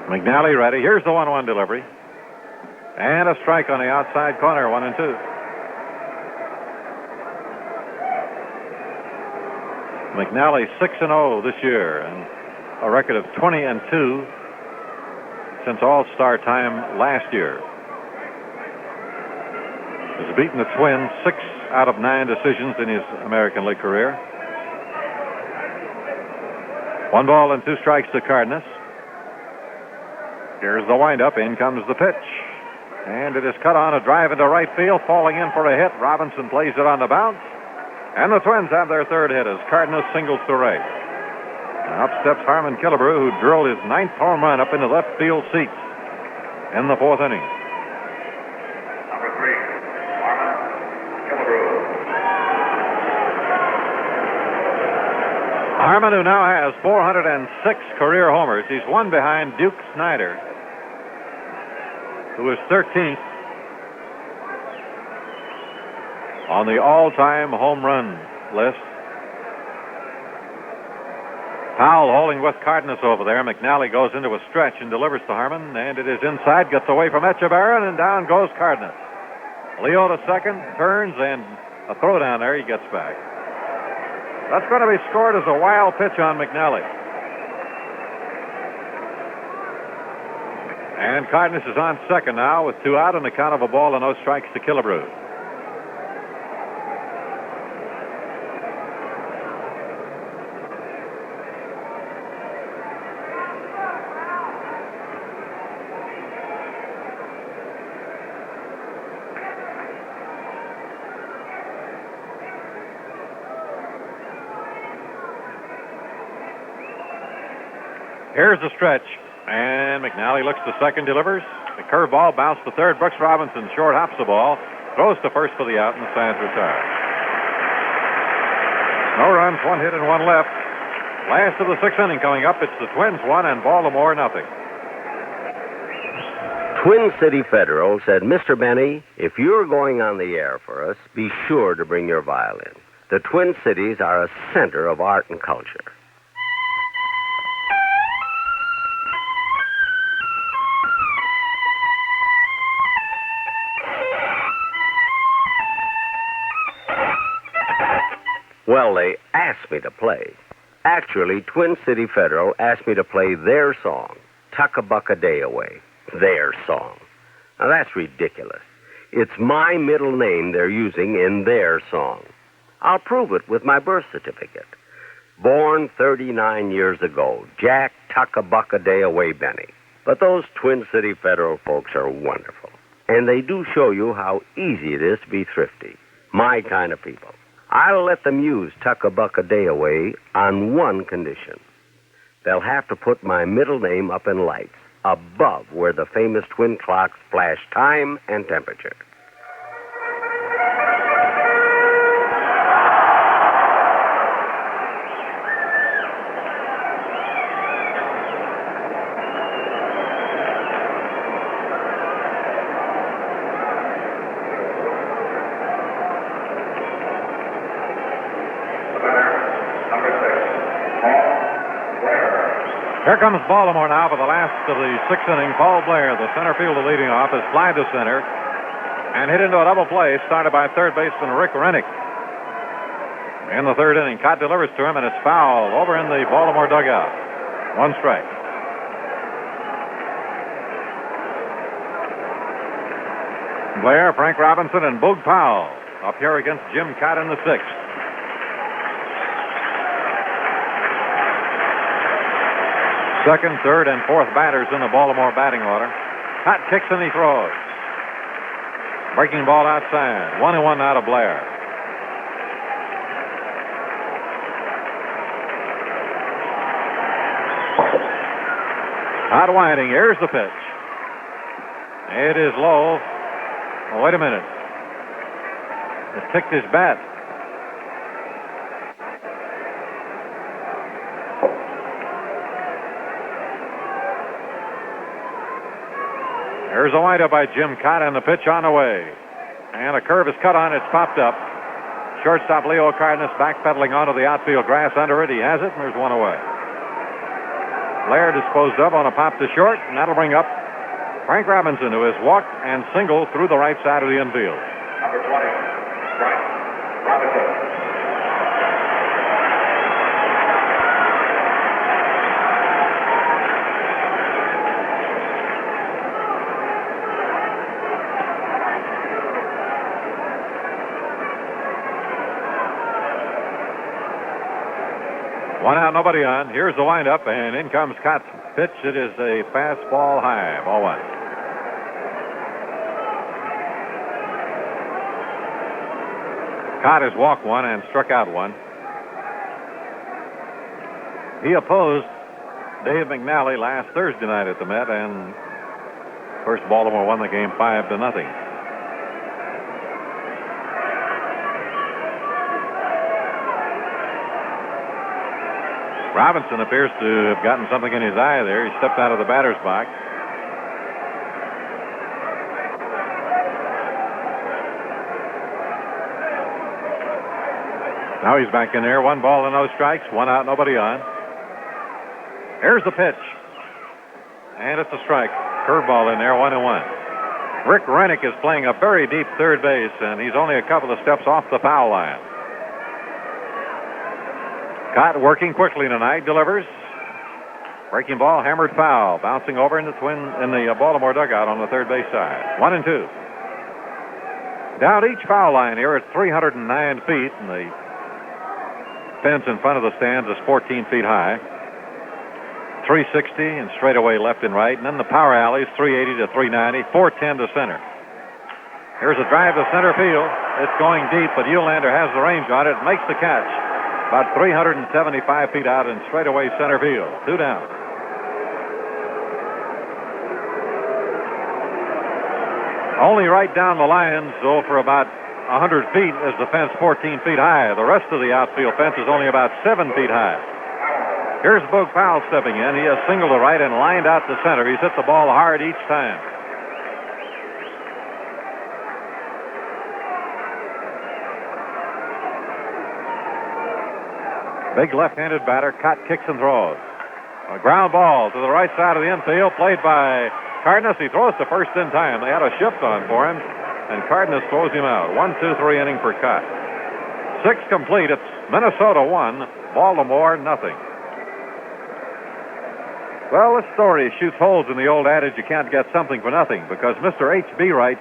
Speaker 6: McNally ready. Here's the 1-1 delivery. And a strike on the outside corner, 1-2. McNally 6-0 this year, and a record of 20-2 since All-Star time last year. He's beaten the Twins 6 out of 9 decisions in his American League career. 1 ball and 2 strikes to Cardenas. Here's the windup. In comes the pitch. And it is cut on a drive into right field, falling in for a hit. Robinson plays it on the bounce. And the Twins have their third hit as Cardenas singles to right. And up steps Harmon Killebrew, who drilled his 9th home run up into left field seats in the 4th inning.
Speaker 5: Number 3, Harmon Killebrew.
Speaker 6: Harmon, who now has 406 career homers. He's one behind Duke Snyder, who is 13th on the all-time home run list. Powell holding with Cardenas over there. McNally goes into a stretch and delivers to Harmon, and it is inside, gets away from Echeverria, and down goes Cardenas. Leo to second, turns, and a throw down there, he gets back. That's going to be scored as a wild pitch on McNally. And Cardenas is on second now with 2 out and a count of a ball and no strikes to Killebrew. Here's the stretch, and McNally looks to second, delivers. The curveball bounced to third. Brooks Robinson short hops the ball, throws to first for the out, and the Sands retire. No runs, 1 hit and 1 left. Last of the 6th inning coming up. It's the Twins 1 and Baltimore 0.
Speaker 21: Twin City Federal said, Mr. Benny, if you're going on the air for us, be sure to bring your violin. The Twin Cities are a center of art and culture. Well, they asked me to play. Actually, Twin City Federal asked me to play their song, Tuck a Buck a Day Away. Their song. Now, that's ridiculous. It's my middle name they're using in their song. I'll prove it with my birth certificate. Born 39 years ago, Jack Tuck a Buck a Day Away Benny. But those Twin City Federal folks are wonderful. And they do show you how easy it is to be thrifty. My kind of people. I'll let them use Tuck a Buck a Day Away on one condition. They'll have to put my middle name up in lights, above where the famous twin clocks flash time and temperature.
Speaker 6: Here comes Baltimore now for the last of the sixth inning. Paul Blair, the center fielder leading off, is fly to center and hit into a double play started by third baseman Rick Rennick. In the third inning, Kaat delivers to him, and it's foul over in the Baltimore dugout. One strike. Blair, Frank Robinson, and Boog Powell up here against Jim Kaat in the sixth. Second, third, and fourth batters in the Baltimore batting order. Kaat kicks and he throws. Breaking ball outside. 1-1 out of Blair. Out winding. Here's the pitch. It is low. Oh, wait a minute. It ticked his bat. Here's a windup by Jim Kaat, and the pitch on the way. And a curve is cut on. It's popped up. Shortstop Leo Cardenas backpedaling onto the outfield grass under it. He has it, and there's one away. Blair disposed of on a pop to short, and that'll bring up Frank Robinson, who has walked and singled through the right side of the infield.
Speaker 5: Number 20, Frank Robinson.
Speaker 6: One out, nobody on. Here's the windup, and in comes Kaat's pitch. It is a fastball high. Ball one. Kaat has walked one and struck out one. He opposed Dave McNally last Thursday night at the Met, and of course Baltimore won the game 5-0. Robinson appears to have gotten something in his eye there. He stepped out of the batter's box. Now he's back in there. 1 ball and no strikes. 1 out, nobody on. Here's the pitch. And it's a strike. Curveball in there, 1-1. Rick Rennick is playing a very deep third base, and he's only a couple of steps off the foul line. Kaat working quickly tonight, delivers. Breaking ball, hammered foul, bouncing over in the Baltimore dugout on the third base side. 1-2. Down each foul line here at 309 feet, and the fence in front of the stands is 14 feet high. 360 and straightaway left and right, and then the power alleys 380 to 390, 410 to center. Here's a drive to center field. It's going deep, but Eulander has the range on it, makes the catch. About 375 feet out in straightaway center field. 2 down. Only right down the lines, though, for about 100 feet is the fence 14 feet high. The rest of the outfield fence is only about 7 feet high. Here's Boog Powell stepping in. He has singled to right and lined out to center. He's hit the ball hard each time. Big left-handed batter. Kaat kicks and throws. A ground ball to the right side of the infield, played by Cardenas. He throws to first in time. They had a shift on for him, and Cardenas throws him out. 1-2-3 inning for Kaat. 6 complete. It's Minnesota 1, Baltimore nothing. Well, this story shoots holes in the old adage, you can't get something for nothing, because Mr. H.B. writes,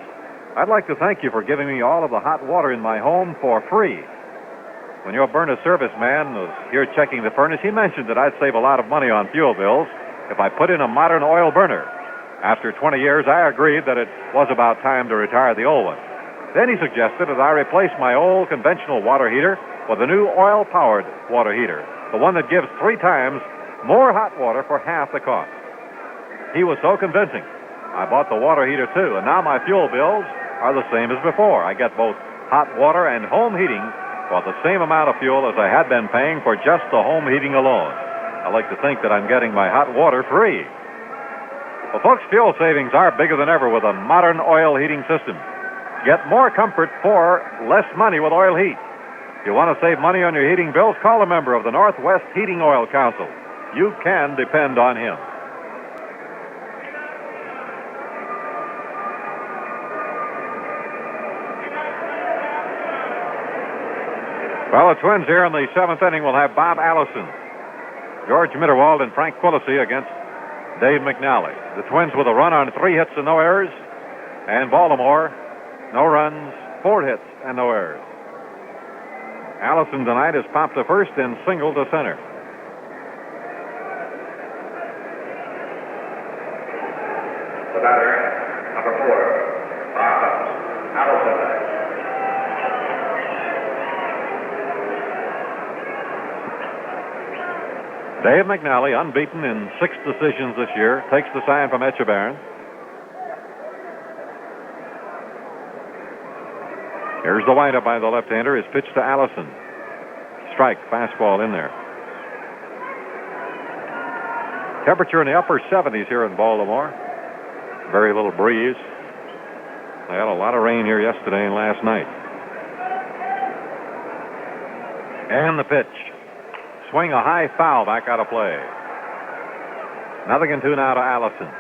Speaker 6: I'd like to thank you for giving me all of the hot water in my home for free. When your burner service man was here checking the furnace, he mentioned that I'd save a lot of money on fuel bills if I put in a modern oil burner. After 20 years, I agreed that it was about time to retire the old one. Then he suggested that I replace my old conventional water heater with a new oil-powered water heater, the one that gives 3 times more hot water for half the cost. He was so convincing. I bought the water heater, too, and now my fuel bills are the same as before. I get both hot water and home heating for the same amount of fuel as I had been paying for just the home heating alone. I like to think that I'm getting my hot water free. Well, folks, fuel savings are bigger than ever with a modern oil heating system. Get more comfort for less money with Oil Heat. If you want to save money on your heating bills, call a member of the Northwest Heating Oil Council. You can depend on him. Well, the Twins here in the 7th inning will have Bob Allison, George Mitterwald, and Frank Quillisi against Dave McNally. The Twins with a run on 3 hits and no errors, and Baltimore, no runs, 4 hits and no errors. Allison tonight has popped to first and singled to center.
Speaker 5: The batter, number 4, Bob Allison.
Speaker 6: Dave McNally, unbeaten in 6 decisions this year, takes the sign from Etchebarren. Here's the windup by the left-hander. His pitch to Allison. Strike, fastball in there. Temperature in the upper 70s here in Baltimore. Very little breeze. They had a lot of rain here yesterday and last night. And the pitch. Swing a high foul back out of play. 0-2 now to Allison.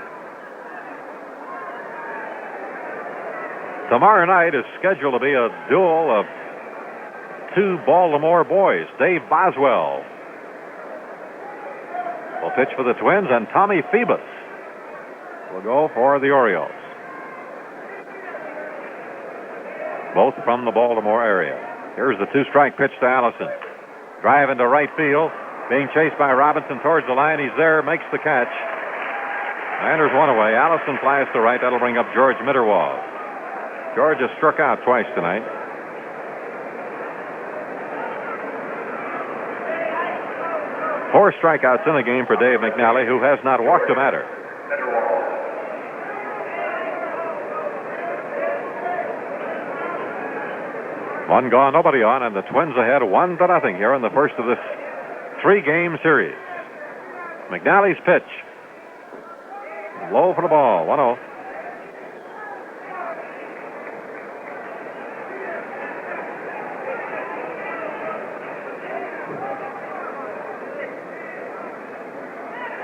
Speaker 6: Tomorrow night is scheduled to be a duel of 2 Baltimore boys. Dave Boswell will pitch for the Twins, and Tommy Phoebus will go for the Orioles. Both from the Baltimore area. Here's the 2-strike pitch to Allison. Drive into right field. Being chased by Robinson towards the line. He's there, makes the catch. Landers one away. Allison flies to right. That'll bring up George Mitterwald. George has struck out twice tonight. Four strikeouts in the game for Dave McNally, who has not walked a batter. One gone, nobody on, and the Twins ahead 1-0 here in the first of this 3-game series. McNally's pitch. Low for the ball, 1-0.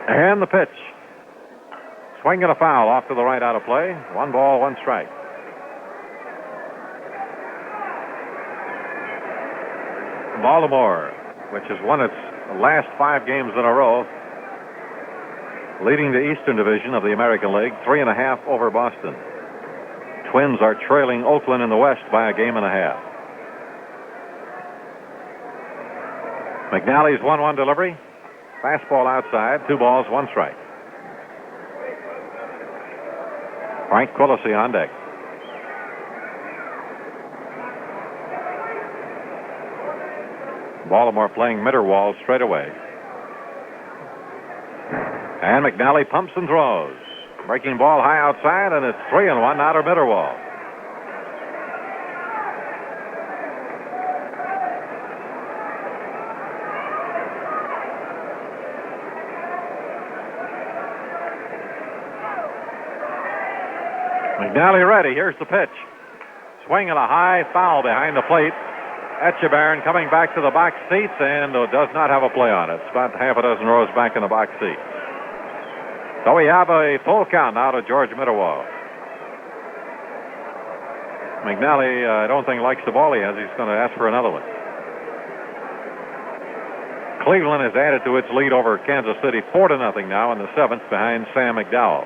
Speaker 6: And the pitch. Swing and a foul off to the right out of play. 1 ball, 1 strike. Baltimore, which has won its last 5 games in a row, leading the Eastern Division of the American League, 3.5 over Boston. Twins are trailing Oakland in the West by 1.5 games. McNally's 1-1 delivery. Fastball outside, 2 balls, 1 strike. Frank Quillisi on deck. Baltimore playing Mitterwald straight away. And McNally pumps and throws. Breaking ball high outside, and it's 3-1 now to Mitterwald. McNally ready. Here's the pitch. Swing and a high foul behind the plate. Etchebarren coming back to the box seats and does not have a play on it. It's about half a dozen rows back in the box seat. So we have a full count now to George Mitterwald. McNally, I don't think likes the ball he has. He's going to ask for another one. Cleveland has added to its lead over Kansas City 4-0 now in the 7th behind Sam McDowell.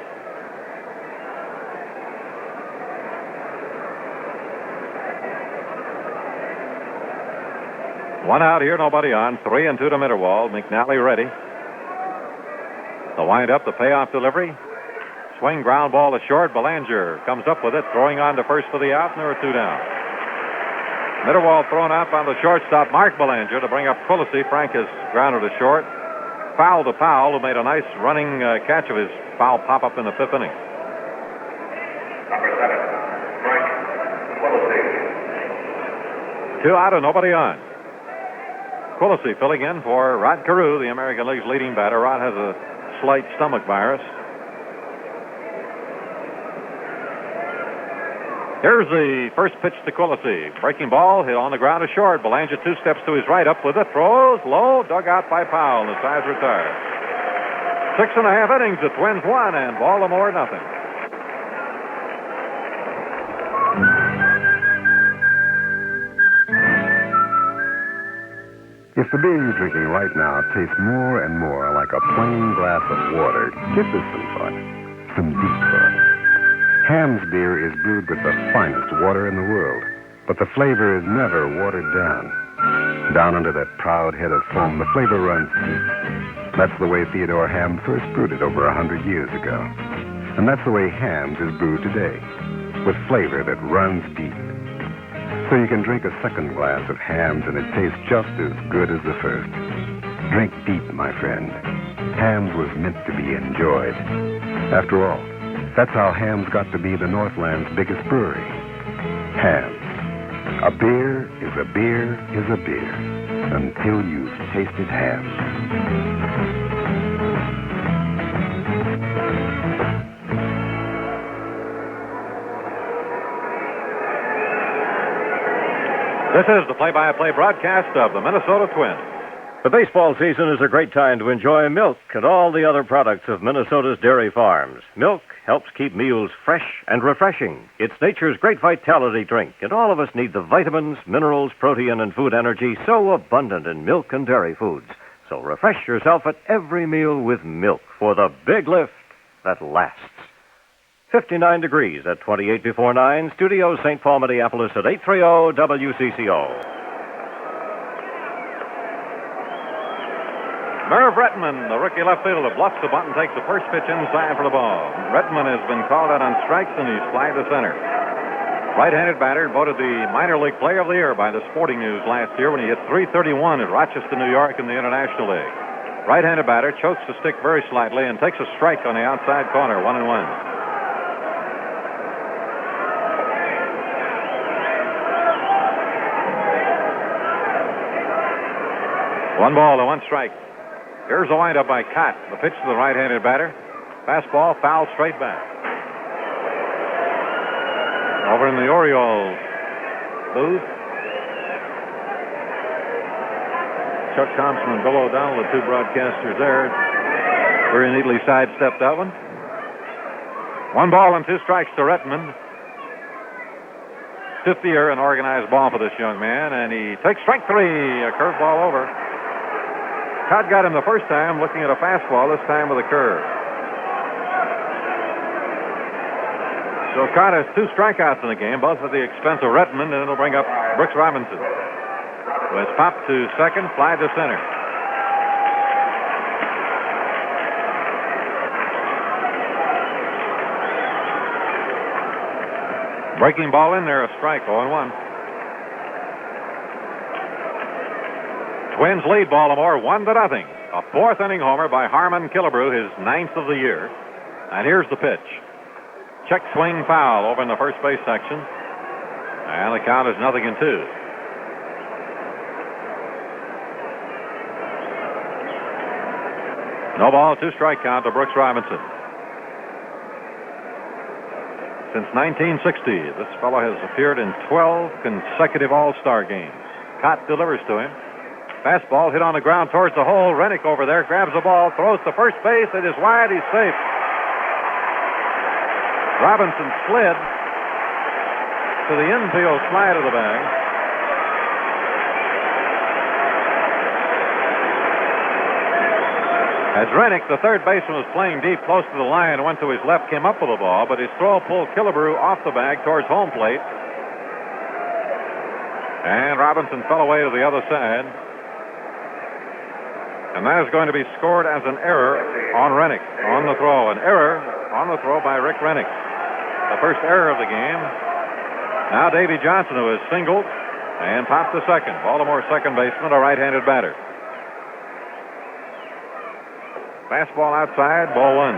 Speaker 6: One out here, nobody on. 3-2 to Mitterwald. McNally ready. The wind-up, the payoff delivery. Swing, ground ball to short. Belanger comes up with it, throwing on to first for the out, and there are 2 down. Mitterwald thrown out on the shortstop, Mark Belanger, to bring up Quillisi. Frank has grounded to short. Foul to Powell, who made a nice running catch of his foul pop-up in the 5th inning.
Speaker 5: Number 7, Frank Quillisi.
Speaker 6: 2 out and nobody on. Quillisi filling in for Rod Carew, the American League's leading batter. Rod has a slight stomach virus. Here's the first pitch to Quillisi. Breaking ball, hit on the ground to short. Belanger 2 steps to his right, up with it, throws low, dug out by Powell. The side's retired. 6.5 innings. The Twins won, and Baltimore nothing.
Speaker 14: If the beer you're drinking right now tastes more and more like a plain glass of water, give this some thought. Some deep thought. Ham's beer is brewed with the finest water in the world, but the flavor is never watered down. Down under that proud head of foam, the flavor runs deep. That's the way Theodore Ham first brewed it over 100 years ago. And that's the way Ham's is brewed today, with flavor that runs deep. So you can drink a second glass of Ham's and it tastes just as good as the first. Drink deep, my friend. Ham's was meant to be enjoyed. After all, that's how Ham's got to be the Northland's biggest brewery. Ham's. A beer is a beer is a beer until you've tasted Ham's.
Speaker 6: This is the play-by-play broadcast of the Minnesota Twins.
Speaker 10: The baseball season is a great time to enjoy milk and all the other products of Minnesota's dairy farms. Milk helps keep meals fresh and refreshing. It's nature's great vitality drink, and all of us need the vitamins, minerals, protein, and food energy so abundant in milk and dairy foods. So refresh yourself at every meal with milk for the big lift that lasts. 59 degrees at 28 before 9. Studios St. Paul, Minneapolis at 830 WCCO.
Speaker 6: Merv Rettenman, the rookie left fielder, bluffs the bunt and takes the first pitch inside for the ball. Rettenman has been called out on strikes, and he's flied to center. Right-handed batter, voted the minor league player of the year by the Sporting News last year when he hit .331 at Rochester, New York in the International League. Right-handed batter chokes the stick very slightly and takes a strike on the outside corner, 1-1. One ball to one strike. Here's a windup by Kaat. The pitch to the right-handed batter. Fastball, foul, straight back. Over in the Orioles booth, Chuck Thompson and Bill O'Donnell, the two broadcasters there, very neatly sidestepped that one. One ball and two strikes to Rettenman. Fifth year in organized ball for this young man, and he takes strike three. A curveball over. Kaat got him the first time looking at a fastball, this time with a curve. So Kaat has two strikeouts in the game, both at the expense of Rettenman, and it'll bring up Brooks Robinson, who has popped to second, fly to center. Breaking ball in there, a strike, 0-1. Twins lead Baltimore 1-0. A fourth inning homer by Harmon Killebrew, his ninth of the year. And here's the pitch. Check swing foul over in the first base section. And the count is 0-2. No ball, two strike count to Brooks Robinson. Since 1960, this fellow has appeared in 12 consecutive All-Star games. Kaat delivers to him. Fastball hit on the ground towards the hole. Rennick over there grabs the ball, throws to first base. It is wide. He's safe. Robinson slid to the infield slide of the bag. As Rennick, the third baseman, was playing deep close to the line and went to his left, came up with the ball, but his throw pulled Killebrew off the bag towards home plate. And Robinson fell away to the other side. And that is going to be scored as an error on Rennick on the throw. An error on the throw by Rick Rennick. The first error of the game. Now Davy Johnson, who has singled and popped to second. Baltimore second baseman, a right-handed batter. Fastball outside, ball one.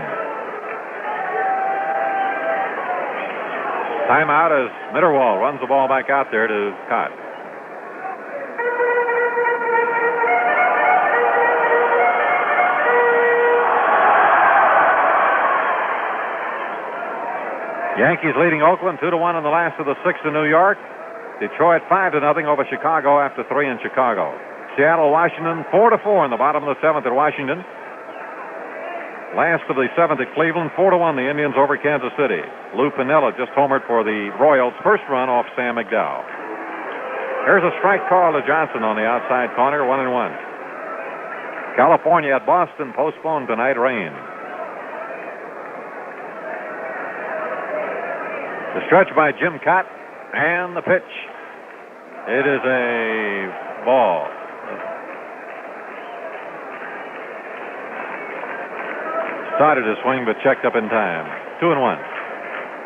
Speaker 6: Timeout as Mitterwald runs the ball back out there to Kaat. Yankees leading Oakland 2-1 in the last of the sixth in New York. Detroit 5-0 over Chicago after 3 in Chicago. Seattle, Washington 4-4 in the bottom of the seventh at Washington. Last of the seventh at Cleveland, 4-1 the Indians over Kansas City. Lou Piniella just homered for the Royals' first run off Sam McDowell. Here's a strike call to Johnson on the outside corner, 1-1. California at Boston postponed tonight, rain. The stretch by Jim Kaat, and the pitch. It is a ball. Started to swing, but checked up in time. 2-1.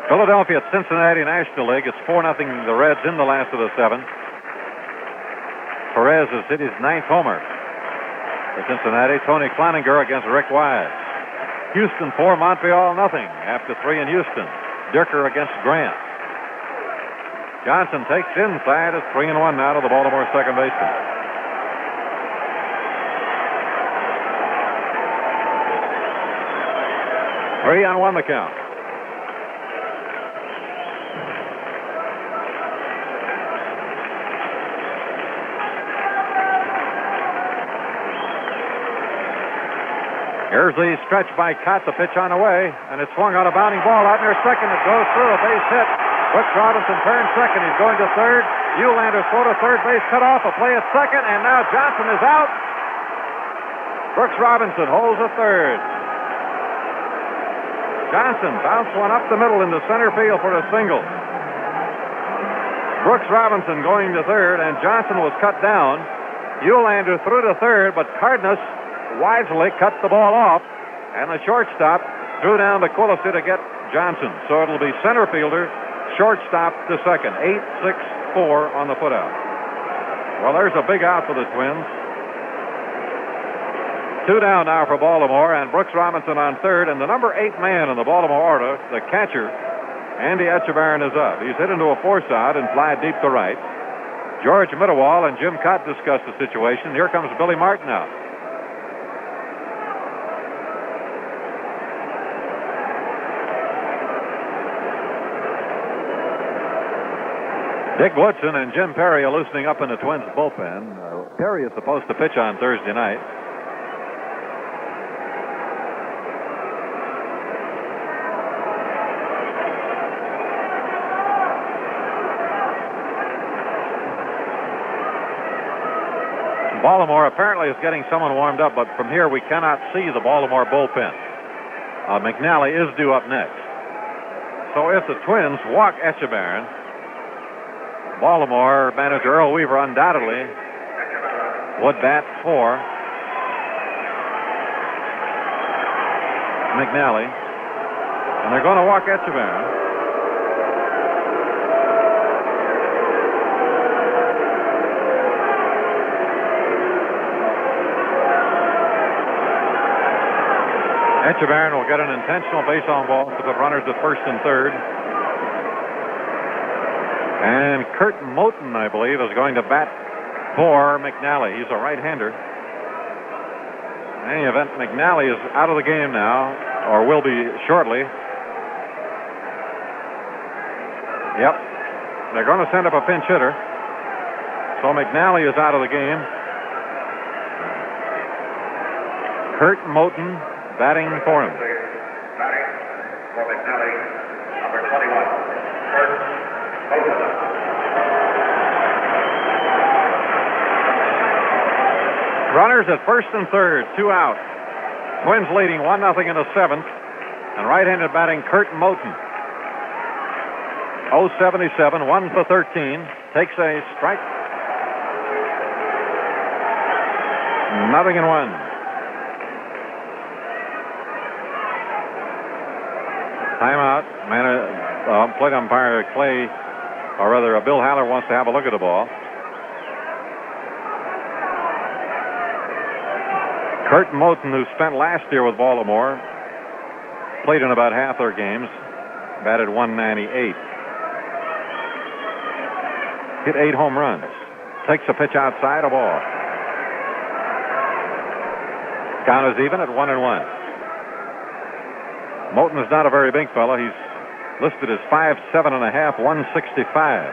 Speaker 6: Philadelphia at Cincinnati National League. It's 4-0 the Reds in the last of the seventh. Perez has hit his ninth homer for Cincinnati. Tony Cloninger against Rick Wise. Houston 4, Montreal 0 after 3 in Houston. Dirker against Grant. Johnson takes inside. It's 3-1 now to the Baltimore second baseman. 3-1 the count. Here's the stretch by Kaat, the pitch on the way, and it's swung on a bounding ball out near second. It goes through, a base hit. Brooks Robinson turns second. He's going to third. Eulander's throw to third base, cut off. A play at second, and now Johnson is out. Brooks Robinson holds at third. Johnson bounced one up the middle into center field for a single. Brooks Robinson going to third, and Johnson was cut down. Eulander threw to third, but Cardenas wisely cut the ball off, and the shortstop threw down to Quillisi to get Johnson. So it'll be center fielder, shortstop to second. 8-6-4 on the put-out. Well, there's a big out for the Twins. 2 down now for Baltimore, and Brooks Robinson on third, and the number 8 man in the Baltimore order, the catcher, Andy Etchebarren, is up. He's hit into a force out and fly deep to right. George Mitterwall and Jim Kaat discussed the situation. Here comes Billy Martin out. Dick Woodson and Jim Perry are loosening up in the Twins bullpen. Perry is supposed to pitch on Thursday night. Baltimore apparently is getting someone warmed up, but from here we cannot see the Baltimore bullpen. McNally is due up next. So if the Twins walk Etchebarren, Baltimore manager Earl Weaver undoubtedly would bat for McNally, and they're going to walk Etchebarren. Etchebarren will get an intentional base on ball to put runners at first and third. And Kurt Moten, I believe, is going to bat for McNally. He's a right-hander. In any event, McNally is out of the game now, or will be shortly. Yep. They're going to send up a pinch hitter. So McNally is out of the game. Kurt Moten batting for him.
Speaker 5: Batting for McNally, number 21, Kurt Moten.
Speaker 6: Runners at first and third, 2 out. Twins leading 1-0 in the seventh, and right-handed batting Kurt Moten. 0-77, 1 for 13, takes a strike. 0-1. Timeout. Plate umpire Clay, or rather Bill Haller, wants to have a look at the ball. Kurt Moten, who spent last year with Baltimore, played in about half their games, batted .198. Hit 8 home runs. Takes a pitch outside, a ball. Count is even at 1-1. Moten is not a very big fellow. He's listed as 5'7.5", 165.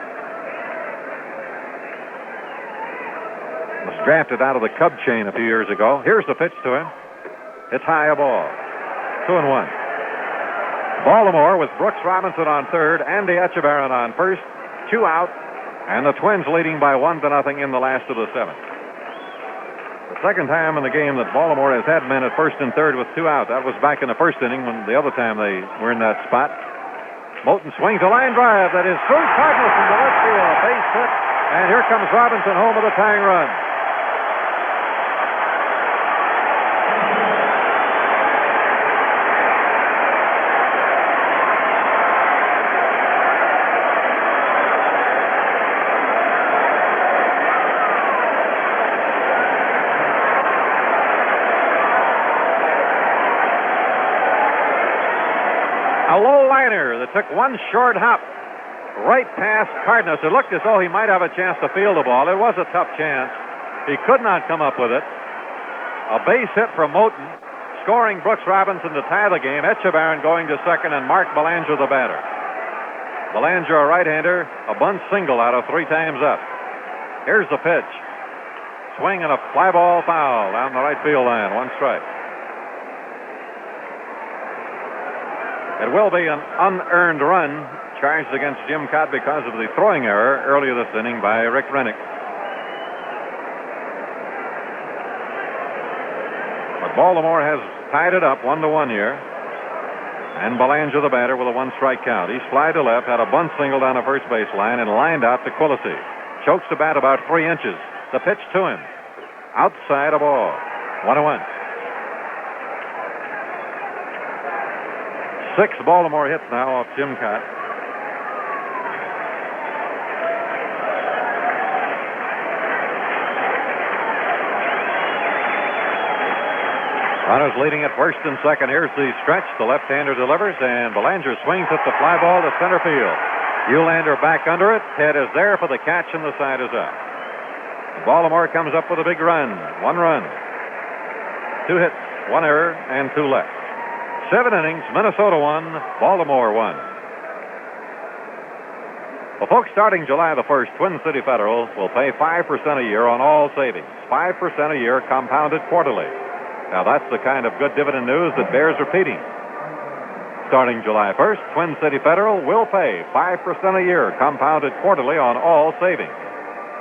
Speaker 6: Was drafted out of the Cub chain a few years ago. Here's the pitch to him. It's high, a ball. 2-1. Baltimore with Brooks Robinson on third, Andy Etchebarren on first, 2 out, and the Twins leading by 1-0 in the last of the 7th. The second time in the game that Baltimore has had men at first and third with 2 out. That was back in the first inning when the other time they were in that spot. Moulton swings a line drive that is through Cardinals into left field. A base hit, and here comes Robinson home with a tying run. A low liner that took one short hop right past Cardenas. It looked as though he might have a chance to field the ball. It was a tough chance. He could not come up with it. A base hit from Moulton, scoring Brooks Robinson to tie the game. Etchebarren going to second, and Mark Belanger the batter. Belanger, a right-hander, a bunt single out of 3 times up. Here's the pitch. Swing and a fly ball foul down the right field line. 1 strike. It will be an unearned run charged against Jim Kaat because of the throwing error earlier this inning by Rick Rennick. But Baltimore has tied it up 1-1 here. And Belanger the batter with a 1-strike count. He's fly to left, had a bunt single down the first base line, and lined out to Quillisi. Chokes the bat about 3 inches. The pitch to him. Outside a ball. 1-1. 6 Baltimore hits now off Jim Kaat. Runners leading at first and second. Here's the stretch. The left-hander delivers, and Belanger swings at the fly ball to center field. Eulander back under it. Head is there for the catch, and the side is up. Baltimore comes up with a big run. 1 run. 2 hits, 1 error, and 2 left. 7 innings, Minnesota 1, Baltimore 1. Well, folks, starting July the 1st, Twin City Federal will pay 5% a year on all savings. 5% a year compounded quarterly. Now, that's the kind of good dividend news that bears repeating. Starting July 1st, Twin City Federal will pay 5% a year compounded quarterly on all savings.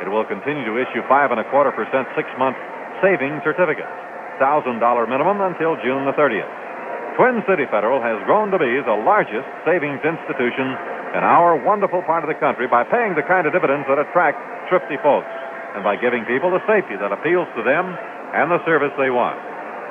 Speaker 6: It will continue to issue 5.25% 6-month savings certificates. $1,000 minimum until June the 30th. Twin City Federal has grown to be the largest savings institution in our wonderful part of the country by paying the kind of dividends that attract thrifty folks and by giving people the safety that appeals to them and the service they want.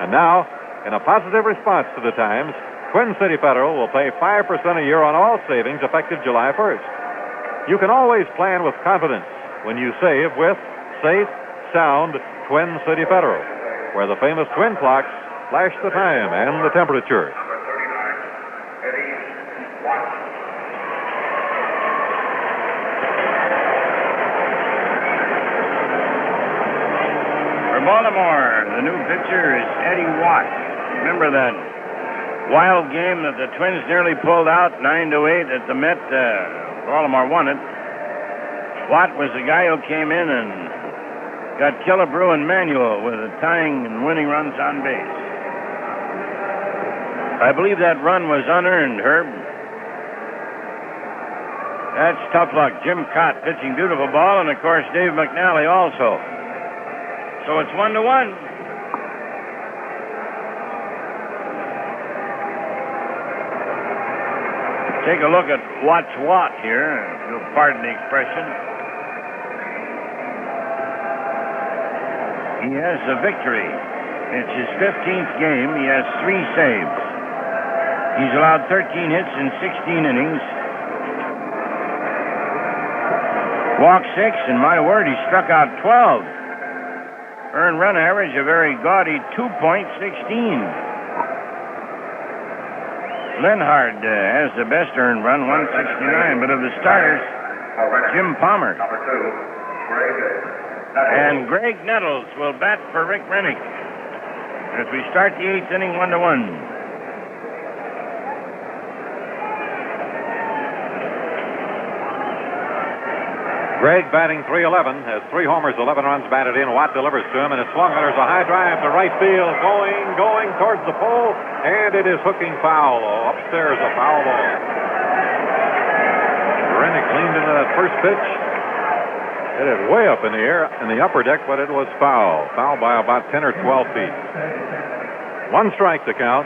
Speaker 6: And now, in a positive response to the times, Twin City Federal will pay 5% a year on all savings effective July 1st. You can always plan with confidence when you save with safe, sound Twin City Federal, where the famous twin clocks flash the time and the temperature.
Speaker 7: For Baltimore, the new pitcher is Eddie Watt. Remember that wild game that the Twins nearly pulled out 9-8 at the Met? Baltimore won it. Watt was the guy who came in and got Killebrew and Manuel with the tying and winning runs on base. I believe that run was unearned, Herb. That's tough luck. Jim Kaat pitching beautiful ball, and of course Dave McNally also. So it's 1-1. Take a look at Watt's Watt here, if you'll pardon the expression. He has a victory. It's his 15th game. He has 3 saves. He's allowed 13 hits in 16 innings. Walked 6, and my word, he struck out 12. Earned run average, a very gaudy 2.16. Linhard has the best earned run, 169. But of the starters, Jim Palmer. And Greg Nettles will bat for Rick Rennick as we start the 8th inning, 1-1.
Speaker 6: Gregg batting .311, has 3 homers, 11 runs batted in. Watt delivers to him, and it's swung. There's a high drive to right field, going towards the pole, and it is hooking foul. Oh, upstairs, a foul ball. Rennick leaned into that first pitch. Hit it way up in the air in the upper deck, but it was foul. Foul by about 10 or 12 feet. 1 strike to count.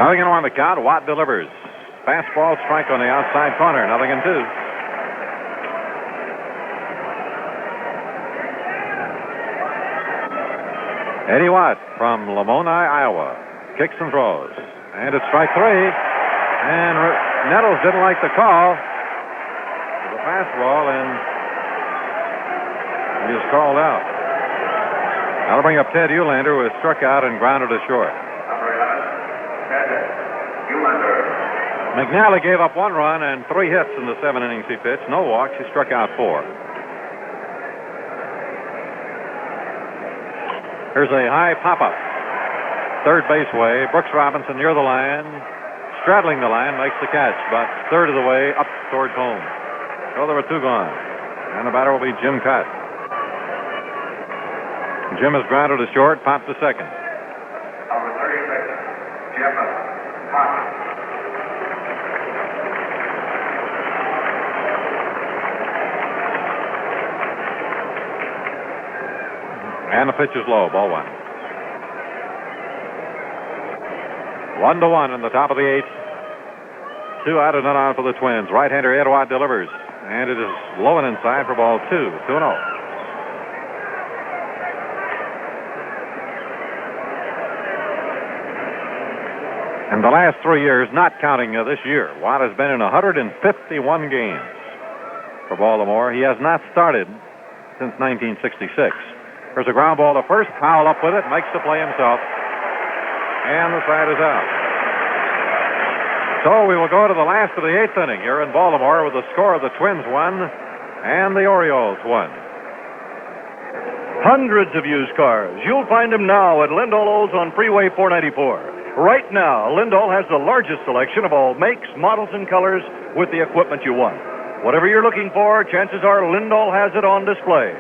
Speaker 6: Nothing in 1 to count. Watt delivers. Fastball strike on the outside corner. Nothing in 2. Eddie Watt from Lamoni, Iowa. Kicks and throws. And it's strike 3. And Nettles didn't like the call. The fastball, and he was called out. That'll bring up Ted Eulander, who was struck out and grounded to short. McNally gave up 1 run and 3 hits in the 7 innings he pitched. No walks. He struck out 4. Here's a high pop-up. Third base way. Brooks Robinson near the line. Straddling the line, makes the catch. About third of the way up towards home. So there were 2 gone. And the batter will be Jim Kaat. Jim is grounded to short, popped to second.
Speaker 5: Number 36, Jim Kaat.
Speaker 6: And the pitch is low, ball 1. 1-1 in the top of the 8th. 2 out and none on for the Twins. Right-hander Ed Watt delivers. And it is low and inside for ball 2. 2-0. In the last 3 years, not counting this year, Watt has been in 151 games for Baltimore. He has not started since 1966. There's a ground ball to first. Powell up with it, makes the play himself. And the side is out. So we will go to the last of the 8th inning here in Baltimore with the score of the Twins 1 and the Orioles 1.
Speaker 11: Hundreds of used cars. You'll find them now at Lindahl Olds on Freeway 494. Right now, Lindahl has the largest selection of all makes, models, and colors with the equipment you want. Whatever you're looking for, chances are Lindahl has it on display.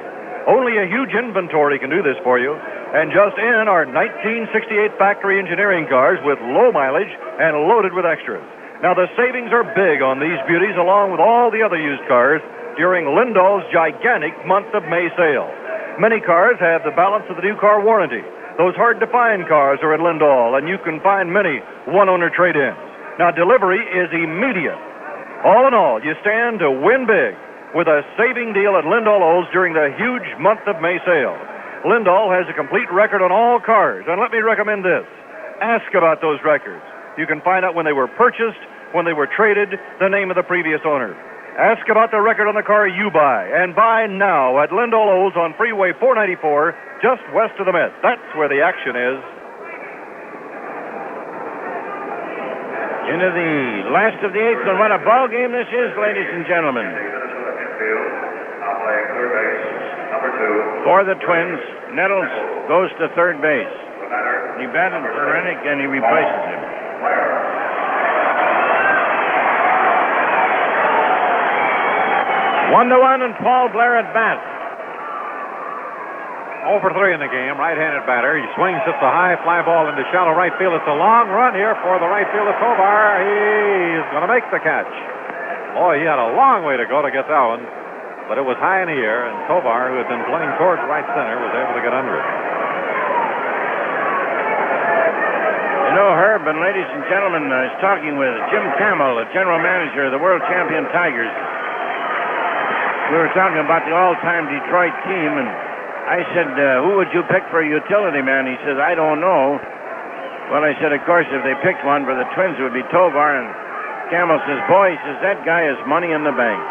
Speaker 11: Only a huge inventory can do this for you. And just in are 1968 factory engineering cars with low mileage and loaded with extras. Now, the savings are big on these beauties along with all the other used cars during Lindahl's gigantic month of May sale. Many cars have the balance of the new car warranty. Those hard-to-find cars are at Lindahl, and you can find many one-owner trade-ins. Now, delivery is immediate. All in all, you stand to win big with a saving deal at Lindahl Olds during the huge month of May sale. Lindahl has a complete record on all cars, and let me recommend this. Ask about those records. You can find out when they were purchased, when they were traded, the name of the previous owner. Ask about the record on the car you buy, and buy now at Lindahl Olds on Freeway 494, just west of the Met. That's where the action is.
Speaker 7: Into the last of the 8th, and what a ball game this is, ladies and gentlemen. For the Twins, Nettles goes to third base. He batted for Rennick, and he replaces him. 1-1, and Paul Blair at bat.
Speaker 6: 0 for 3 in the game. Right-handed batter. He swings, hits a high fly ball into shallow right field. It's a long run here for the right fielder, Tovar. He's going to make the catch. Boy, he had a long way to go to get that one. But it was high in the air, and Tovar, who had been playing towards right center, was able to get under it.
Speaker 7: You know, Herb and ladies and gentlemen, I was talking with Jim Campbell, the general manager of the world champion Tigers. We were talking about the all-time Detroit team, and I said, who would you pick for a utility man? He says, I don't know. Well, I said, of course, if they picked one for the Twins, it would be Tovar. And Campbell says, boy, he says, that guy is money in the bank.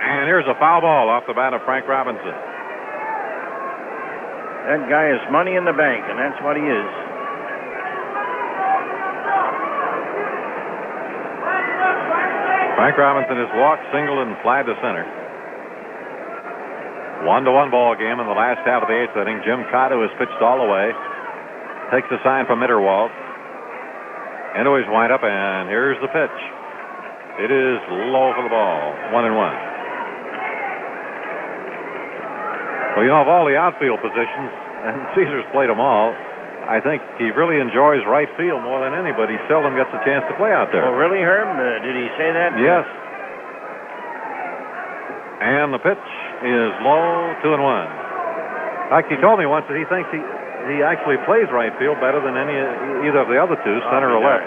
Speaker 6: And here's a foul ball off the bat of Frank Robinson.
Speaker 7: That guy is money in the bank, and that's what he is.
Speaker 6: Frank Robinson has walked, singled, and flied to center. 1-1 ball game in the last half of the 8th inning. Jim Kaat, who has pitched all the way, takes a sign from Mitterwald into his windup, and here's the pitch. It is low for the ball. 1-1. Well, you know, of all the outfield positions, and Caesar's played them all, I think he really enjoys right field more than anybody. He seldom gets a chance to play out there.
Speaker 7: Oh, really, Herb? Did he say that?
Speaker 6: Yes. And the pitch is low, 2-1. In fact, he told me once that he thinks he actually plays right field better than either of the other two, center or left.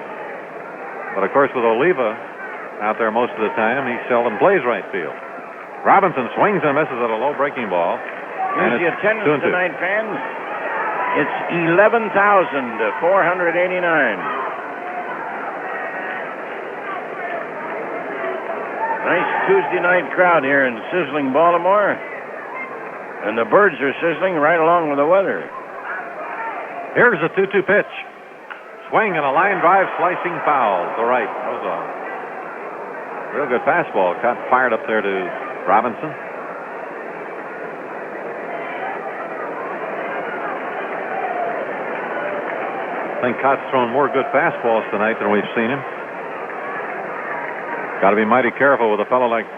Speaker 6: But of course, with Oliva out there most of the time, he seldom plays right field. Robinson swings and misses at a low breaking ball.
Speaker 7: Here's the attendance tonight, fans. It's 11,489. Nice Tuesday night crowd here in sizzling Baltimore. And the birds are sizzling right along with the weather.
Speaker 6: Here's a 2-2 pitch. Swing and a line drive, slicing foul to right. That was a real good fastball. Got fired up there to Robinson. I think Kaat's thrown more good fastballs tonight than we've seen him. Got to be mighty careful with a fellow like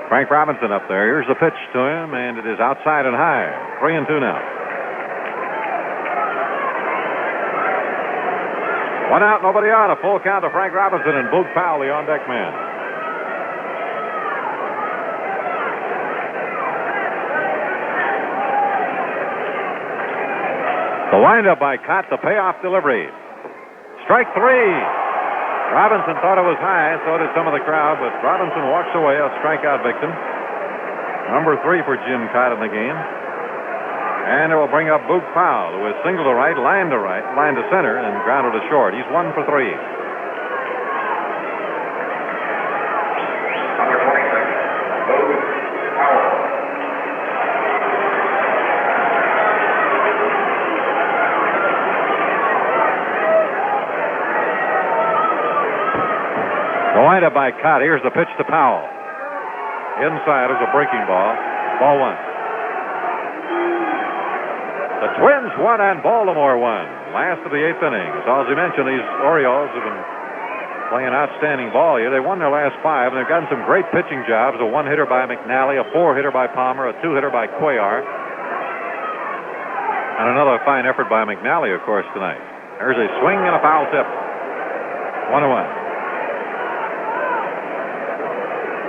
Speaker 6: Frank Robinson up there. Here's the pitch to him, and it is outside and high. 3-2 now. 1 out, nobody on. A full count to Frank Robinson and Boog Powell, the on-deck man. The windup by Kaat, the payoff delivery. Strike 3. Robinson thought it was high, so did some of the crowd, but Robinson walks away, a strikeout victim. Number 3 for Jim Kaat in the game. And it will bring up Boog Powell, who is single to right, line to center, and grounded to short. He's 1 for 3.
Speaker 5: Number 26, Boog Powell.
Speaker 6: The windup by Kaat. Here's the pitch to Powell. Inside is a breaking ball. Ball 1. The Twins won and Baltimore won. Last of the 8th inning. As Ozzie mentioned, these Orioles have been playing outstanding ball here. They won their last 5, and they've gotten some great pitching jobs. A 1-hitter by McNally, a 4-hitter by Palmer, a 2-hitter by Cuellar. And another fine effort by McNally, of course, tonight. There's a swing and a foul tip. 1-1.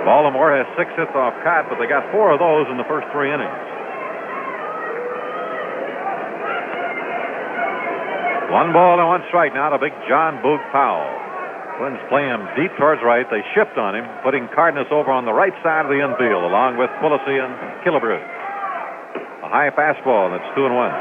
Speaker 6: Baltimore has 6 hits off Kaat, but they got 4 of those in the first 3 innings. 1 ball and 1 strike now to big John Boog Powell. Twins play him deep towards right. They shift on him, putting Cardenas over on the right side of the infield, along with Pulisy and Killebrew. A high fastball, and it's 2-1.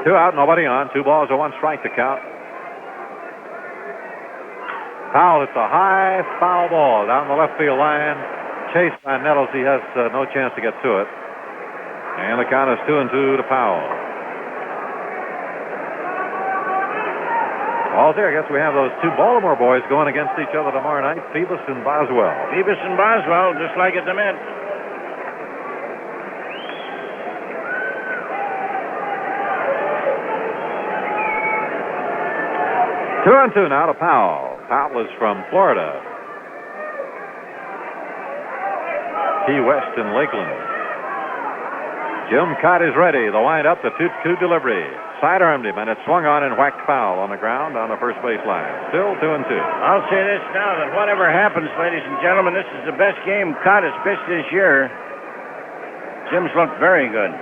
Speaker 6: Two out, nobody on. 2 balls and 1 strike to count. Powell, it's a high foul ball down the left field line. Chased by Nettles. He has no chance to get to it. And the count is 2-2 to Powell. Also, I guess we have those 2 Baltimore boys going against each other tomorrow night, Phoebus and Boswell.
Speaker 7: Phoebus and Boswell, just like at the Mint.
Speaker 6: 2-2 now to Powell. Powell is from Florida. Key West in Lakeland. Jim Kaat is ready. The windup, the 2-2 delivery. Side-armed him, and it swung on and whacked foul on the ground on the first base line. Still 2-2.
Speaker 7: I'll say this now, that whatever happens, ladies and gentlemen, this is the best game Kaat has pitched this year. Jim's looked very good.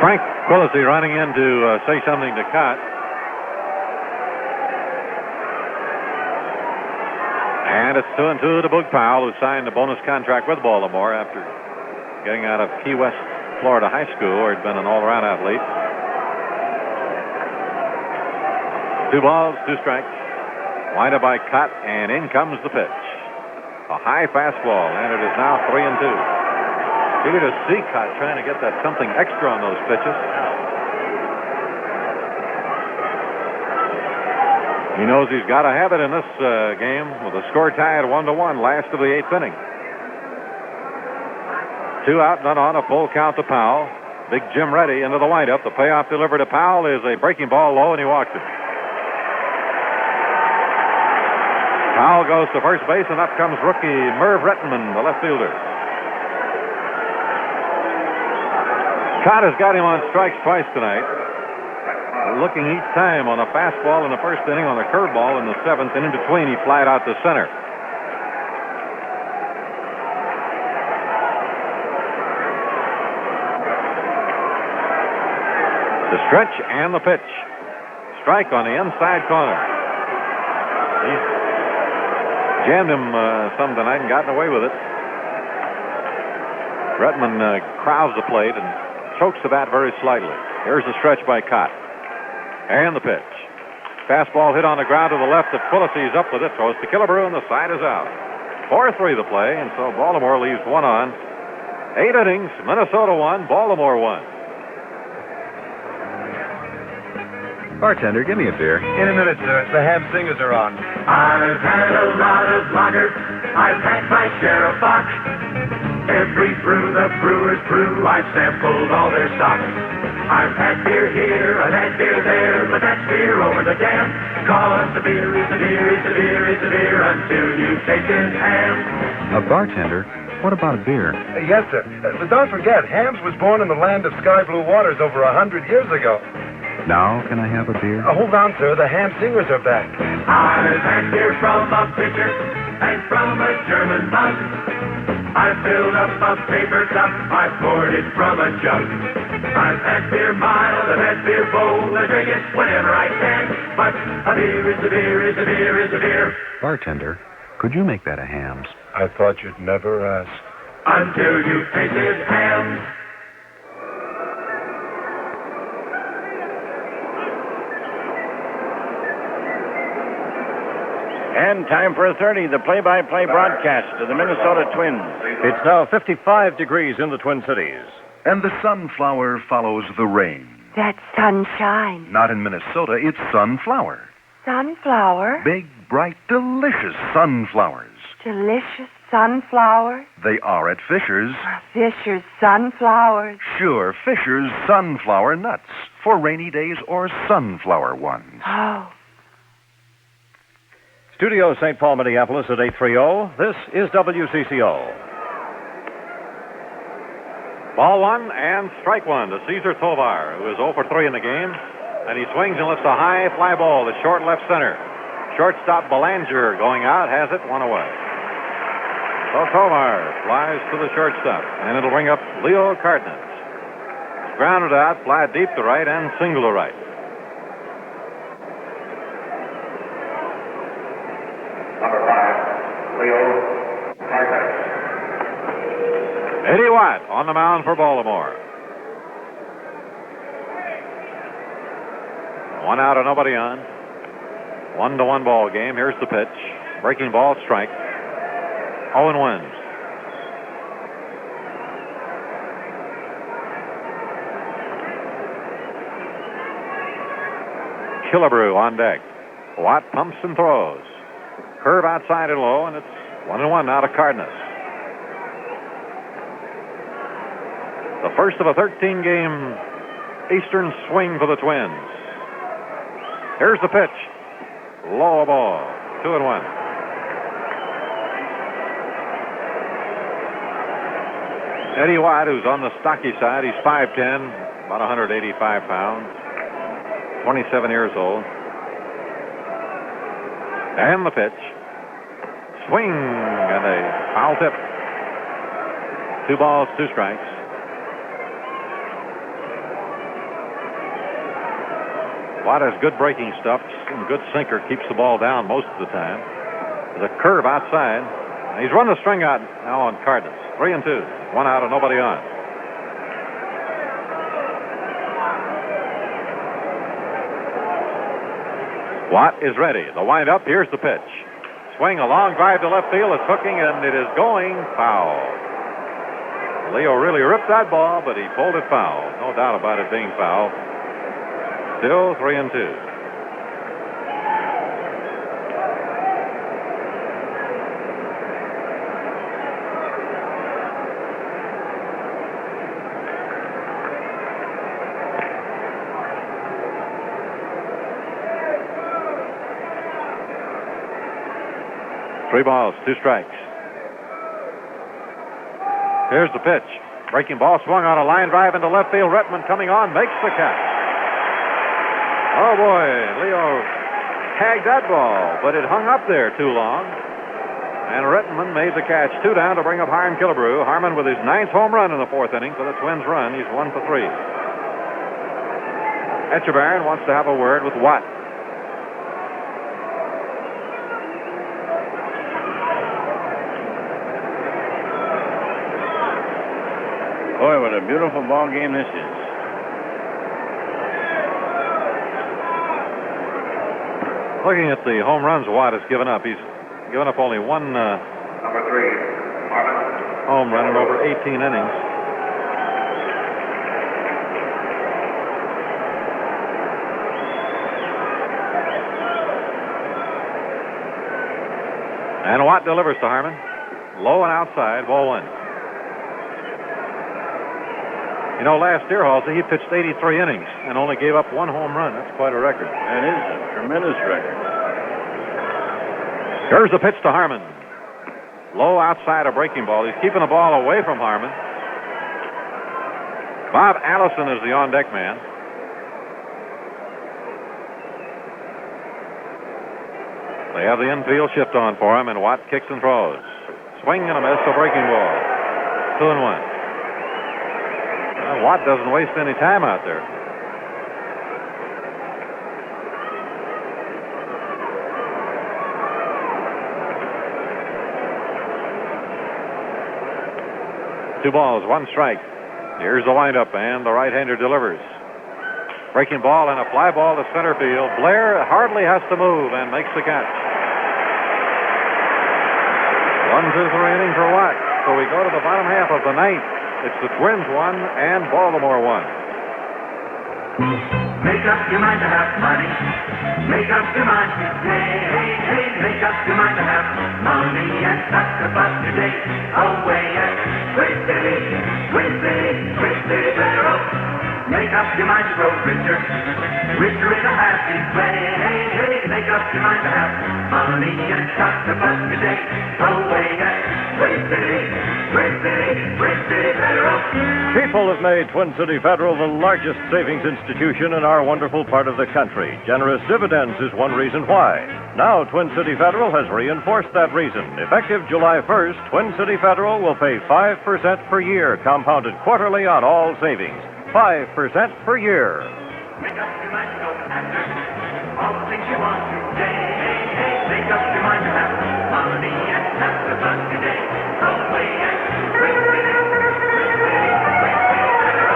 Speaker 6: Frank Pulisy running in to say something to Kaat. And it's 2-2 to Boog Powell, who signed a bonus contract with Baltimore after getting out of Key West, Florida High School, where he'd been an all-around athlete. 2 balls, 2 strikes. Wind up by Kaat, and in comes the pitch. A high fastball, and it is now 3-2. You could see Kaat trying to get that something extra on those pitches. He knows he's got to have it in this game with the score tied 1-1, last of the 8th inning. 2 out, none on, a full count to Powell. Big Jim Reddy into the windup. The payoff delivered to Powell is a breaking ball low, and he walks it. Powell goes to first base, and up comes rookie Merv Rettenman, the left fielder. Kaat has got him on strikes twice tonight. Looking each time on a fastball in the first inning, on a curveball in the 7th, and in between he flied out to center. The stretch and the pitch. Strike on the inside corner. He's jammed him some tonight and gotten away with it. Rettenman crowds the plate and chokes the bat very slightly. Here's the stretch by Kaat. And the pitch. Fastball hit on the ground to the left that Pulise's up with it. Throws to Killebrew, and the side is out. 4-3 the play, and so Baltimore leaves 1 on. 8 innings, Minnesota 1, Baltimore 1.
Speaker 16: Bartender, give me a beer.
Speaker 15: In a minute, sir. The ham singers are on. I've had a lot of lager. I've had my share of bock. Every brew the brewers brew, I've sampled all their stock. I've had beer here, I've had beer there, but that's beer over the dam. Cause the beer is the beer is the beer is the beer until you've tasted ham.
Speaker 16: Bartender, what about beer?
Speaker 14: Yes, sir. But don't forget, Hams was born in the land of sky blue waters over 100 years ago.
Speaker 16: Now can I have a beer?
Speaker 14: Hold on, sir. The ham singers are back.
Speaker 15: I've had beer from a pitcher and from a German mug. I've filled up a paper cup, I've poured it from a jug. I've had beer mild, I've had beer bold, I drink it whenever I can. But a beer is a beer is a beer is a beer.
Speaker 16: Bartender, could you make that a Hams?
Speaker 14: I thought you'd never ask.
Speaker 15: Until you've tasted Hams.
Speaker 7: And time for a 30, the play-by-play broadcast of the Minnesota Twins.
Speaker 10: It's now 55 degrees in the Twin Cities.
Speaker 16: And the sunflower follows the rain.
Speaker 19: That's sunshine.
Speaker 16: Not in Minnesota, it's sunflower.
Speaker 19: Sunflower?
Speaker 16: Big, bright, delicious sunflowers.
Speaker 19: Delicious sunflowers?
Speaker 16: They are at Fisher's.
Speaker 19: Fisher's sunflowers.
Speaker 16: Sure, Fisher's sunflower nuts for rainy days or sunflower ones.
Speaker 19: Oh.
Speaker 10: Studio St. Paul, Minneapolis at 8:30. This is WCCO.
Speaker 6: Ball 1 and strike 1 to Cesar Tovar, who is 0 for 3 in the game. And he swings and lifts a high fly ball to short left center. Shortstop Belanger going out, has it, 1 away. So Tovar flies to the shortstop, and it'll bring up Leo Cardenas. Grounded out, fly deep to right and single to right.
Speaker 5: Number 5, Leo Cardenas.
Speaker 6: Eddie Watt on the mound for Baltimore. 1 out and nobody on. 1-1 ball game. Here's the pitch. Breaking ball, strike. Owen wins. Killebrew on deck. Watt pumps and throws. Curve outside and low, and it's 1-1 now to Cardenas. The first of a 13-game Eastern swing for the Twins. Here's the pitch. Low ball. 2-1. Eddie Watt, who's on the stocky side, he's 5'10", about 185 pounds, 27 years old. And the pitch. Swing and a foul tip. 2 balls, 2 strikes. Watt has good breaking stuff and good sinker, keeps the ball down most of the time. There's a curve outside. He's run the string out now on Cardinals. 3-2. 1 out and nobody on. Watt is ready. The windup. Here's the pitch. Swing, a long drive to left field. It's hooking, and it is going foul. Leo really ripped that ball, but he pulled it foul. No doubt about it being foul. Still 3-2. Three balls, 2 strikes. Here's the pitch. Breaking ball swung on a line drive into left field. Rettman coming on, makes the catch. Oh boy, Leo tagged that ball, but it hung up there too long. And Rettman made the catch. 2 down to bring up Hiram Killebrew. Harmon with his 9th home run in the 4th inning for the Twins run. He's 1 for 3. Etchebarren wants to have a word with Watt.
Speaker 7: Boy, what a beautiful ball game this is.
Speaker 6: Looking at the home runs Watt has given up, he's given up only one
Speaker 5: Number 3,
Speaker 6: home run in over 18 innings. And Watt delivers to Harmon. Low and outside, ball 1. You know, last year, Halsey, he pitched 83 innings and only gave up 1 home run. That's quite a record.
Speaker 7: That is a tremendous record.
Speaker 6: Here's the pitch to Harmon. Low outside a breaking ball. He's keeping the ball away from Harmon. Bob Allison is the on-deck man. They have the infield shift on for him, and Watt kicks and throws. Swing and a miss, a breaking ball. 2-1. Watt doesn't waste any time out there. Two balls, 1 strike. Here's the windup, and the right-hander delivers. Breaking ball and a fly ball to center field. Blair hardly has to move and makes the catch. 1-2-3 inning for Watt. So we go to the bottom half of the 9th. It's the Twins 1 and Baltimore 1.
Speaker 15: Make up your mind to have money. Make up your mind today. Hey, make up your mind to have money and talk about your day. Away at Twin City, Twin City, Twin City Federal. Make up your mind to grow richer, richer in a happy way. Hey, make up your mind to have money and talk about your day. Away at Twin City, Twin City, Twin City Federal.
Speaker 10: People have made Twin City Federal the largest savings institution in our wonderful part of the country. Generous dividends is one reason why. Now Twin City Federal has reinforced that reason. Effective July 1st, Twin City Federal will pay 5% per year, compounded quarterly on all savings. 5% per year.
Speaker 15: Make up your mind to go after all the things you want today. Hey, make up your mind to have money and have the fun today. Away at Twin City, Twin City, Twin City Federal.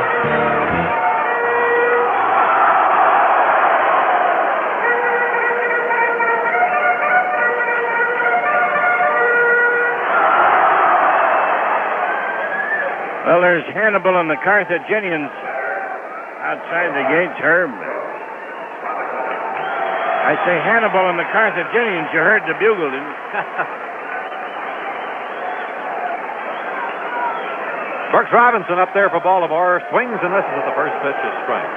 Speaker 7: Well, there's Hannibal and the Carthaginians outside the gates, Herb. I say Hannibal and the Carthaginians. You heard the bugle, didn't you?
Speaker 6: Brooks Robinson up there for Baltimore. Swings and misses at the first pitch of strike.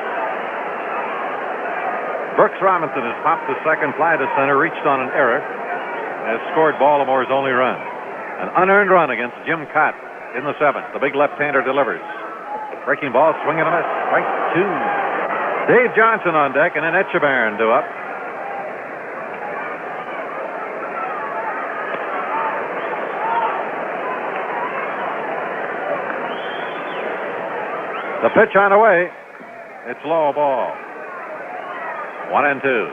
Speaker 6: Brooks Robinson has popped the second fly to center, reached on an error, and has scored Baltimore's only run. An unearned run against Jim Kaat in the 7th. The big left-hander delivers. Breaking ball, swing and a miss. Strike 2. Dave Johnson on deck, and then Etchebarren due up. The pitch on the way. It's low ball. 1-2.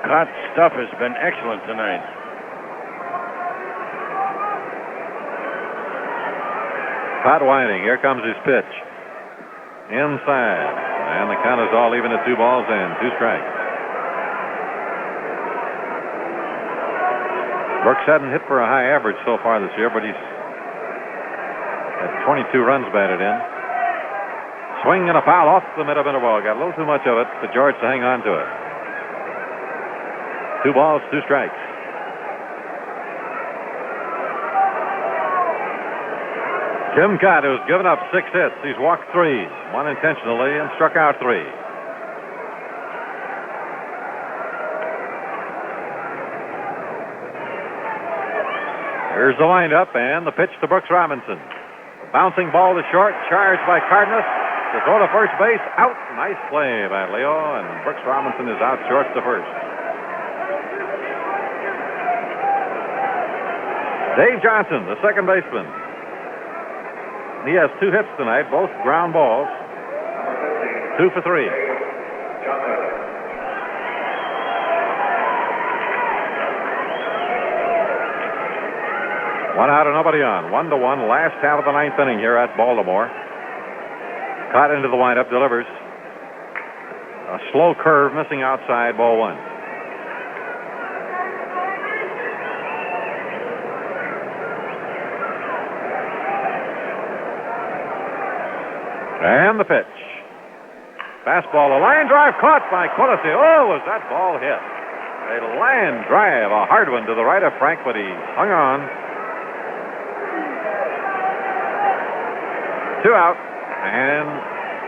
Speaker 7: Kaat's stuff has been excellent tonight.
Speaker 6: Kaat winding. Here comes his pitch. Inside. And the count is all even at 2 balls and 2 strikes. Brooks hadn't hit for a high average so far this year, but he's at 22 runs batted in. Swing and a foul off the mid-of interval. Got a little too much of it for George to hang on to it. 2 balls, 2 strikes. Jim Kaat, who's given up 6 hits. He's walked 3, 1 intentionally, and struck out 3. Here's the windup and the pitch to Brooks Robinson. Bouncing ball to short, charged by Cardenas. To throw to first base, out. Nice play by Leo, and Brooks Robinson is out short to first. Dave Johnson, the second baseman. He has 2 hits tonight, both ground balls. 2 for 3. One out and nobody on. 1-1, last half of the 9th inning here at Baltimore. Kaat into the windup, delivers. A slow curve, missing outside, ball 1. And the pitch. Fastball, a line drive caught by Quillisi. Oh, was that ball hit? A line drive, a hard one to the right of Frank, but he hung on. 2 out. And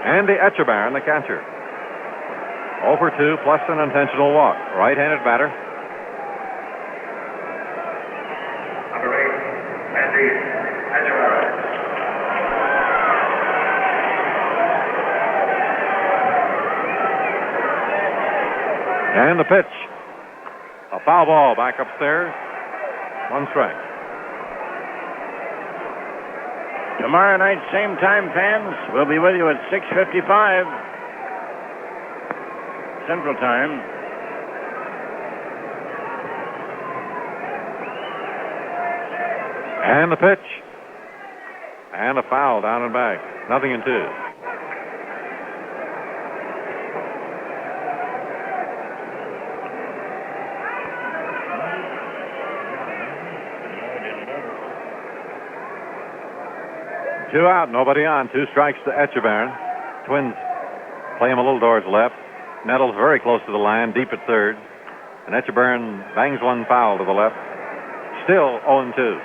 Speaker 6: Andy Etchebarren, the catcher. 0 for 2 plus an intentional walk. Right-handed batter.
Speaker 15: Number 8, Andy Etchebarren.
Speaker 6: And the pitch. A foul ball back upstairs. 1 strike.
Speaker 7: Tomorrow night, same time, fans. We'll be with you at 6:55 Central Time.
Speaker 6: And the pitch. And a foul down and back. 0-2. Two out, nobody on. 2 strikes to Etchebarren. Twins play him a little towards left. Nettles very close to the line, deep at third. And Etchebarren bangs 1 foul to the left. Still 0-2.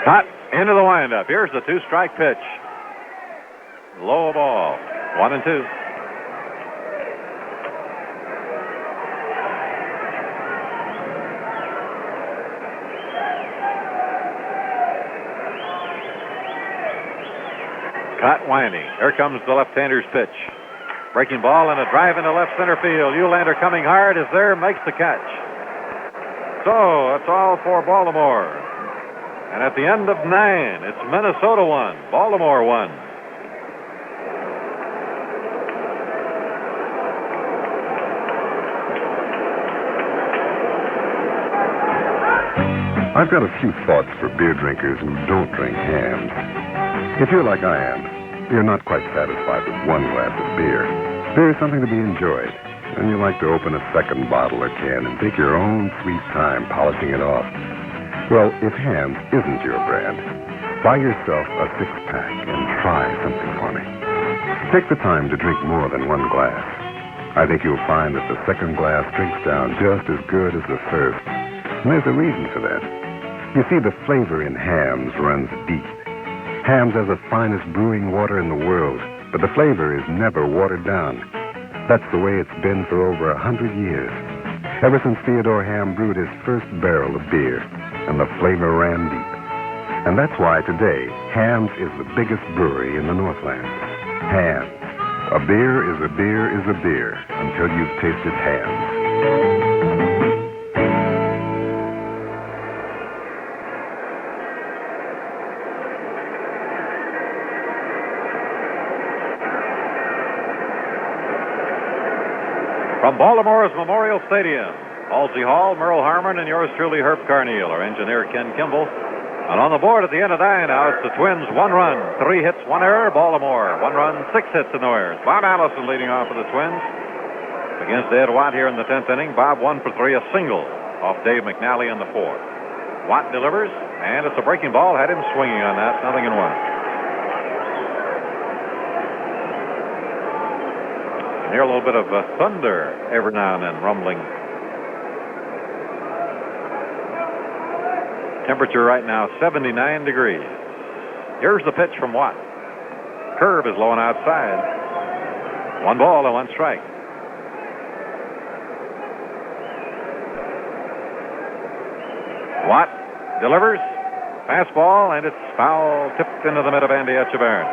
Speaker 6: Kaat into the windup. Here's the 2-strike pitch. Low ball. 1-2. Kaat winding. Here comes the left-hander's pitch. Breaking ball and a drive into left center field. Eulander coming hard is there, makes the catch. So that's all for Baltimore. And at the end of 9, it's Minnesota 1, Baltimore 1.
Speaker 14: I've got a few thoughts for beer drinkers who don't drink hams. If you're like I am, you're not quite satisfied with 1 glass of beer. Beer is something to be enjoyed, and you like to open a second bottle or can and take your own sweet time polishing it off. Well, if hams isn't your brand, buy yourself a 6-pack and try something for me. Take the time to drink more than 1 glass. I think you'll find that the second glass drinks down just as good as the first. And there's a reason for that. You see, the flavor in hams runs deep. Hams has the finest brewing water in the world, but the flavor is never watered down. That's the way it's been for over 100 years. Ever since Theodore Ham brewed his first barrel of beer, and the flavor ran deep. And that's why today, Ham's is the biggest brewery in the Northland. Ham's. A beer is a beer is a beer until you've tasted Ham's.
Speaker 6: From Baltimore's Memorial Stadium, Halsey Hall, Merle Harmon, and yours truly, Herb Carneal, our engineer, Ken Kimball. And on the board at the end of the nine now, it's the Twins, 1 run, 3 hits, 1 error. Baltimore, 1 run, 6 hits, and no errors. Bob Allison leading off for the Twins against Ed Watt here in the 10th inning. Bob 1 for 3, a single off Dave McNally in the 4th. Watt delivers, and it's a breaking ball. Had him swinging on that, 0-1. You hear a little bit of thunder every now and then rumbling. Temperature right now, 79 degrees. Here's the pitch from Watt. Curve is low and outside. 1 ball and 1 strike. Watt delivers. Fastball, and it's foul, tipped into the mid of Andy Etchebarren.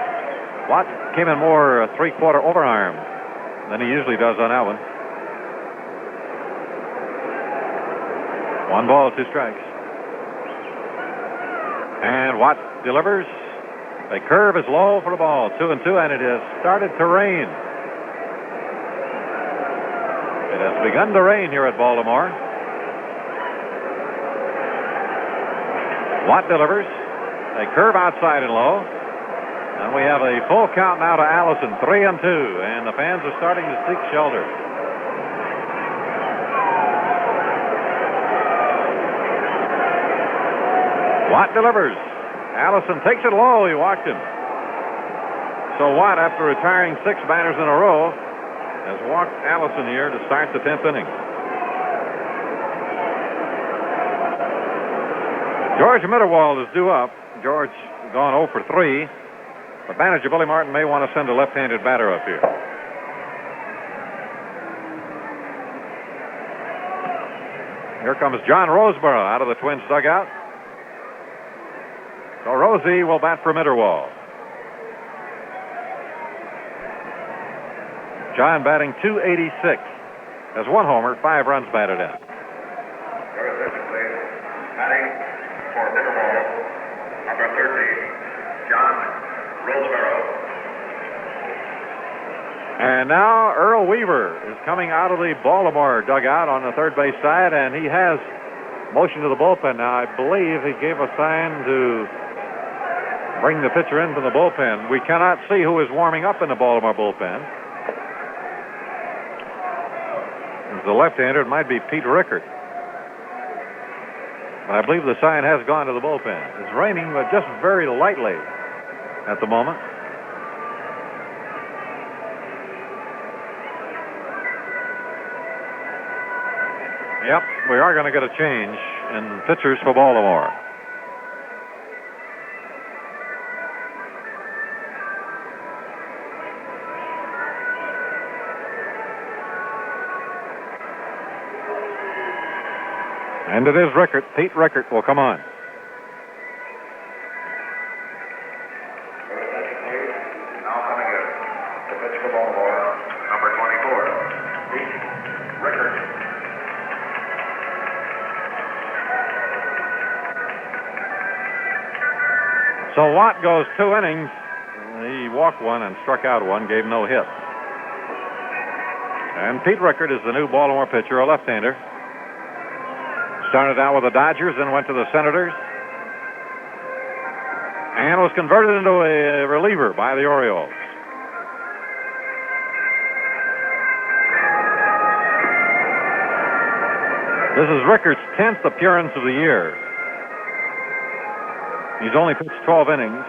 Speaker 6: Watt came in more three-quarter overarm than he usually does on that one. 1 ball, 2 strikes. And Watt delivers. The curve is low for the ball. 2-2, and it has started to rain. It has begun to rain here at Baltimore. Watt delivers. They curve outside and low. And we have a full count now to Allison, 3-2, and the fans are starting to seek shelter. Watt delivers. Allison takes it low. He walked him. So Watt, after retiring 6 batters in a row, has walked Allison here to start the 10th inning. George Mitterwald is due up. George gone 0 for 3. But manager Billy Martin may want to send a left-handed batter up here. Here comes John Roseborough out of the Twins dugout. So Rosie will bat for Mitterwald. John batting .286. Has 1 homer, 5 runs batted in.
Speaker 5: Batting for Mitterwald, number 13, John Roseborough.
Speaker 6: And now Earl Weaver is coming out of the Baltimore dugout on the third base side, and he has motion to the bullpen. Now, I believe he gave a sign to bring the pitcher in from the bullpen. We cannot see who is warming up in the Baltimore bullpen. As the left-hander, it might be Pete Rickert. But I believe the sign has gone to the bullpen. It's raining, but just very lightly at the moment. Yep, we are going to get a change in pitchers for Baltimore. And it is Rickert. Pete Rickert will come on.
Speaker 5: Now coming in to pitch for Baltimore, number 24, Pete Rickert.
Speaker 6: So Watt goes 2 innings. He walked 1 and struck out 1, gave no hits. And Pete Rickert is the new Baltimore pitcher, a left-hander. Started out with the Dodgers, then went to the Senators, and was converted into a reliever by the Orioles. This is Rickert's 10th appearance of the year. He's only pitched 12 innings,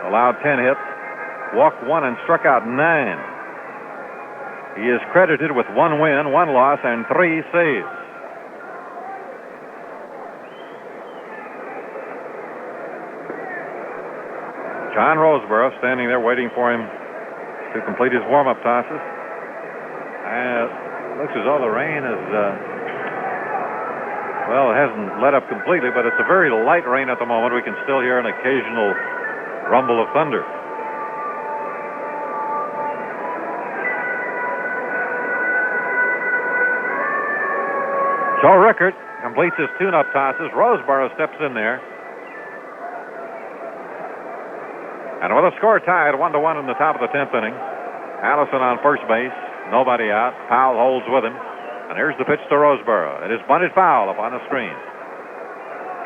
Speaker 6: allowed 10 hits, walked 1 and struck out 9. He is credited with 1 win, 1 loss, and 3 saves. John Roseborough standing there waiting for him to complete his warm-up tosses. Looks as though the rain is, well, it hasn't let up completely, but it's a very light rain at the moment. We can still hear an occasional rumble of thunder. Joe Rickert completes his tune-up tosses. Roseborough steps in there. And with a score tied 1-1 in the top of the 10th inning, Allison on first base, Nobody out. Powell holds with him. And here's the pitch to Roseboro. It is bunted foul up on the screen.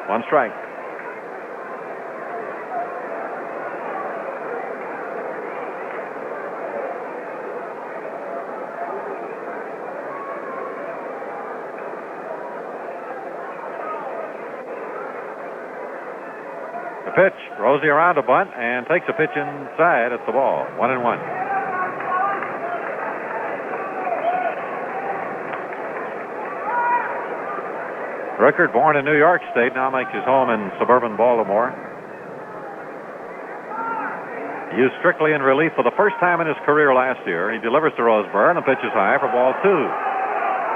Speaker 6: 1 strike. The pitch. Rosie around a bunt and takes a pitch inside at the ball. 1-1. Rickard, born in New York State, now makes his home in suburban Baltimore. Used strictly in relief for the first time in his career last year. He delivers to Roseboro, and the pitch is high for ball 2.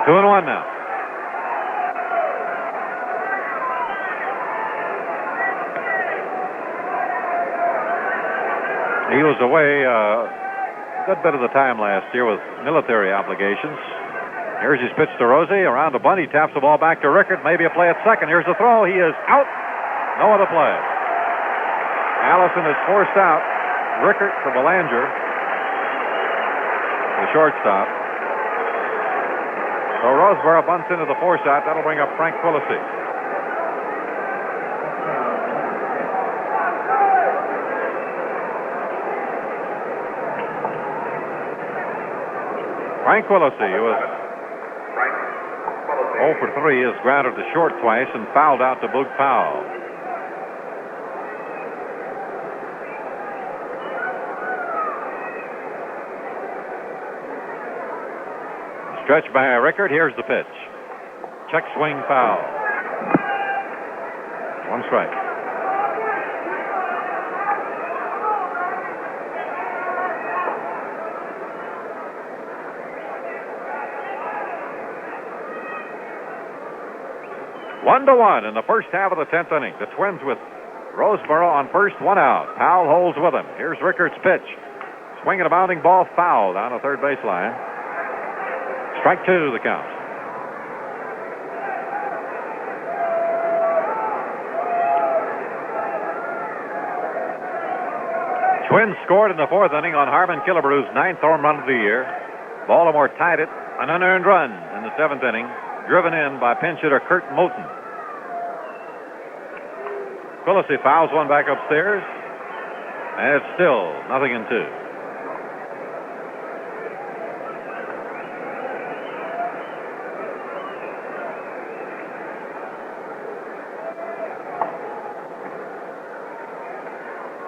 Speaker 6: 2-1 now. He was away a good bit of the time last year with military obligations. Here's his pitch to Rosie. Around the bunt, he taps the ball back to Rickard. Maybe a play at second. Here's the throw. He is out. No other play. Allison is forced out. Rickard for Belanger, the shortstop. So Roseboro bunts into the force out. That'll bring up Frank Quillisi. Frank Quillisi, who was 0 for 3, is grounded to short twice and fouled out to Boog Powell. Stretch by Rickard. Here's the pitch. Check swing foul. 1 strike. One to one in the first half of the 10th inning. The Twins with Roseboro on first, 1 out. Powell holds with him. Here's Rickard's pitch. Swinging a bounding ball foul down the third baseline. Strike 2 the count. Twins scored in the 4th inning on Harmon Killebrew's 9th home run of the year. Baltimore tied it, an unearned run in the 7th inning, driven in by pinch hitter Kurt Moulton. Quillisi fouls one back upstairs, and it's still 0-2.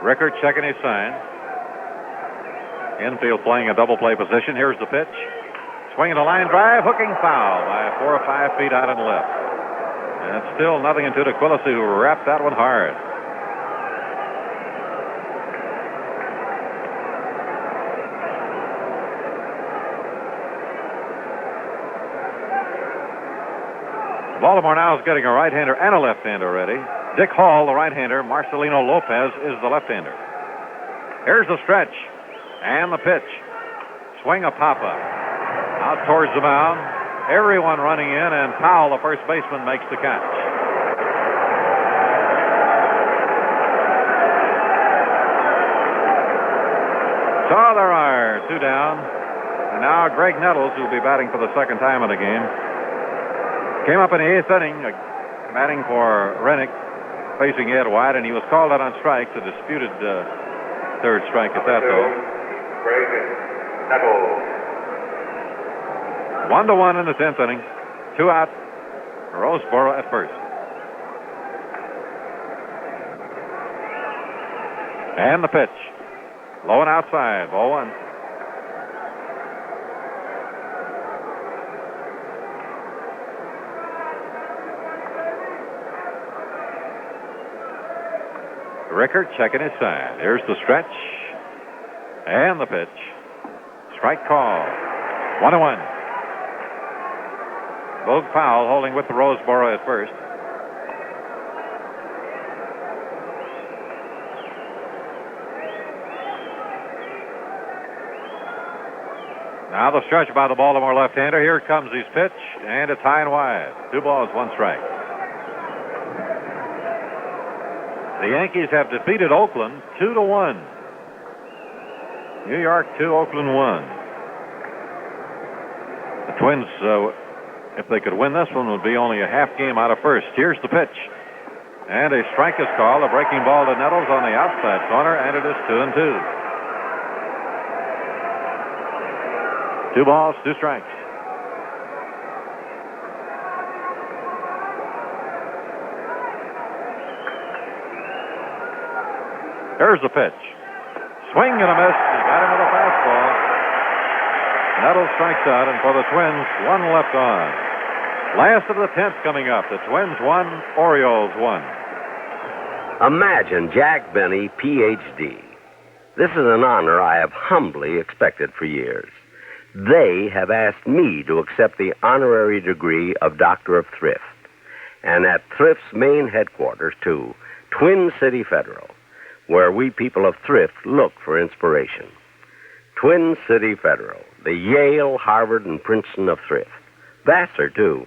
Speaker 6: Rickard checking his sign. Infield playing a double play position. Here's the pitch. Swinging a line drive, hooking foul by 4 or 5 feet out and left. And it's still 0-2 to Quillisi, who wrapped that one hard. Baltimore now is getting a right-hander and a left-hander ready. Dick Hall, the right-hander. Marcelino Lopez is the left-hander. Here's the stretch and the pitch. Swing a pop-up. Out towards the mound. Everyone running in, and Powell, the first baseman, makes the catch. So there are 2 down. And now Greg Nettles, who will be batting for the 2nd time in the game, came up in the 8th inning, batting for Rennick, facing Ed White, and he was called out on strikes, a disputed 3rd strike at that, though.
Speaker 5: Greg Nettles.
Speaker 6: 1-1 in the 10th inning. 2 out. Roseboro at first. And the pitch. Low and outside. Ball 1. Rickard checking his sign. Here's the stretch. And the pitch. Strike call. 1-1. Boog Powell holding with the Roseboro at first. Now the stretch by the Baltimore left-hander. Here comes his pitch, and it's high and wide. 2 balls, 1 strike. The Yankees have defeated Oakland 2-1. New York 2, Oakland 1. Twins, if they could win this one, would be only a half game out of first. Here's the pitch. And a strike is called. A breaking ball to Nettles on the outside corner, and it is 2-2. 2 balls, 2 strikes. Here's the pitch. Swing and a miss. He got him with a fastball. Nettles strikes out, and for the Twins, 1 left on. Last of the 10th coming up. The Twins 1, Orioles 1.
Speaker 21: Imagine Jack Benny, Ph.D. This is an honor I have humbly expected for years. They have asked me to accept the honorary degree of Doctor of Thrift. And at Thrift's main headquarters, too, Twin City Federal, where we people of thrift look for inspiration. Twin City Federal, the Yale, Harvard, and Princeton of thrift. Vassar, too.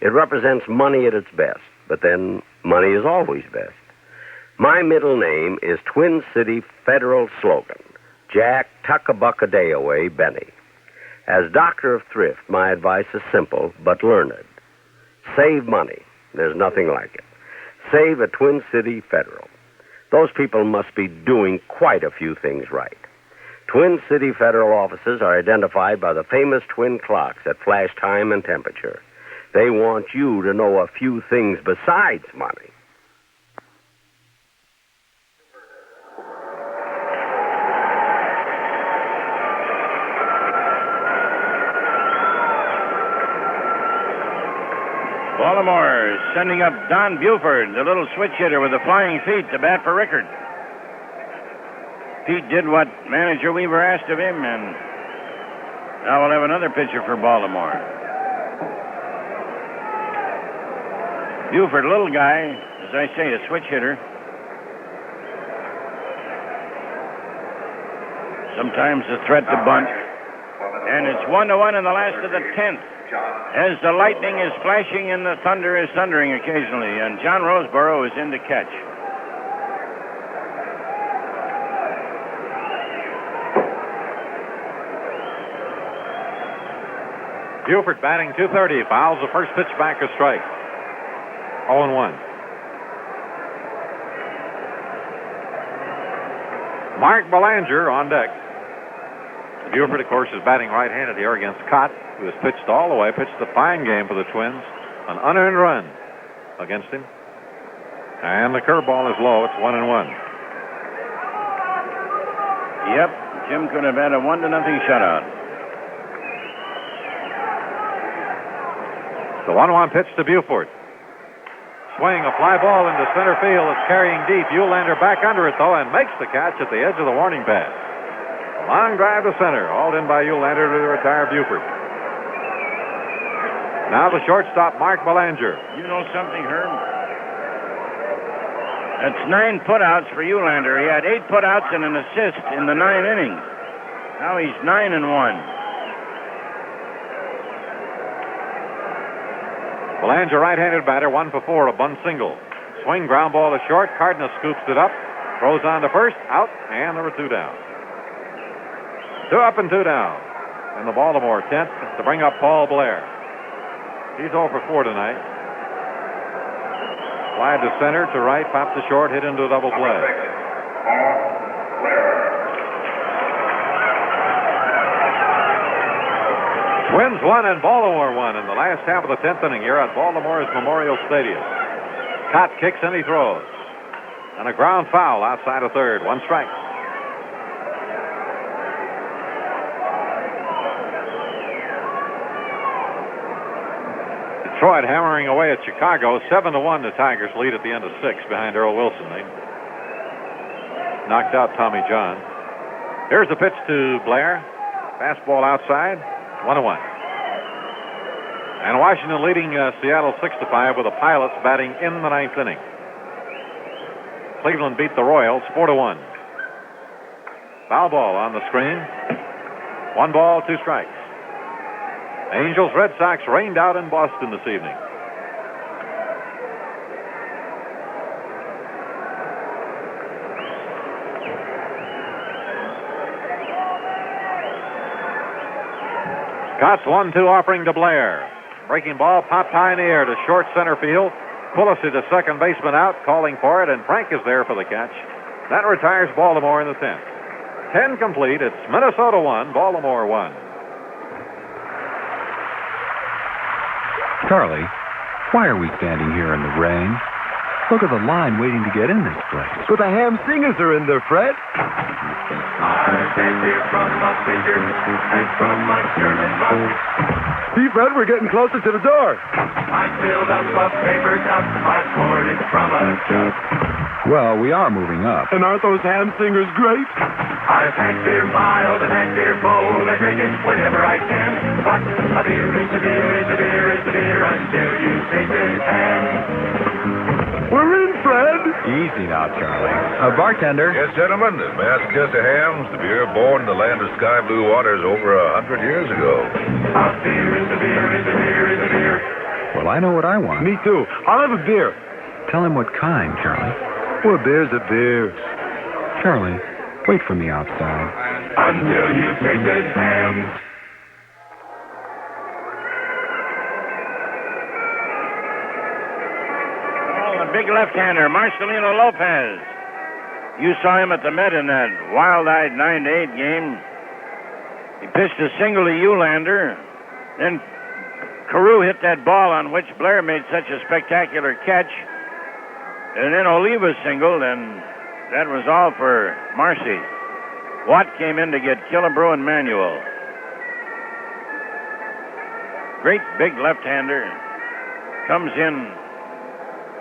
Speaker 21: It represents money at its best, but then money is always best. My middle name is Twin City Federal slogan, Jack Tuck-a-Buck-a-Day-Away Benny. As Doctor of Thrift, my advice is simple but learned. Save money. There's nothing like it. Save at Twin City Federal. Those people must be doing quite a few things right. Twin City Federal offices are identified by the famous twin clocks that flash time and temperature. They want you to know a few things besides money.
Speaker 7: Baltimore sending up Don Buford, the little switch hitter with the flying feet, to bat for Rickard. Pete did what Manager Weaver asked of him, and now we'll have another pitcher for Baltimore. Buford, little guy, as I say, a switch hitter. Sometimes a threat to bunt. And it's 1-1 in the last of the 10th. As the lightning is flashing and the thunder is thundering occasionally, and John Roseborough is in to catch.
Speaker 6: Buford batting .230, fouls the first pitch back, a strike. 0-1. Mark Belanger on deck. Buford, of course, is batting right-handed here against Kaat, who has pitched all the way, pitched the fine game for the Twins. An unearned run against him. And the curveball is low. It's 1-1.
Speaker 7: Yep, Jim could have had a 1-0 shutout.
Speaker 6: The 1-1 pitch to Buford. Swing, a fly ball into center field. It's carrying deep. Eulander back under it, though, and makes the catch at the edge of the warning pad. Long drive to center, hauled in by Eulander to retire Buford. Now the shortstop, Mark Belanger.
Speaker 7: You know something, Herb? That's 9 putouts for Eulander. He had 8 putouts and an assist in the 9 innings. Now he's 9-1.
Speaker 6: Belanger, right-handed batter, 1 for 4, a bunt single. Swing, ground ball to short. Cardenas scoops it up, throws on to first, out, and there were 2 down. 2 up and 2 down. And the Baltimore 10th to bring up Paul Blair. He's 0 for 4 tonight. Fly to center, to right, pop to short, hit into a double play. Twins 1 and Baltimore 1 in the last half of the 10th inning here at Baltimore's Memorial Stadium. Kaat kicks and he throws. And a ground foul outside of third. 1 strike. Detroit hammering away at Chicago. 7-1 the Tigers lead at the end of 6 behind Earl Wilson. They knocked out Tommy John. Here's the pitch to Blair. Fastball outside. 1-1. And Washington leading Seattle 6-5 with the Pilots batting in the 9th inning. Cleveland beat the Royals 4-1. Foul ball on the screen. 1 ball, 2 strikes. Angels, Red Sox rained out in Boston this evening. Kaat's 1-2 offering to Blair. Breaking ball popped high in the air to short center field. Pulisi, the second baseman, out, calling for it, and Frank is there for the catch. That retires Baltimore in the 10th. 10 complete. It's Minnesota 1, Baltimore 1.
Speaker 8: Charlie, why are we standing here in the rain? Look at the line waiting to get in this place.
Speaker 22: But the ham singers are in there, Fred.
Speaker 15: I've been here from my fingers and from my German mouth.
Speaker 22: See, Fred, we're getting closer to the door.
Speaker 15: I filled up a paper cup, I poured it from a jug.
Speaker 8: Well, we are moving up.
Speaker 22: And aren't those ham singers great?
Speaker 15: I've had beer mild and had beer bold. I drink it whenever I can. But a beer is a beer is a beer is a beer until you taste it and...
Speaker 22: We're in, Fred.
Speaker 8: Easy now, Charlie. Bartender.
Speaker 16: Yes, gentlemen. May I suggest a Hams, the beer born in the land of sky blue waters over 100 years ago.
Speaker 15: A beer is a beer is a beer is a beer.
Speaker 8: Well, I know what I want.
Speaker 22: Me too. I'll have a beer.
Speaker 8: Tell him what kind, Charlie.
Speaker 22: Well, beer's a beer.
Speaker 8: Charlie, wait for me outside.
Speaker 15: Until you tasted Hams.
Speaker 7: Big left-hander, Marcelino Lopez. You saw him at the Met in that wild-eyed 9-8 game. He pitched a single to Eulander. Then Carew hit that ball on which Blair made such a spectacular catch. And then Oliva singled, and that was all for Marcy. Watt came in to get Killebrew and Manuel. Great big left-hander. Comes in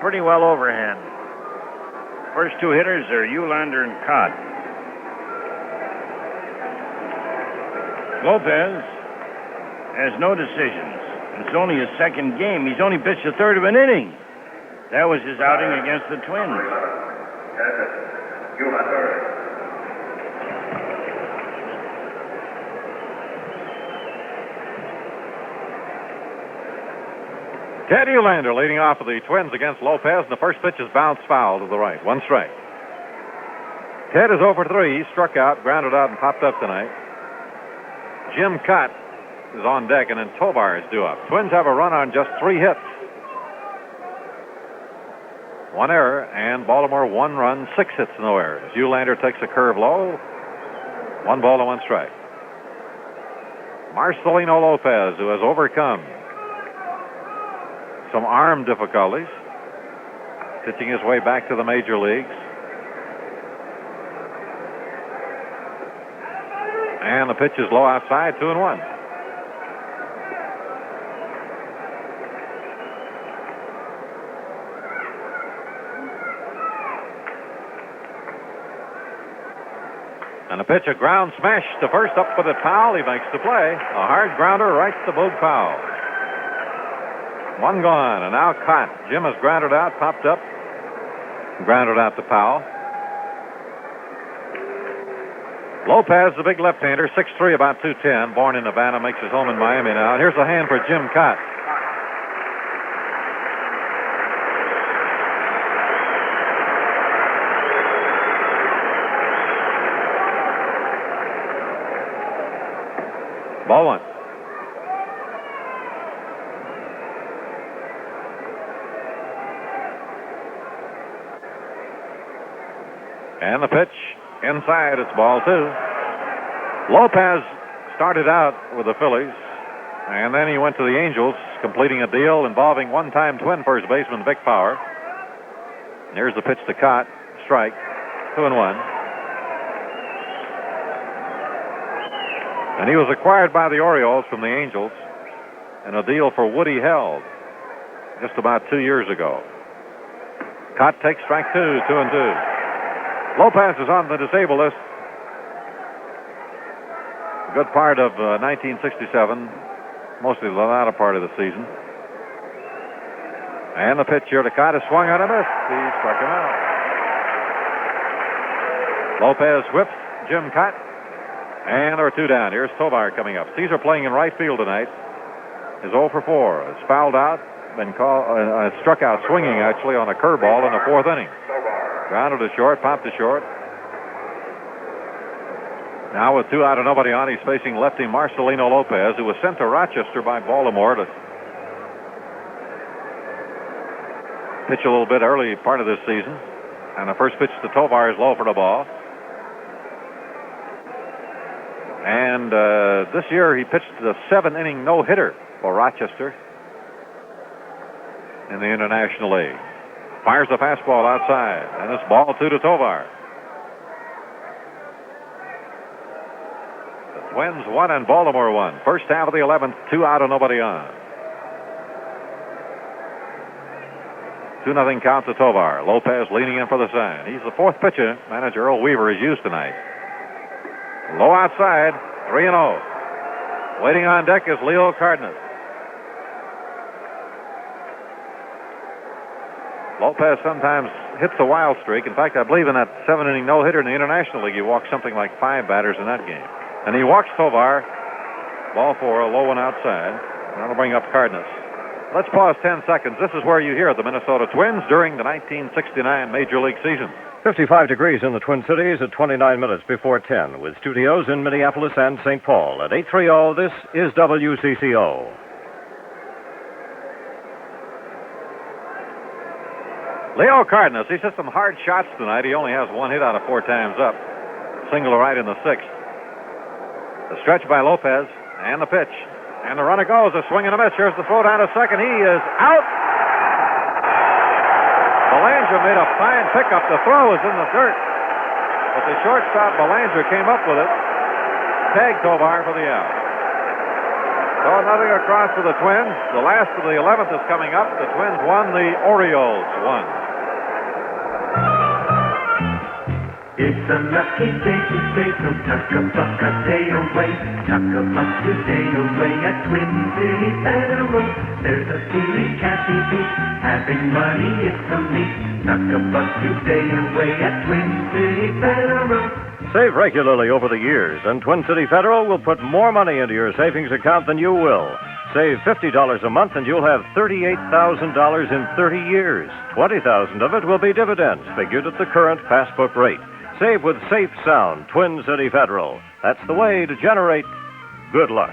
Speaker 7: pretty well overhand. First two hitters are Eulander and Kaat. Lopez has no decisions. It's only his second game. He's only pitched a third of an inning. That was his outing against the Twins.
Speaker 6: Ted Eulander leading off for the Twins against Lopez, and the first pitch is bounced foul to the right. One strike. Ted is 0 for 3. He struck out, grounded out, and popped up tonight. Jim Kaat is on deck, and then Tovar is due up. Twins have a run on just 3 hits. 1 error, and Baltimore 1 run, 6 hits, no errors. Eulander takes a curve low. 1 ball to 1 strike. Marcelino Lopez, who has overcome some arm difficulties, pitching his way back to the major leagues. And the pitch is low outside, 2-1. And the pitch, a ground smash to first up for the Powell. He makes the play. A hard grounder right to Boog Powell. 1 gone, and now Kaat. Jim has grounded out, popped up, grounded out to Powell. Lopez, the big left-hander, 6'3", about 210, born in Havana, makes his home in Miami now. And here's a hand for Jim Kaat. Ball 1. And the pitch inside, it's ball 2. Lopez started out with the Phillies, and then he went to the Angels, completing a deal involving one-time Twin first baseman Vic Power. And here's the pitch to Kaat, strike, 2-1. And he was acquired by the Orioles from the Angels in a deal for Woody Held just about 2 years ago. Kaat takes strike 2, 2-2. Lopez is on the disabled list. A good part of 1967, mostly the latter part of the season. And the pitch here to Kaat is swung on a miss. He struck him out. Lopez whips Jim Kaat. And there are 2 down. Here's Tovar coming up. Caesar playing in right field tonight is 0 for 4. Is fouled out, been struck out swinging actually on a curveball in the 4th inning. Grounded to short, popped to short. Now with 2 out and nobody on, he's facing lefty Marcelino Lopez, who was sent to Rochester by Baltimore to pitch a little bit early part of this season. And the first pitch to Tovar is low for the ball. And this year he pitched the 7-inning no-hitter for Rochester in the International League. Fires the fastball outside, and it's ball 2 to Tovar. The Twins 1 and Baltimore 1. First half of the 11th, 2 out and nobody on. 2-0 count to Tovar. Lopez leaning in for the sign. He's the 4th pitcher manager Earl Weaver has used tonight. Low outside, 3-0. Waiting on deck is Leo Cardenas. Lopez sometimes hits a wild streak. In fact, I believe in that 7-inning no-hitter in the International League, he walked something like 5 batters in that game. And he walks Tovar. Ball 4, a low one outside. That'll bring up Cardenas. Let's pause 10 seconds. This is where you hear the Minnesota Twins during the 1969 Major League season.
Speaker 10: 55 degrees in the Twin Cities at 29 minutes before 10, with studios in Minneapolis and St. Paul. At 8:30, this is WCCO.
Speaker 6: Leo Cardenas, he's hit some hard shots tonight. He only has 1 hit out of 4 times up. Single right in the 6th. The stretch by Lopez, and the pitch. And the runner goes, a swing and a miss. Here's the throw down to second. He is out. Belanger made a fine pickup. The throw is in the dirt. But the shortstop, Belanger, came up with it. Tagged Tovar for the out. So 0 across for the Twins. The last of the 11th is coming up. The Twins won, the Orioles won.
Speaker 15: It's a lucky day today, so tuck a buck a day away. Tuck a buck today away at Twin City Federal. There's a feeling can't be beat. Having money is so neat. Tuck a buck today away at Twin City Federal.
Speaker 10: Save regularly over the years, and Twin City Federal will put more money into your savings account than you will. Save $50 a month, and you'll have $38,000 in 30 years. $20,000 of it will be dividends, figured at the current passbook rate. Save with safe, sound Twin City Federal. That's the way to generate good luck.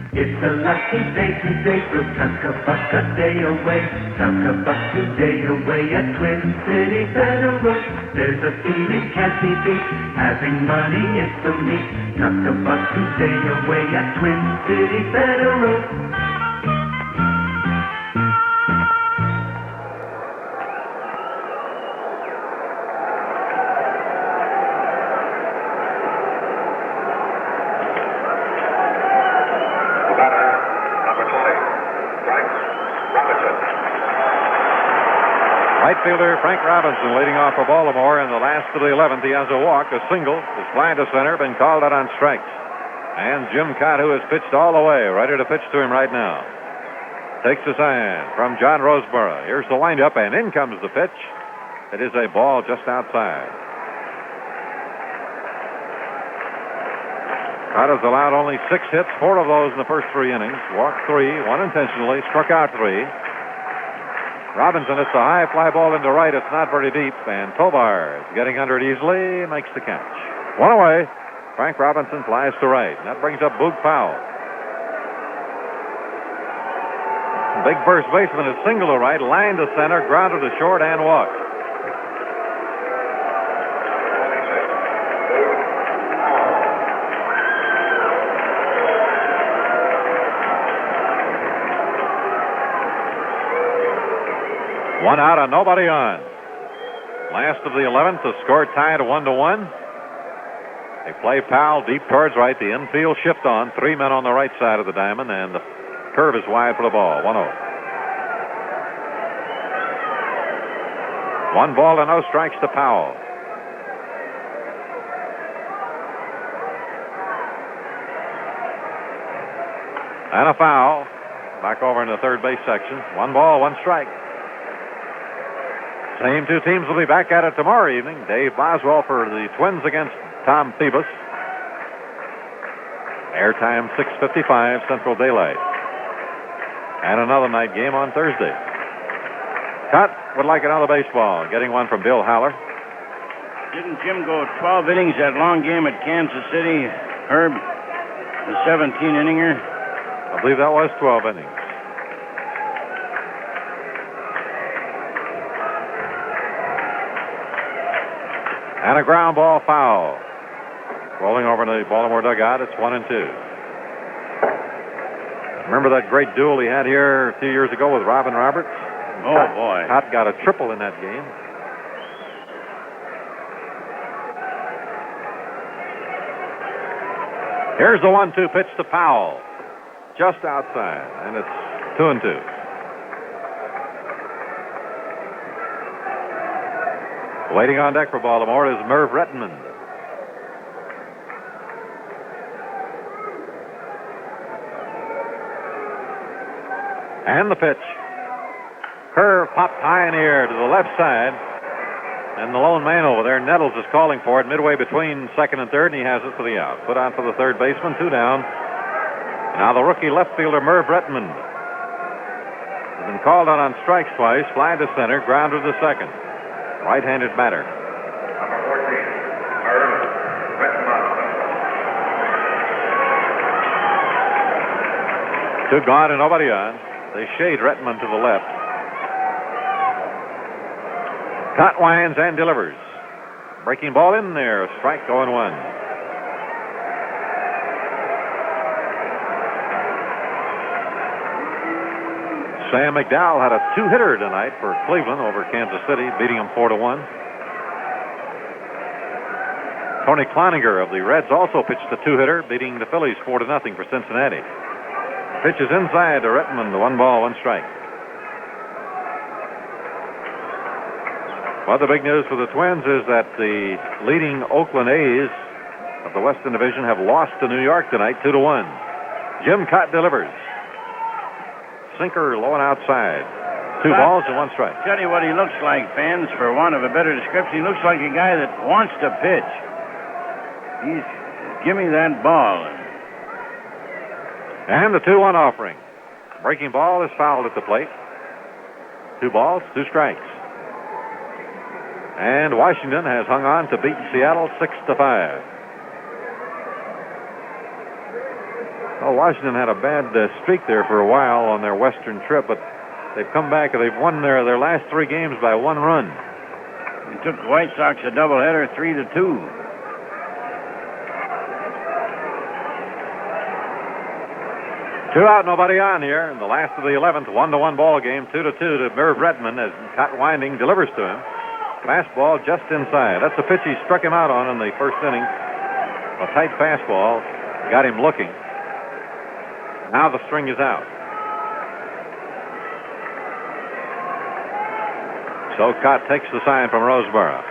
Speaker 15: It's a lucky day today, so tuck a buck a day away. Tuck a buck today away at Twin City Federal. There's a feeling can't be beat. Having money is so neat. Tuck a buck today away at Twin City Federal.
Speaker 6: Right fielder Frank Robinson leading off for Baltimore in the last of the 11th. He has a walk, a single. Is flying to center, been called out on strikes. And Jim Kaat, who has pitched all the way, ready to pitch to him right now. Takes the sign from John Roseborough. Here's the windup, and in comes the pitch. It is a ball just outside. Kaat has allowed only 6 hits, 4 of those in the first 3 innings. Walked 3, 1 intentionally, struck out 3. Robinson hits a high fly ball into right. It's not very deep, and Tovar is getting under it easily, makes the catch. 1 away. Frank Robinson flies to right, and that brings up Boog Powell. Big first baseman is single to right, line to center, grounded to short, and walked. One out and nobody on. Last of the 11th, the score tied 1-1. They play Powell deep towards right. The infield shift on. 3 men on the right side of the diamond, and the curve is wide for the ball. 1-0. 1 ball and no strikes to Powell. And a foul. Back over in the third base section. 1 ball, 1 strike. Same 2 teams will be back at it tomorrow evening. Dave Boswell for the Twins against Tom Phoebus. Airtime 6:55 Central Daylight. And another night game on Thursday. Kaat would like another baseball. Getting one from Bill Haller.
Speaker 7: Didn't Jim go 12 innings that long game at Kansas City, Herb? The 17-inninger?
Speaker 6: I believe that was 12 innings. And a ground ball foul. Rolling over to the Baltimore dugout, it's 1-2. Remember that great duel he had here a few years ago with Robin Roberts?
Speaker 7: Oh, boy.
Speaker 6: Kaat got a triple in that game. Here's the 1-2 pitch to Powell. Just outside, and it's 2-2. Waiting on deck for Baltimore is Merv Rettenmund. And the pitch. Curve popped high in the air to the left side. And the lone man over there, Nettles, is calling for it midway between second and third, and he has it for the out. Put on for the third baseman, 2 down. Now the rookie left fielder, Merv Rettenmund, has been called on strikes twice, fly to center, grounder to second. Right-handed batter.
Speaker 5: Number 14, Merv Rettenmund.
Speaker 6: 2 gone and nobody on. They shade Rettenmund to the left. Kaat winds and delivers. Breaking ball in there. Strike going 1. Sam McDowell had a 2-hitter tonight for Cleveland over Kansas City, beating them 4-1. Tony Cloninger of the Reds also pitched a 2-hitter, beating the Phillies 4-0 for Cincinnati. Pitch is inside to Rettenmund, 1 ball, 1 strike. Well, the big news for the Twins is that the leading Oakland A's of the Western Division have lost to New York tonight, 2-1. Jim Kaat delivers. Sinker low and outside. 2 balls and 1 strike.
Speaker 7: Tell you what he looks like, fans, for want of a better description. He looks like a guy that wants to pitch. He's, give me that ball.
Speaker 6: And the 2-1 offering. Breaking ball is fouled at the plate. 2 balls, 2 strikes. And Washington has hung on to beat Seattle 6-5. Well, Washington had a bad streak there for a while on their Western trip, but they've come back and they've won their last 3 games by 1 run.
Speaker 7: He took the White Sox a doubleheader, 3-2.
Speaker 6: 2 out, nobody on here. In the last of the 11th, 1-1 ball game, 2-2 to Merv Rettenmund as Kaat winding delivers to him. Fastball just inside. That's the pitch he struck him out on in the first inning. A tight fastball got him looking. Now the string is out. So Kaat takes the sign from Roseboro.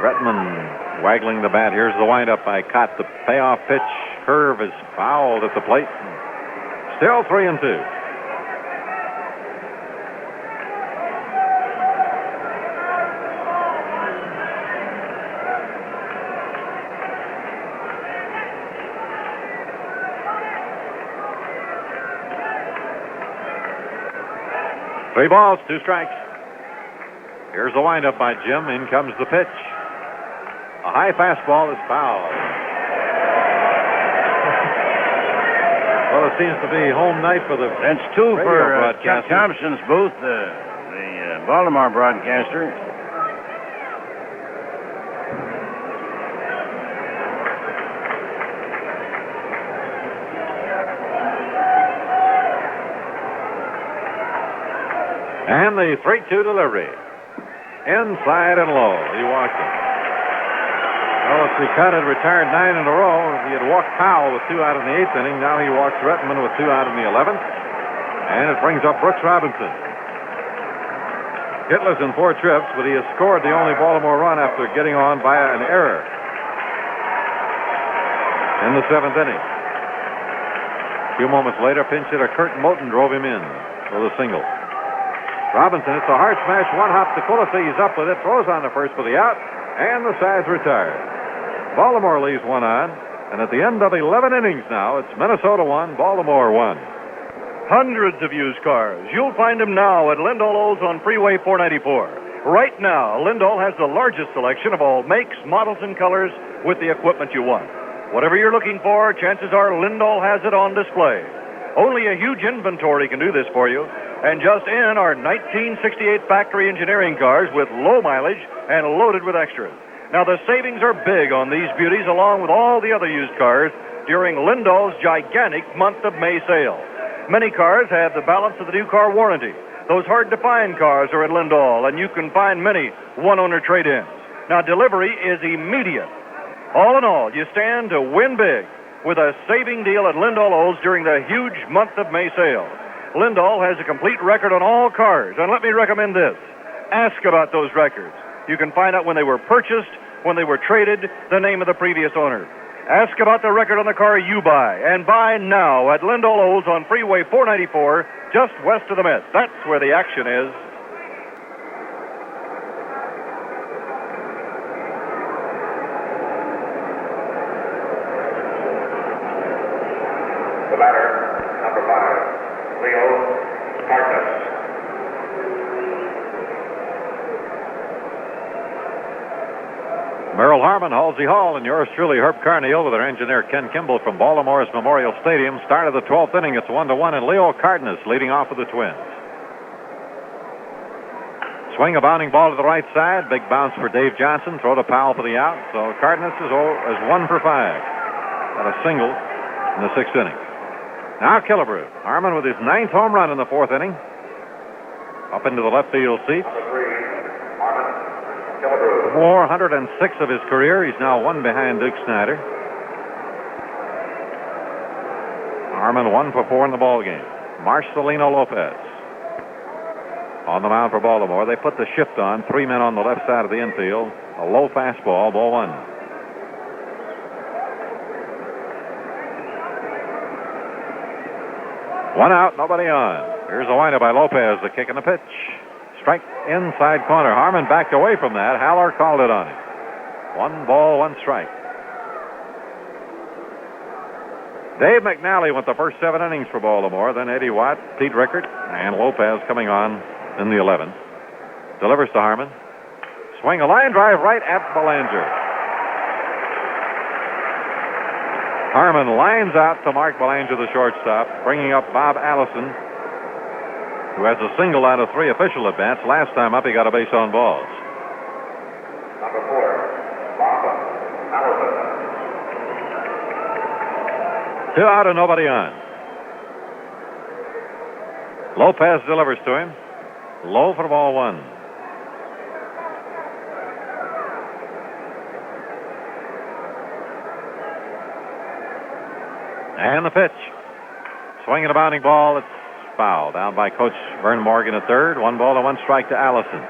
Speaker 6: Rettenmund waggling the bat. Here's the windup by Kaat. The payoff pitch curve is fouled at the plate. Still 3-2. Three balls, 2 strikes. Here's the windup by Jim. In comes the pitch. A high fastball is fouled. Well, it seems to be home night for the
Speaker 7: That's 2 for Chuck
Speaker 6: broadcaster.
Speaker 7: Thompson's booth, the Baltimore broadcaster.
Speaker 6: And the 3-2 delivery. Inside and low. He walked it. Well, if Kaat had retired 9 in a row, he had walked Powell with 2 out in the 8th inning. Now he walks Rettenmund with 2 out in the 11th. And it brings up Brooks Robinson. Hitless in 4 trips, but he has scored the only Baltimore run after getting on by an error in the 7th inning. A few moments later, pinch hitter Kurt Moten drove him in with a single. Robinson, it's a hard smash, 1-hop to Quillisi. He's up with it, throws on the first for the out, and the side's retired. Baltimore leaves 1 on, and at the end of 11 innings now, it's Minnesota 1, Baltimore 1.
Speaker 11: Hundreds of used cars. You'll find them now at Lindolo's on Freeway 494. Right now, Lindahl has the largest selection of all makes, models, and colors with the equipment you want. Whatever you're looking for, chances are Lindahl has it on display. Only a huge inventory can do this for you. And just in are 1968 factory engineering cars with low mileage and loaded with extras. Now, the savings are big on these beauties along with all the other used cars during Lindahl's gigantic month of May sale. Many cars have the balance of the new car warranty. Those hard-to-find cars are at Lindahl, and you can find many one-owner trade-ins. Now, delivery is immediate. All in all, you stand to win big with a saving deal at Lindahl during the huge month of May sale. Lindahl has a complete record on all cars, and let me recommend this. Ask about those records. You can find out when they were purchased, when they were traded, the name of the previous owner. Ask about the record on the car you buy, and buy now at Lindahl on Freeway 494, just west of the Met. That's where the action is.
Speaker 5: The batter, number 5, Leo Hartnett.
Speaker 6: Merrill Harmon, Halsey Hall, and yours truly, Herb Carneal, with our engineer Ken Kimball from Baltimore's Memorial Stadium. Start of the 12th inning. It's 1-1, and Leo Cardenas leading off with the Twins. Swing a bounding ball to the right side. Big bounce for Dave Johnson. Throw to Powell for the out. So Cardenas is 1 for 5. Got a single in the 6th inning. Now Killebrew. Harmon with his 9th home run in the 4th inning. Up into the left field seats. 406 of his career. He's now 1 behind Duke Snyder. Harmon 1 for 4 in the ball game. Marcelino Lopez on the mound for Baltimore. They put the shift on. 3 men on the left side of the infield. A low fastball, ball 1. One out, nobody on. Here's a windup by Lopez, the kick and the pitch. Strike inside corner. Harmon backed away from that. Haller called it on him. 1 ball, 1 strike. Dave McNally went the first 7 innings for Baltimore. Then Eddie Watt, Pete Rickard, and Lopez coming on in the 11th. Delivers to Harmon. Swing a line drive right at Belanger. Harmon lines out to Mark Belanger, the shortstop, bringing up Bob Allison, who has a single out of 3 official at-bats. Last time up, he got a base on balls.
Speaker 5: Number 4, Bob Allison.
Speaker 6: 2 out and nobody on. Lopez delivers to him. Low for ball 1. And the pitch. Swinging a bounding ball. It's foul. Down by Coach Vern Morgan at third. 1 ball and 1 strike to Allison.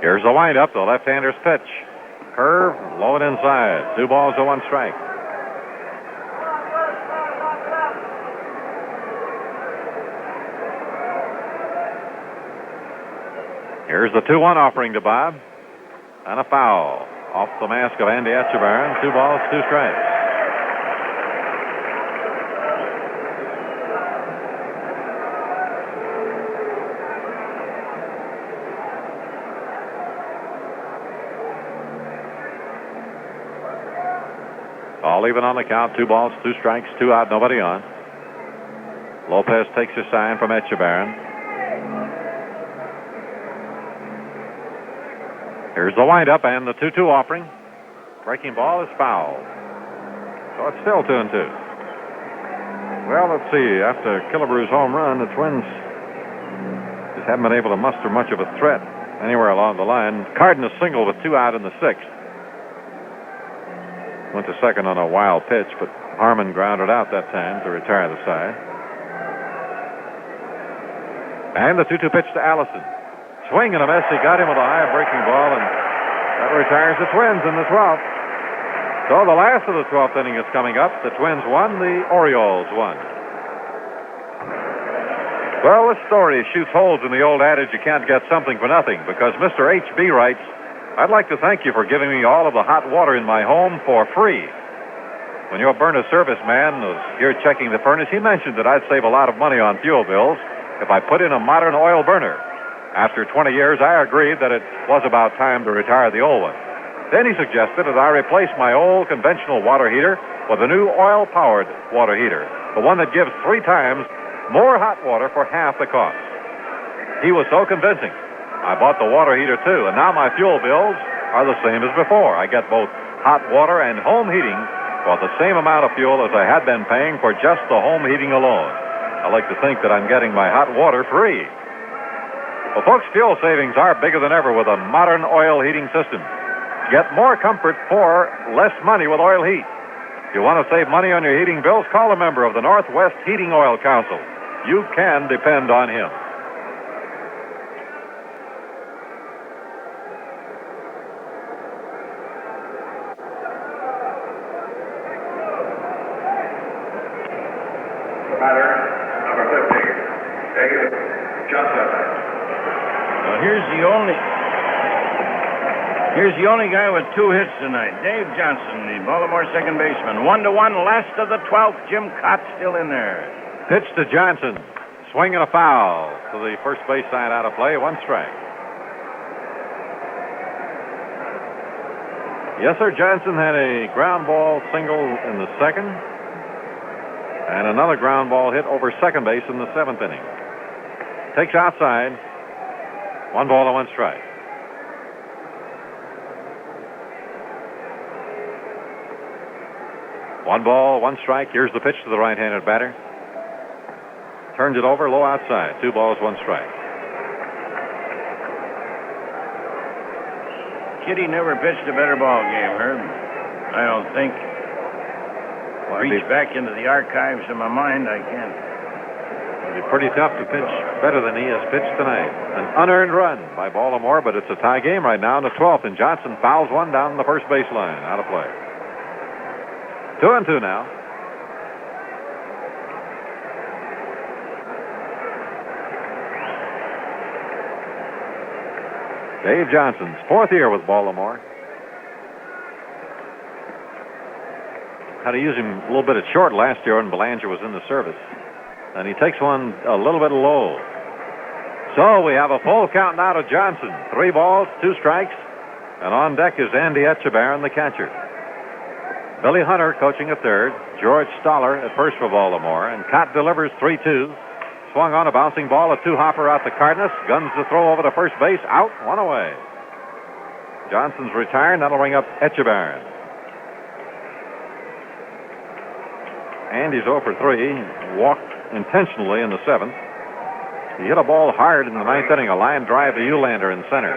Speaker 6: Here's the windup, the left-hander's pitch. Curve, low and inside. 2 balls and 1 strike. Here's the 2-1 offering to Bob. And a foul off the mask of Andy Etchebarren. 2 balls, 2 strikes. All even on the count. 2 balls, 2 strikes, 2 out, nobody on. Lopez takes a sign from Etchebarren. Here's the windup and the 2-2 offering. Breaking ball is foul. So it's still 2-2. Well, let's see. After Killebrew's home run, the Twins just haven't been able to muster much of a threat anywhere along the line. Cardenas singled with 2 out in the 6th. Went to second on a wild pitch, but Harmon grounded out that time to retire the side. And the 2-2 pitch to Allison. Swing and a miss. He got him with a high breaking ball, and that retires the Twins in the 12th. So the last of the 12th inning is coming up. The Twins won, the Orioles won. Well, this story shoots holes in the old adage, you can't get something for nothing, because Mr. H.B. writes, I'd like to thank you for giving me all of the hot water in my home for free. When your burner service man was here checking the furnace, he mentioned that I'd save a lot of money on fuel bills if I put in a modern oil burner. After 20 years, I agreed that it was about time to retire the old one. Then he suggested that I replace my old conventional water heater with a new oil-powered water heater, the one that gives 3 times more hot water for half the cost. He was so convincing. I bought the water heater, too, and now my fuel bills are the same as before. I get both hot water and home heating for the same amount of fuel as I had been paying for just the home heating alone. I like to think that I'm getting my hot water free. Well, folks, fuel savings are bigger than ever with a modern oil heating system. Get more comfort for less money with Oil Heat. If you want to save money on your heating bills, call a member of the Northwest Heating Oil Council. You can depend on him.
Speaker 5: Batter, number 50, Dave Johnson.
Speaker 7: Well, here's the only guy with 2 hits tonight. Dave Johnson, the Baltimore second baseman. 1-1, last of the 12th. Jim Kaat still in there.
Speaker 6: Pitch to Johnson. Swing and a foul to the first base side, out of play. 1 strike. Yes, sir. Johnson had a ground ball single in the second, and another ground ball hit over second base in the 7th inning. Takes outside. 1 ball and 1 strike. One ball, 1 strike. Here's the pitch to the right-handed batter. Turns it over, low outside. 2 balls, 1 strike.
Speaker 7: Kitty never pitched a better ball game, Herb. I don't think. Reach back into the archives of my mind, I can't.
Speaker 6: It'll be pretty tough to pitch better than he has pitched tonight. An unearned run by Baltimore, but it's a tie game right now in the 12th, and Johnson fouls one down the first baseline, out of play. 2-2 now. Dave Johnson's 4th year with Baltimore. Had to use him a little bit at short last year when Belanger was in the service. And he takes one a little bit low. So we have a full count now to Johnson. 3 balls, 2 strikes. And on deck is Andy Etchebarren, the catcher. Billy Hunter coaching at third. George Stoller at first for Baltimore. And Kaat delivers 3-2. Swung on a bouncing ball, a 2-hopper out to Cardenas. Guns the throw over to first base. Out, 1 away. Johnson's retired. That'll ring up Etchebarren. Andy's 0 for 3. Walked intentionally in the 7th. He hit a ball hard in the 9th inning. A line drive to Eulander in center.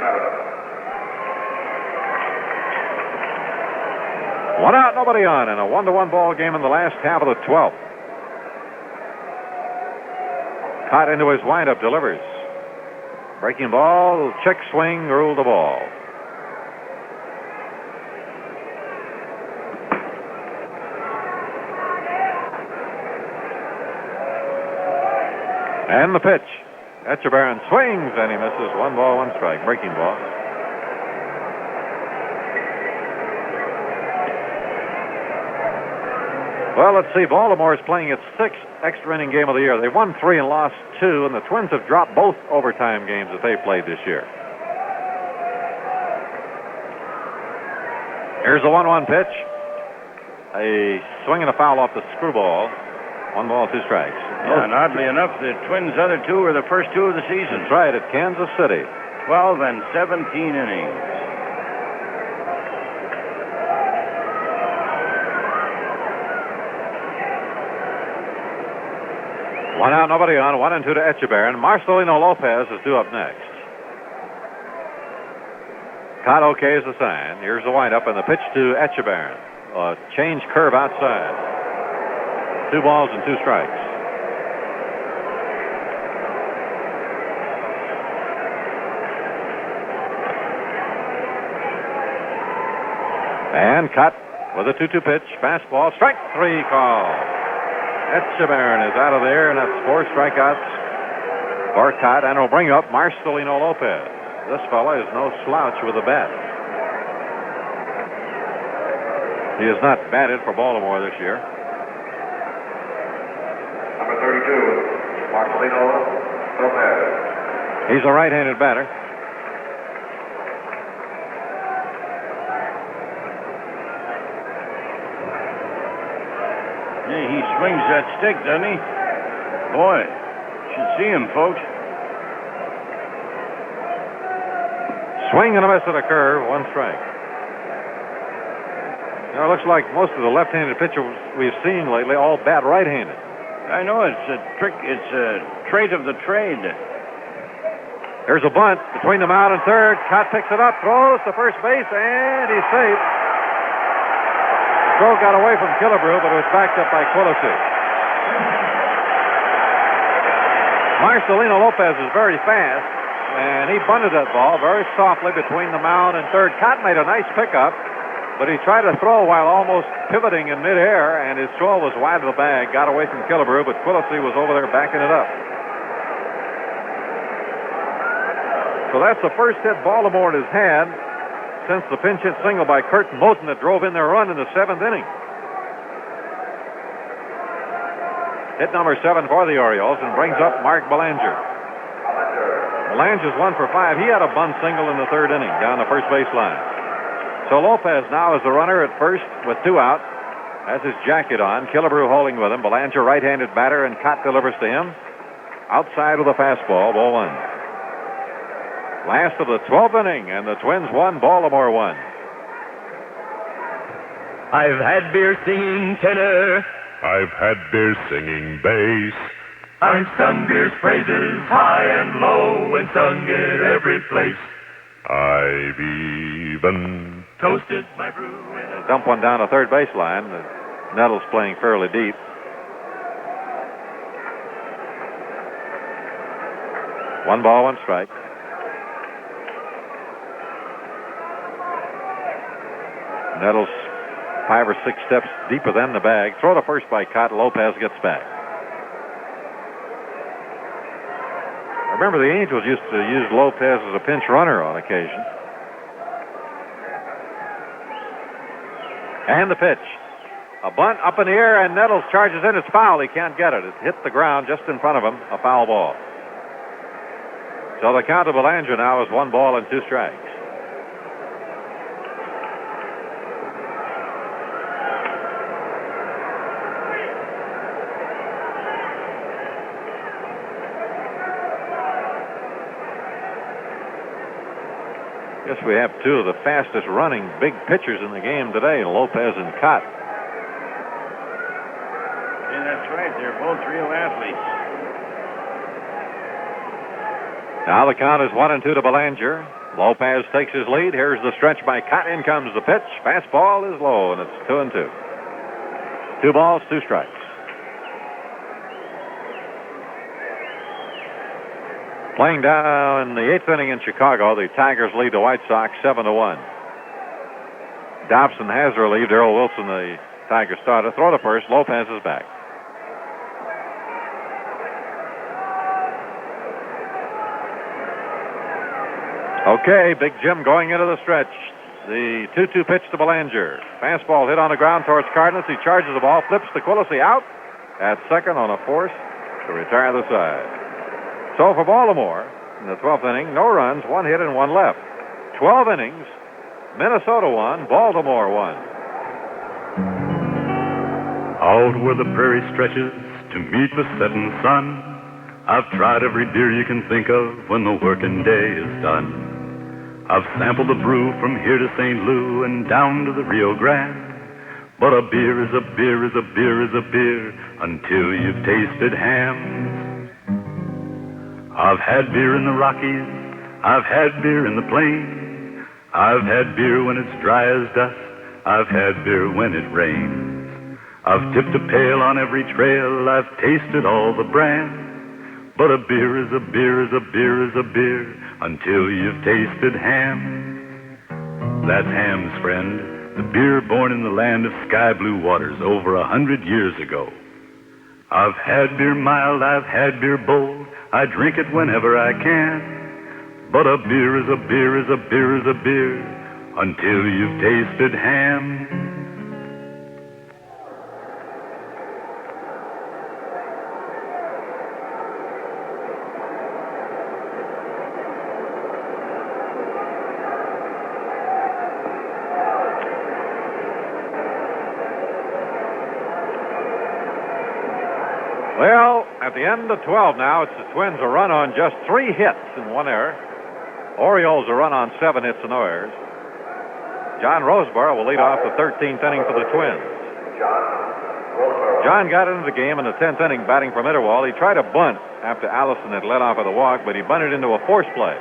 Speaker 6: 1 out, nobody on, and a 1-1 ball game in the last half of the 12th. Kaat into his windup, delivers. Breaking ball, check swing, ruled the ball. And the pitch. Etchebarren swings, and he misses. 1 ball, 1 strike. Breaking ball. Well, let's see. Baltimore's playing its 6th extra inning game of the year. They won 3 and lost 2, and the Twins have dropped both overtime games that they've played this year. Here's the 1-1 pitch. A swing and a foul off the screwball. 1 ball, 2 strikes.
Speaker 7: Yeah, and oddly enough, the Twins' other 2 were the first 2 of the season.
Speaker 6: That's right, at Kansas City.
Speaker 7: 12 and 17 innings.
Speaker 6: One out, nobody on. 1-2 to Etchebarren. Marcelino Lopez is due up next. Kaat okays the sign. Here's the windup and the pitch to Etchebarren. A change curve outside. 2 balls and 2 strikes. And Kaat with a 2-2 pitch. Fastball. Strike 3 call. Etchebarren is out of there, and that's 4 strikeouts for Kaat, and will bring up Marcelino Lopez. This fella is no slouch with a bat. He has not batted for Baltimore this year.
Speaker 5: Number 32, Marcelino Lopez.
Speaker 6: He's a right-handed batter.
Speaker 7: Yeah, he swings that stick, doesn't he? Boy, should see him, folks.
Speaker 6: Swing and a miss at a curve, one strike. Now, it looks like most of the left-handed pitchers we've seen lately all bat right-handed.
Speaker 7: I know it's a trick. It's a trait of the trade.
Speaker 6: There's a bunt between the mound and third. Kaat picks it up, throws to first base, and he's safe. The throw got away from Killebrew, but it was backed up by Quillisi. Marcelino Lopez is very fast, and he bunted that ball very softly between the mound and third. Kaat made a nice pickup, but he tried to throw while almost pivoting in midair, and his throw was wide of the bag. Got away from Killebrew, but Quillisi was over there backing it up. So that's the first hit Baltimore has had since the pinch hit single by Kurt Moten that drove in their run in the seventh inning. Hit number 7 for the Orioles and brings up Mark Belanger. Belanger's 1 for 5. He had a bunt single in the third inning down the first baseline. So Lopez now is the runner at first with 2 out. Has his jacket on. Killebrew holding with him. Belanger right-handed batter, and Kaat delivers to him. Outside with a fastball, ball 1. Last of the 12th inning, and the Twins won, Baltimore won.
Speaker 15: I've had beer singing tenor.
Speaker 9: I've had beer singing bass.
Speaker 15: I've sung beer's praises high and low and sung it every place.
Speaker 9: I've even
Speaker 15: toasted my brew.
Speaker 6: Dump one down the third baseline. Nettles playing fairly deep. One ball, one strike. Nettles 5 or 6 steps deeper than the bag. Throw to first by Kaat. Lopez gets back. I remember the Angels used to use Lopez as a pinch runner on occasion. And the pitch. A bunt up in the air, and Nettles charges in. It's foul. He can't get it. It hit the ground just in front of him. A foul ball. So the count of Belanger now is 1 ball and 2 strikes. Guess we have 2 of the fastest running big pitchers in the game today, Lopez and Kaat.
Speaker 7: Yeah, that's right. They're both real athletes.
Speaker 6: Now the count is 1-2 to Belanger. Lopez takes his lead. Here's the stretch by Kaat. In comes the pitch. Fastball is low, and it's 2-2. 2 balls, 2 strikes. Playing down in the 8th inning in Chicago, the Tigers lead the White Sox 7-1. Dobson has relieved Earl Wilson, the Tiger starter. Throw to first. Lopez is back. Okay, Big Jim going into the stretch. The 2-2 pitch to Belanger. Fastball hit on the ground towards Cardenas. He charges the ball, flips to Quillisi out at second on a force to retire the side. So for Baltimore, in the 12th inning, no runs, 1 hit and 1 left. 12 innings, Minnesota won, Baltimore won.
Speaker 2: Out where the prairie stretches to meet the setting sun, I've tried every beer you can think of when the working day is done. I've sampled the brew from here to St. Louis and down to the Rio Grande. But a beer is a beer is a beer is a beer until you've tasted hams. I've had beer in the Rockies, I've had beer in the plains, I've had beer when it's dry as dust, I've had beer when it rains. I've tipped a pail on every trail, I've tasted all the brands. But a beer is a beer is a beer is a beer until you've tasted ham. That's Ham's, friend, the beer born in the land of sky blue waters over 100 years ago. I've had beer mild, I've had beer bold, I drink it whenever I can. But a beer is a beer is a beer is a beer until you've tasted ham.
Speaker 6: At the end of 12 now, it's the Twins a run on just 3 hits and 1 error. Orioles a run on 7 hits and no errors. John Roseboro will lead off the 13th inning for the Twins. John got into the game in the 10th inning batting from Interwall. He tried a bunt after Allison had led off with a walk, but he bunted into a force play.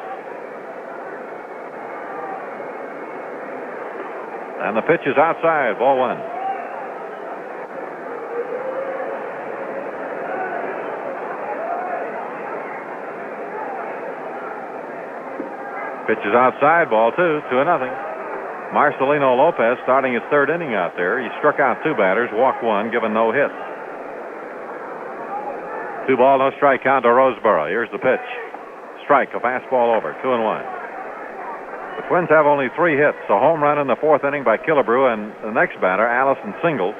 Speaker 6: And the pitch is outside, ball 1. Pitch is outside, ball 2, 2-0. Marcelino Lopez starting his 3rd inning out there. He struck out 2 batters, walked 1, given no hits. 2 ball, no strike count to Roseboro. Here's the pitch. Strike, a fastball over, 2-1. The Twins have only 3 hits. A home run in the 4th inning by Killebrew, and the next batter, Allison, singled.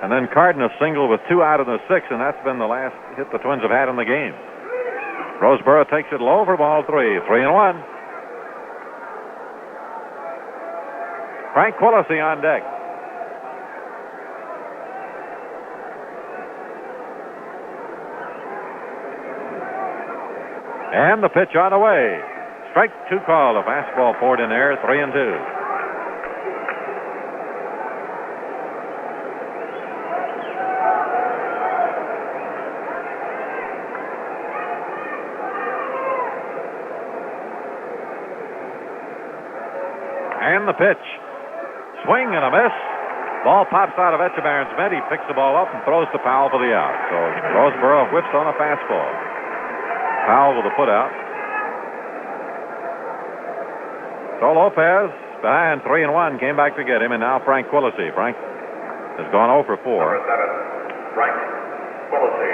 Speaker 6: And then Cardenas singled with 2 out in the 6th, and that's been the last hit the Twins have had in the game. Roseboro takes it low for ball 3, 3-1. Frank Quillisi on deck. And the pitch on the way. Strike 2 call. A fastball poured in there, 3-2. And the pitch. Swing and a miss. Ball pops out of Echeverrien's mitt. He picks the ball up and throws to Powell for the out. So Roseboro whips on a fastball. Powell with a put out. So Lopez behind 3-1 came back to get him, and now Frank Quillisi. Frank has gone 0 for 4.
Speaker 5: Number 7, Frank Quillisi.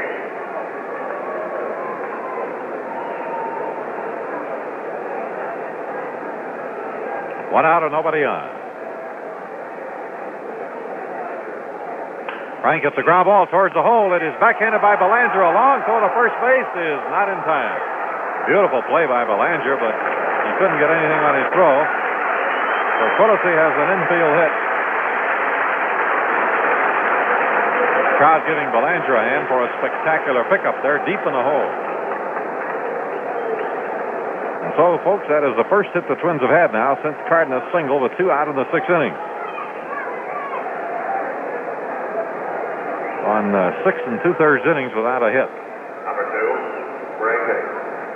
Speaker 6: One out and nobody on. Frank gets a ground ball towards the hole. It is backhanded by Belanger. A long throw to first base is not in time. Beautiful play by Belanger, but he couldn't get anything on his throw. So Quillisi has an infield hit. Crowd giving Belanger a hand for a spectacular pickup there deep in the hole. And so, folks, that is the first hit the Twins have had now since Cardenas singled with 2 out in the 6th inning. On 6 2/3 innings without a hit.
Speaker 5: Number 2, Greg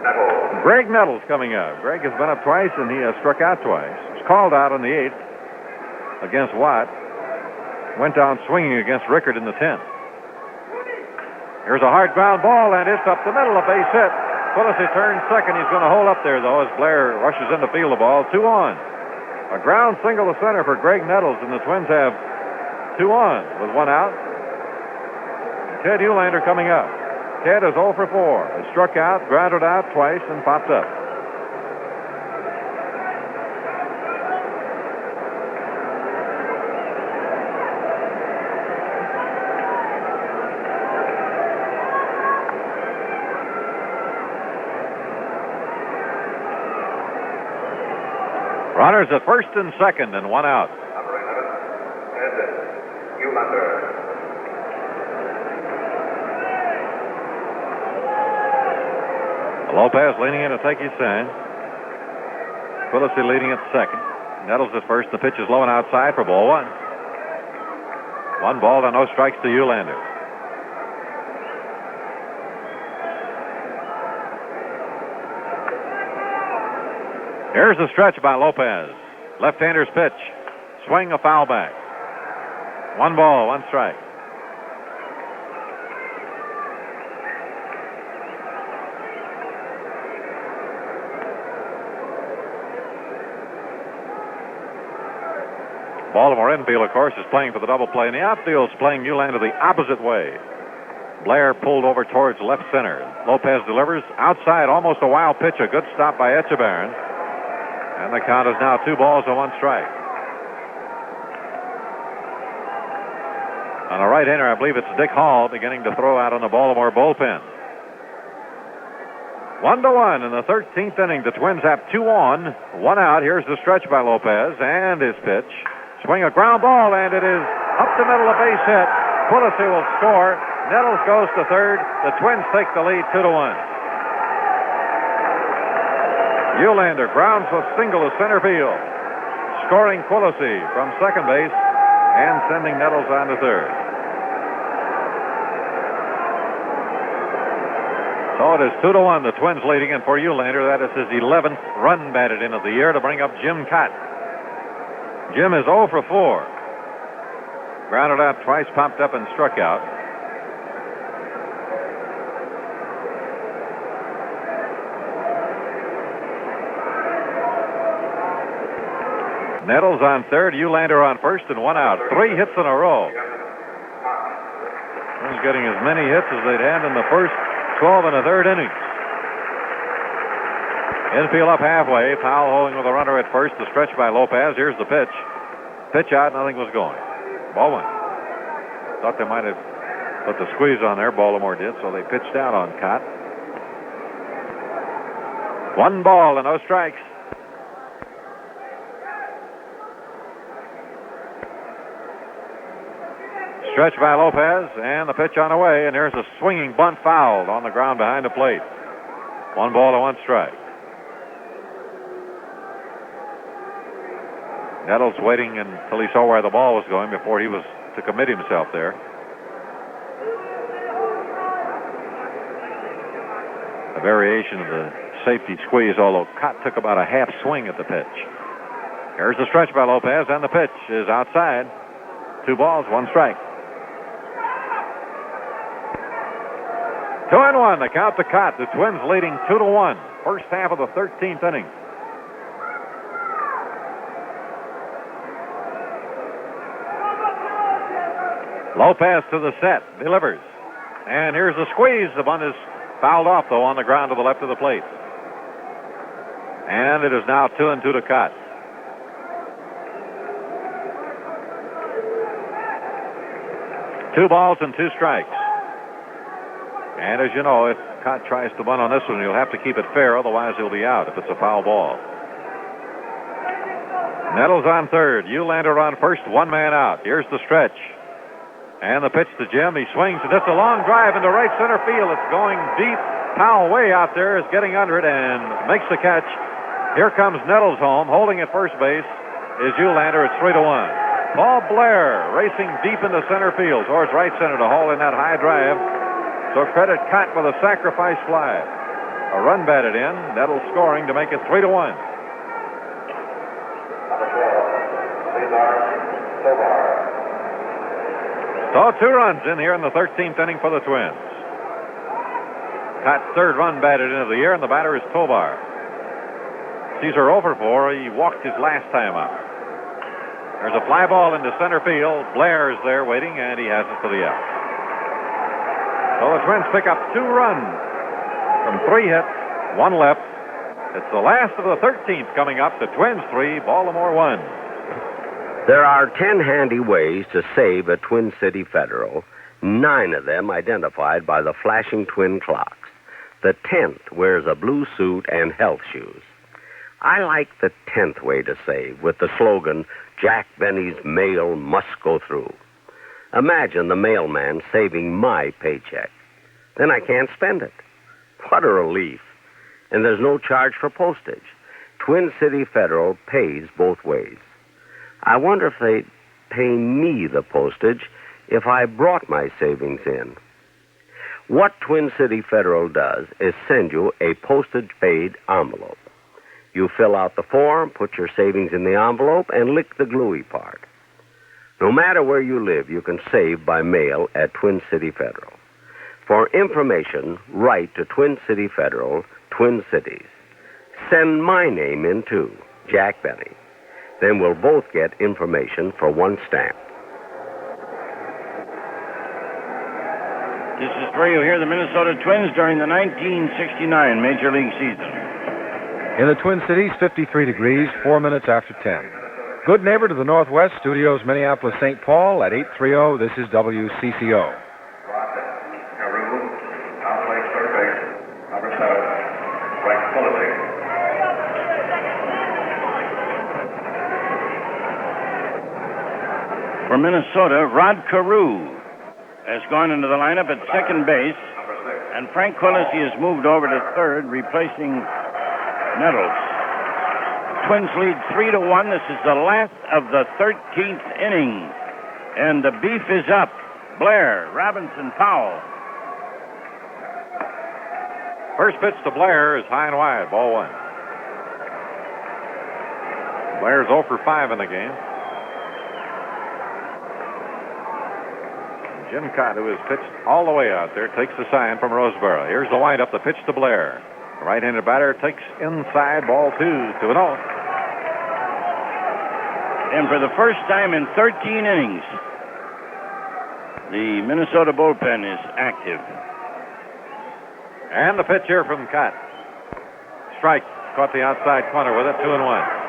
Speaker 5: Nettles.
Speaker 6: Greg Nettles coming up. Greg has been up twice, and he has struck out twice. He was called out in the 8th against Watt. Went down swinging against Rickard in the 10th. Here's a hard ground ball, and it's up the middle, a base hit. Quillisi turns second. He's going to hold up there, though, as Blair rushes in to field the ball. 2 on. A ground single to center for Greg Nettles, and the Twins have 2 on with 1 out. Ted Ulander coming up. Ted is 0 for 4. He struck out, grounded out twice, and popped up. Runners at first and second, and 1 out.
Speaker 5: Number 11, Ted Ulander.
Speaker 6: Lopez leaning in to take his sign. Quillisi leading at second. Nettles at first. The pitch is low and outside for ball 1. 1 ball and no strikes to Ulander. Here's the stretch by Lopez. Left-hander's pitch. Swing, a foul back. 1 ball, 1 strike. Baltimore infield, of course, is playing for the double play, and the outfield's playing Ulander the opposite way. Blair pulled over towards left center. Lopez delivers outside, almost a wild pitch. A good stop by Echeverrien. And the count is now 2 balls and 1 strike. On a right-hander, I believe it's Dick Hall beginning to throw out on the Baltimore bullpen. 1-1 in the 13th inning. The Twins have 2 on, 1 out. Here's the stretch by Lopez and his pitch. Swing a ground ball, and it is up the middle, a base hit. Quillisi will score, Nettles goes to third. The Twins take the lead 2-1. Eulander grounds a single to center field, scoring Quillisi from second base and sending Nettles on to third. So it is 2-1, the Twins leading, and for Eulander, that is his 11th run batted in of the year to bring up Jim Kaat. Jim is 0 for 4. Grounded out twice, popped up, and struck out. Nettles on third, Eulander on first, and 1 out. 3 hits in a row. He's getting as many hits as they'd had in the first 12 and a third innings. Infield up halfway. Powell holding with a runner at first. The stretch by Lopez. Here's the pitch. Pitch out. Nothing was going. Ball 1. Thought they might have put the squeeze on there. Baltimore did, so they pitched out on Kaat. 1 ball and no strikes. Stretch by Lopez, and the pitch on the way, and here's a swinging bunt fouled on the ground behind the plate. 1 ball to 1 strike. Nettles waiting until he saw where the ball was going before he was to commit himself there. A variation of the safety squeeze, although Kaat took about a half swing at the pitch. Here's the stretch by Lopez, and the pitch is outside. 2 balls, 1 strike. 2-1, the count to Kaat. The Twins leading 2-1. First half of the 13th inning. Lopez to the set, delivers. And here's the squeeze. The bunt is fouled off, though, on the ground to the left of the plate. And it is now 2-2 to Kaat. Two balls and 2 strikes. And as you know, if Kaat tries to bunt on this one, he'll have to keep it fair, otherwise he'll be out if it's a foul ball. Nettles on third, Eulander on first, 1 man out. Here's the stretch. And the pitch to Jim. He swings, and it's a long drive into right center field. It's going deep. Powell way out there is getting under it and makes the catch. Here comes Nettles home. Holding at first base is Eulander. It's 3-1. Paul Blair racing deep into center field towards right center to haul in that high drive. So credit Kaat with a sacrifice fly. A run batted in. Nettles scoring to make it 3-1. So 2 runs in here in the 13th inning for the Twins. Kaat's 3rd run batted into the year, and the batter is Tovar. Caesar over 4. He walked his last time up. There's a fly ball into center field. Blair is there waiting, and he has it for the out. So the Twins pick up 2 runs from 3 hits, 1 left. It's the last of the 13th coming up. The Twins 3, Baltimore 1.
Speaker 21: There are 10 handy ways to save at Twin City Federal, 9 of them identified by the flashing twin clocks. The 10th wears a blue suit and health shoes. I like the 10th way to save with the slogan, Jack Benny's mail must go through. Imagine the mailman saving my paycheck. Then I can't spend it. What a relief. And there's no charge for postage. Twin City Federal pays both ways. I wonder if they'd pay me the postage if I brought my savings in. What Twin City Federal does is send you a postage-paid envelope. You fill out the form, put your savings in the envelope, and lick the gluey part. No matter where you live, you can save by mail at Twin City Federal. For information, write to Twin City Federal, Twin Cities. Send my name in, too, Jack Benny. Then we'll both get information for 1 stamp.
Speaker 7: This is where you hear the Minnesota Twins during the 1969 Major League season.
Speaker 1: In the Twin Cities, 53 degrees, 4 minutes after 10. Good neighbor to the Northwest, Studios, Minneapolis, St. Paul at 830. This is WCCO.
Speaker 7: For Minnesota, Rod Carew. has gone into the lineup at second base, and Frank Quillisi has moved over to third, replacing Nettles. Twins lead 3-1. This is the last of the 13th inning, and the beef is up. Blair, Robinson, Powell.
Speaker 6: First pitch to Blair is high and wide, ball one. Blair's 0 for 5 in the game. Jim Kaat, who has pitched all the way out there, takes the sign from Roseboro. Here's the windup, the pitch to Blair. The right-handed batter takes inside, ball 2-0.
Speaker 7: And for the first time in 13 innings, the Minnesota bullpen is active.
Speaker 6: And the pitch here from Kaat. Strike, caught the outside corner with it, 2-1.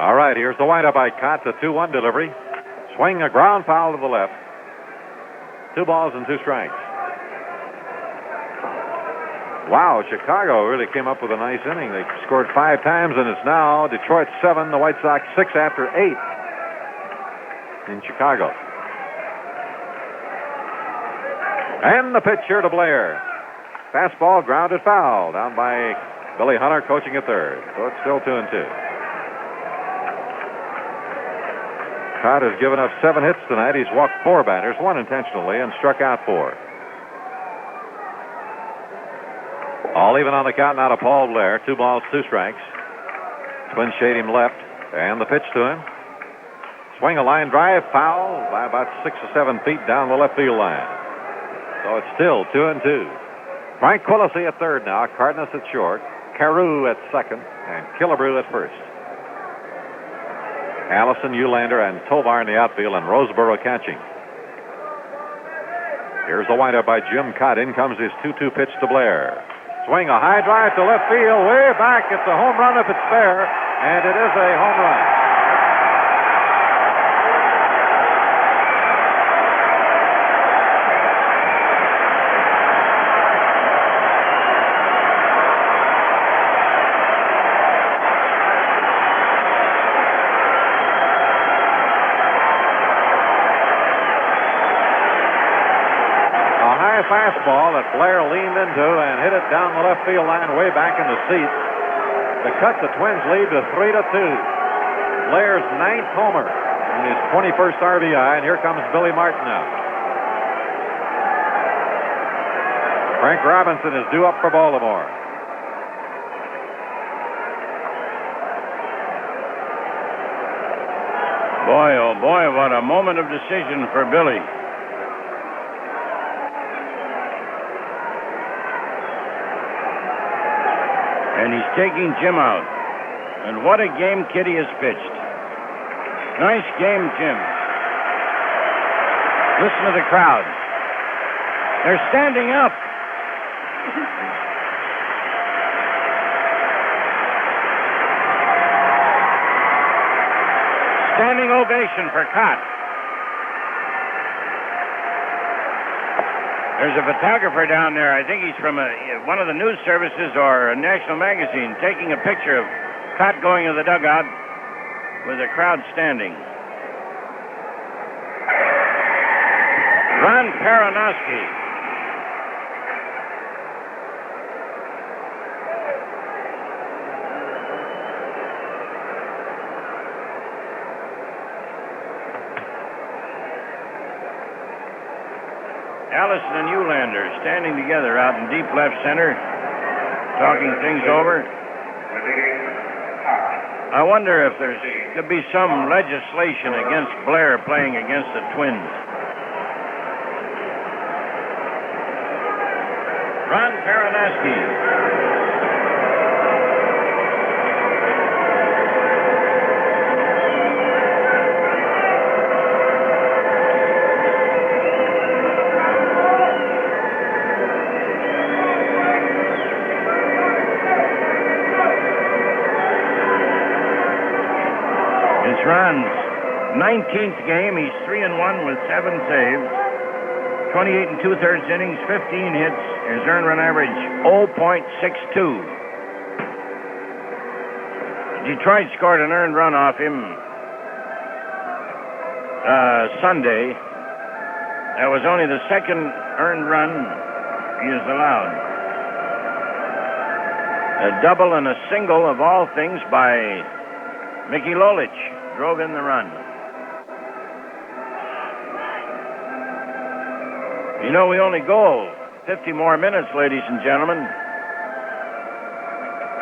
Speaker 6: All right, here's the windup by Kaat, the 2-1 delivery. Swing, a ground foul to the left. 2 balls and 2 strikes. Wow, Chicago really came up with a nice inning. They scored 5 times, and it's now Detroit 7, the White Sox 6 after 8 in Chicago. And the pitch here to Blair. Fastball grounded foul down by Billy Hunter, coaching at third. So it's still 2-2. Kaat has given up 7 hits tonight. He's walked 4 batters, 1 intentionally, and struck out 4. All even on the count now to Paul Blair. 2 balls, 2 strikes. Twins shade him left, and the pitch to him. Swing, a line drive, foul by about 6 or 7 feet down the left field line. So it's still 2-2. Frank Quillisi at third now, Cardenas at short, Carew at second, and Killebrew at first. Allison, Eulander, and Tovar in the outfield, and Roseboro catching. Here's the windup by Jim Kaat. In comes his 2-2 pitch to Blair. Swing, a high drive to left field, way back. It's a home run if it's fair, and it is a home run. Fastball that Blair leaned into and hit it down the left field line way back in the seats to cut the Twins lead to 3-2. Blair's 9th homer and his 21st RBI, and here comes Billy Martin now. Frank Robinson is due up for Baltimore.
Speaker 7: Boy, oh boy, what a moment of decision for Billy. And he's taking Jim out. And what a game Kitty has pitched. Nice game, Jim. Listen to the crowd. They're standing up. Standing ovation for Kaat. There's a photographer down there. I think he's from one of the news services or a national magazine, taking a picture of Kaat going to the dugout with the crowd standing. Ron Peronowski. Allison and Eulander standing together out in deep left center, talking things over. I wonder if could be some legislation against Blair playing against the Twins. Ron Peronowski. It's Ron's 19th game. He's 3-1 with 7 saves, 28 2/3 innings, 15 hits. His earned run average 0.62. Detroit scored an earned run off him Sunday. That was only the second earned run he has allowed. A double and a single, of all things, by Mickey Lolich drove in the run. You know, we only go 50 more minutes, ladies and gentlemen.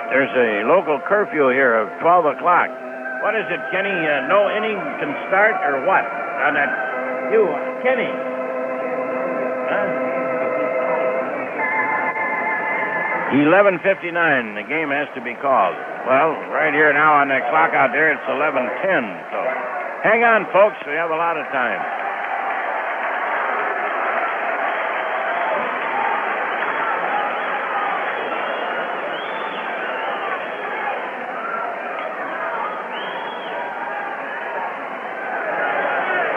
Speaker 7: There's a local curfew here of 12 o'clock. What is it, Kenny? No inning can start, or what? On that, you, Kenny. Huh? 11:59. The game has to be called. Well, right here now on that clock out there, it's 11:10. So hang on, folks. We have a lot of time.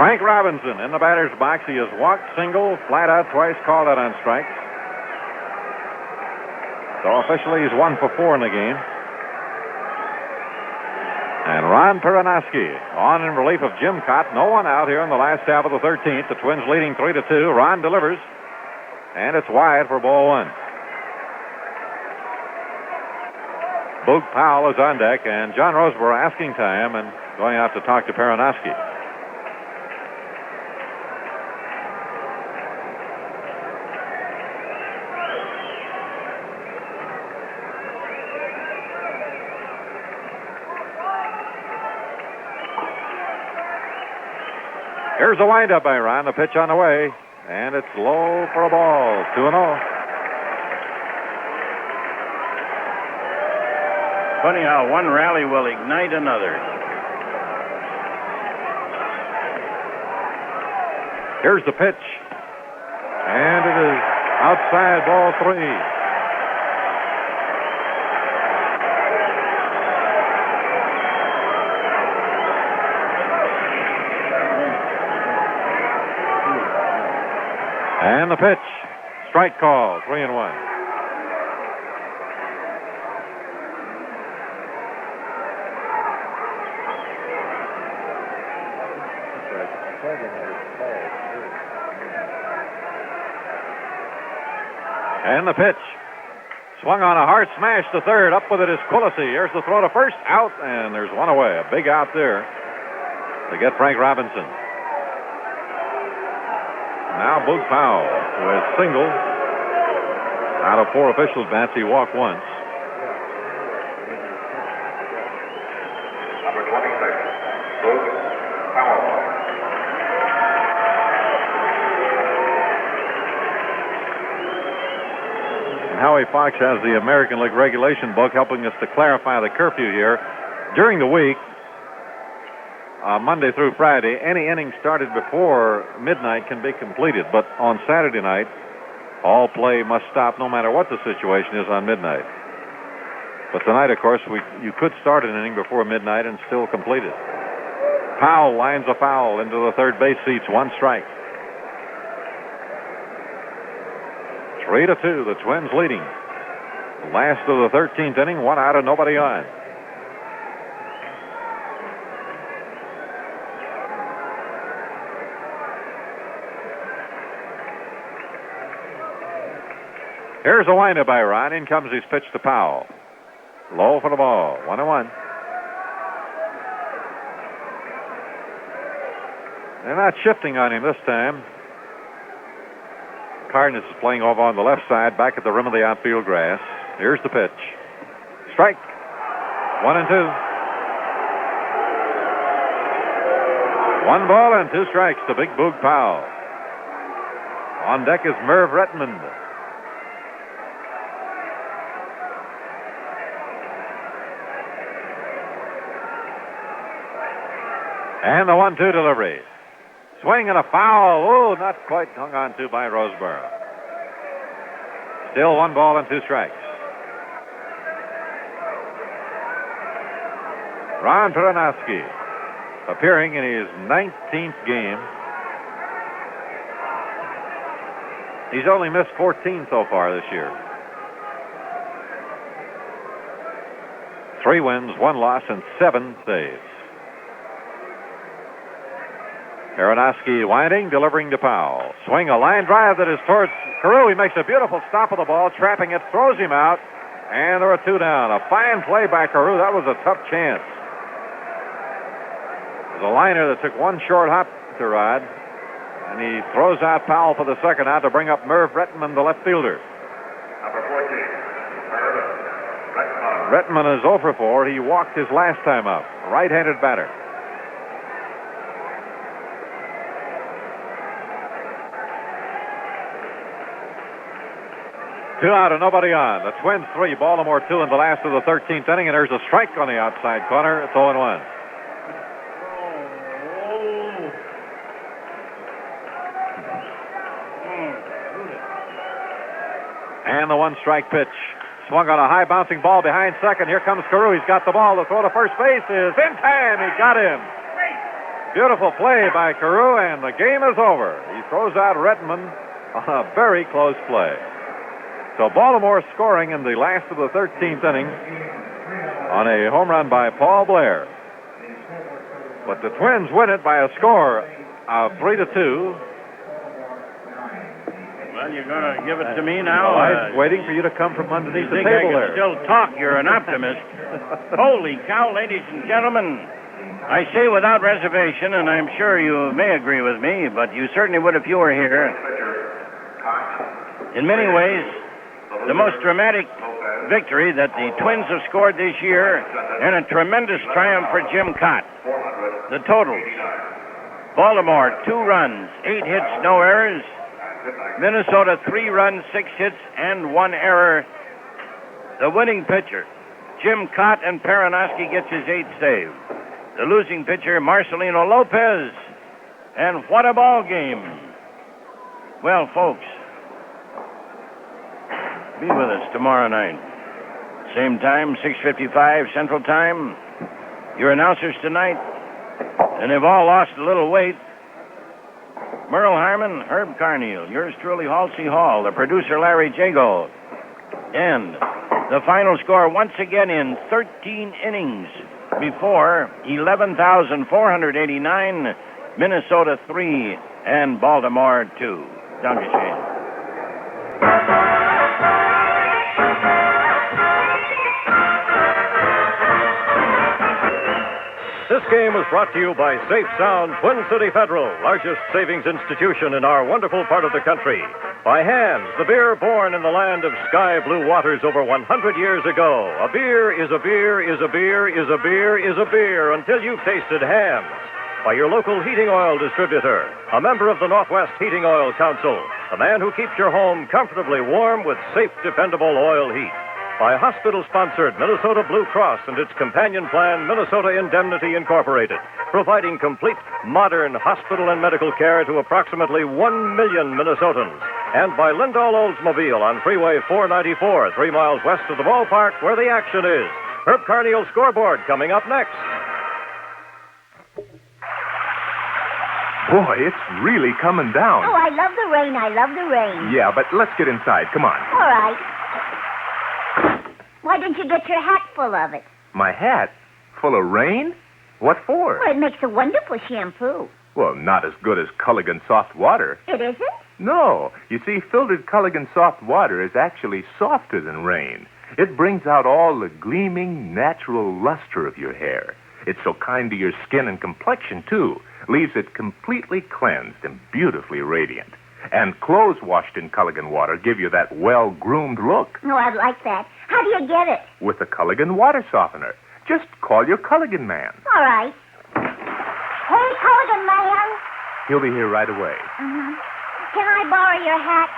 Speaker 6: Frank Robinson in the batter's box. He has walked, single, flat out twice, called out on strikes. So officially he's 1 for 4 in the game. And Ron Peranoski on in relief of Jim Kaat. No one out here in the last half of the 13th. The Twins leading 3-2. Ron delivers. And it's wide for ball 1. Boog Powell is on deck, and John Roseborough asking time and going out to talk to Peranoski. Here's a windup by Ron. The pitch on the way. And it's low for a ball. 2-0.
Speaker 7: Funny how one rally will ignite another.
Speaker 6: Here's the pitch. And it is outside, ball 3. And the pitch. Strike call. 3-1. And the pitch. Swung on a hard smash to third. Up with it is Quillisi. Here's the throw to first. Out. And there's one away. A big out there to get Frank Robinson. Now Boog Powell, who has singled. Out of 4 official bats, he walked once.
Speaker 5: Number 26, Boog Powell.
Speaker 6: And Howie Fox has the American League regulation book helping us to clarify the curfew here. During the week, Monday through Friday, any inning started before midnight can be completed. But on Saturday night, all play must stop no matter what the situation is on midnight. But tonight, of course, you could start an inning before midnight and still complete it. Powell lines a foul into the third base seats. 1 strike. 3-2, the Twins leading. The last of the 13th inning, 1 out and nobody on. Here's a windup by Ron. In comes his pitch to Powell. Low for the ball. 1-1. They're not shifting on him this time. Cardinals is playing over on the left side, back at the rim of the outfield grass. Here's the pitch. Strike. 1-2. 1 ball and 2 strikes to Big Boog Powell. On deck is Merv Redmond. And the 1-2 delivery. Swing and a foul. Oh, not quite hung on to by Roseborough. Still 1 ball and 2 strikes. Ron Peranoski appearing in his 19th game. He's only missed 14 so far this year. 3 wins, 1 loss, and 7 saves. Aronofsky winding, delivering to Powell. Swing a line drive that is towards Carew. He makes a beautiful stop of the ball, trapping it, throws him out, and there are 2 down. A fine play by Carew. That was a tough chance. There's a liner that took 1 short hop to Rod, and he throws out Powell for the second out to bring up Merv Rettenman, the left fielder.
Speaker 5: Number 14,
Speaker 6: Rettenman is 0 for 4. He walked his last time up. A right-handed batter. Two out and nobody on. The Twins 3, Baltimore 2 in the last of the 13th inning, and there's a strike on the outside corner. It's 0-1. And the 1-strike pitch. Swung on a high bouncing ball behind second. Here comes Carew. He's got the ball. The throw to first base is in time. He got him. Beautiful play by Carew, and the game is over. He throws out Rettenman on a very close play. So Baltimore scoring in the last of the 13th inning on a home run by Paul Blair. But the Twins win it by a score of 3-2.
Speaker 7: Well, you're going to give it to me now?
Speaker 6: I'm waiting for you to come from underneath the
Speaker 7: think
Speaker 6: table
Speaker 7: I can
Speaker 6: there.
Speaker 7: still talk. You're an optimist. Holy cow, ladies and gentlemen. I say without reservation, and I'm sure you may agree with me, but you certainly would if you were here. In many ways, the most dramatic victory that the Twins have scored this year, and a tremendous triumph for Jim Kaat. The totals: Baltimore, 2 runs, 8 hits, no errors. Minnesota, 3 runs, 6 hits, and 1 error. The winning pitcher, Jim Kaat, and Peronoski gets his 8th save. The losing pitcher, Marcelino Lopez. And what a ball game. Well, folks, be with us tomorrow night. Same time, 6:55 Central Time. Your announcers tonight, and they've all lost a little weight. Merle Harmon, Herb Carneal, yours truly, Halsey Hall, the producer, Larry Jago. And the final score, once again in 13 innings before 11,489, Minnesota 3 and Baltimore 2. Dankeschön.
Speaker 10: This game was brought to you by Safe Sound Twin City Federal, largest savings institution in our wonderful part of the country. By Hams, the beer born in the land of sky blue waters over 100 years ago. A beer is a beer is a beer is a beer is a beer until you've tasted Hams. By your local heating oil distributor, a member of the Northwest Heating Oil Council, the man who keeps your home comfortably warm with safe, dependable oil heat. By hospital-sponsored Minnesota Blue Cross and its companion plan, Minnesota Indemnity Incorporated, providing complete, modern hospital and medical care to approximately 1 million Minnesotans. And by Lindahl Oldsmobile on Freeway 494, 3 miles west of the ballpark, where the action is. Herb Carneal's scoreboard coming up next.
Speaker 22: Boy, it's really coming down.
Speaker 4: Oh, I love the rain. I love the rain.
Speaker 22: Yeah, but let's get inside. Come on.
Speaker 4: All right. Why didn't you get your hat full of it?
Speaker 22: My hat? Full of rain? What for?
Speaker 4: Well, it makes a wonderful shampoo.
Speaker 22: Well, not as good as Culligan soft water.
Speaker 4: It isn't?
Speaker 22: No. You see, filtered Culligan soft water is actually softer than rain. It brings out all the gleaming, natural luster of your hair. It's so kind to your skin and complexion, too. Leaves it completely cleansed and beautifully radiant. And clothes washed in Culligan water give you that well-groomed look.
Speaker 4: Oh, I'd like that. How do you get it?
Speaker 22: With the Culligan water softener. Just call your Culligan man.
Speaker 4: All right. Hey, Culligan man.
Speaker 22: He'll be here right away.
Speaker 4: Uh-huh. Can I borrow your hat?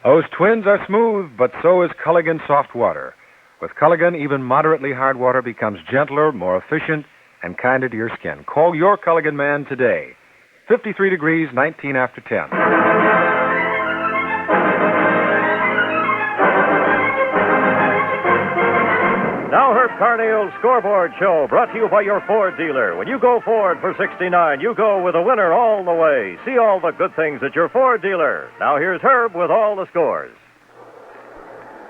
Speaker 1: Those Twins are smooth, but so is Culligan soft water. With Culligan, even moderately hard water becomes gentler, more efficient, and kinder to your skin. Call your Culligan man today. 53 degrees, 19 after 10.
Speaker 10: Now Herb Carneal's scoreboard show, brought to you by your Ford dealer. When you go Ford for 69, you go with a winner all the way. See all the good things at your Ford dealer. Now here's Herb with all the scores.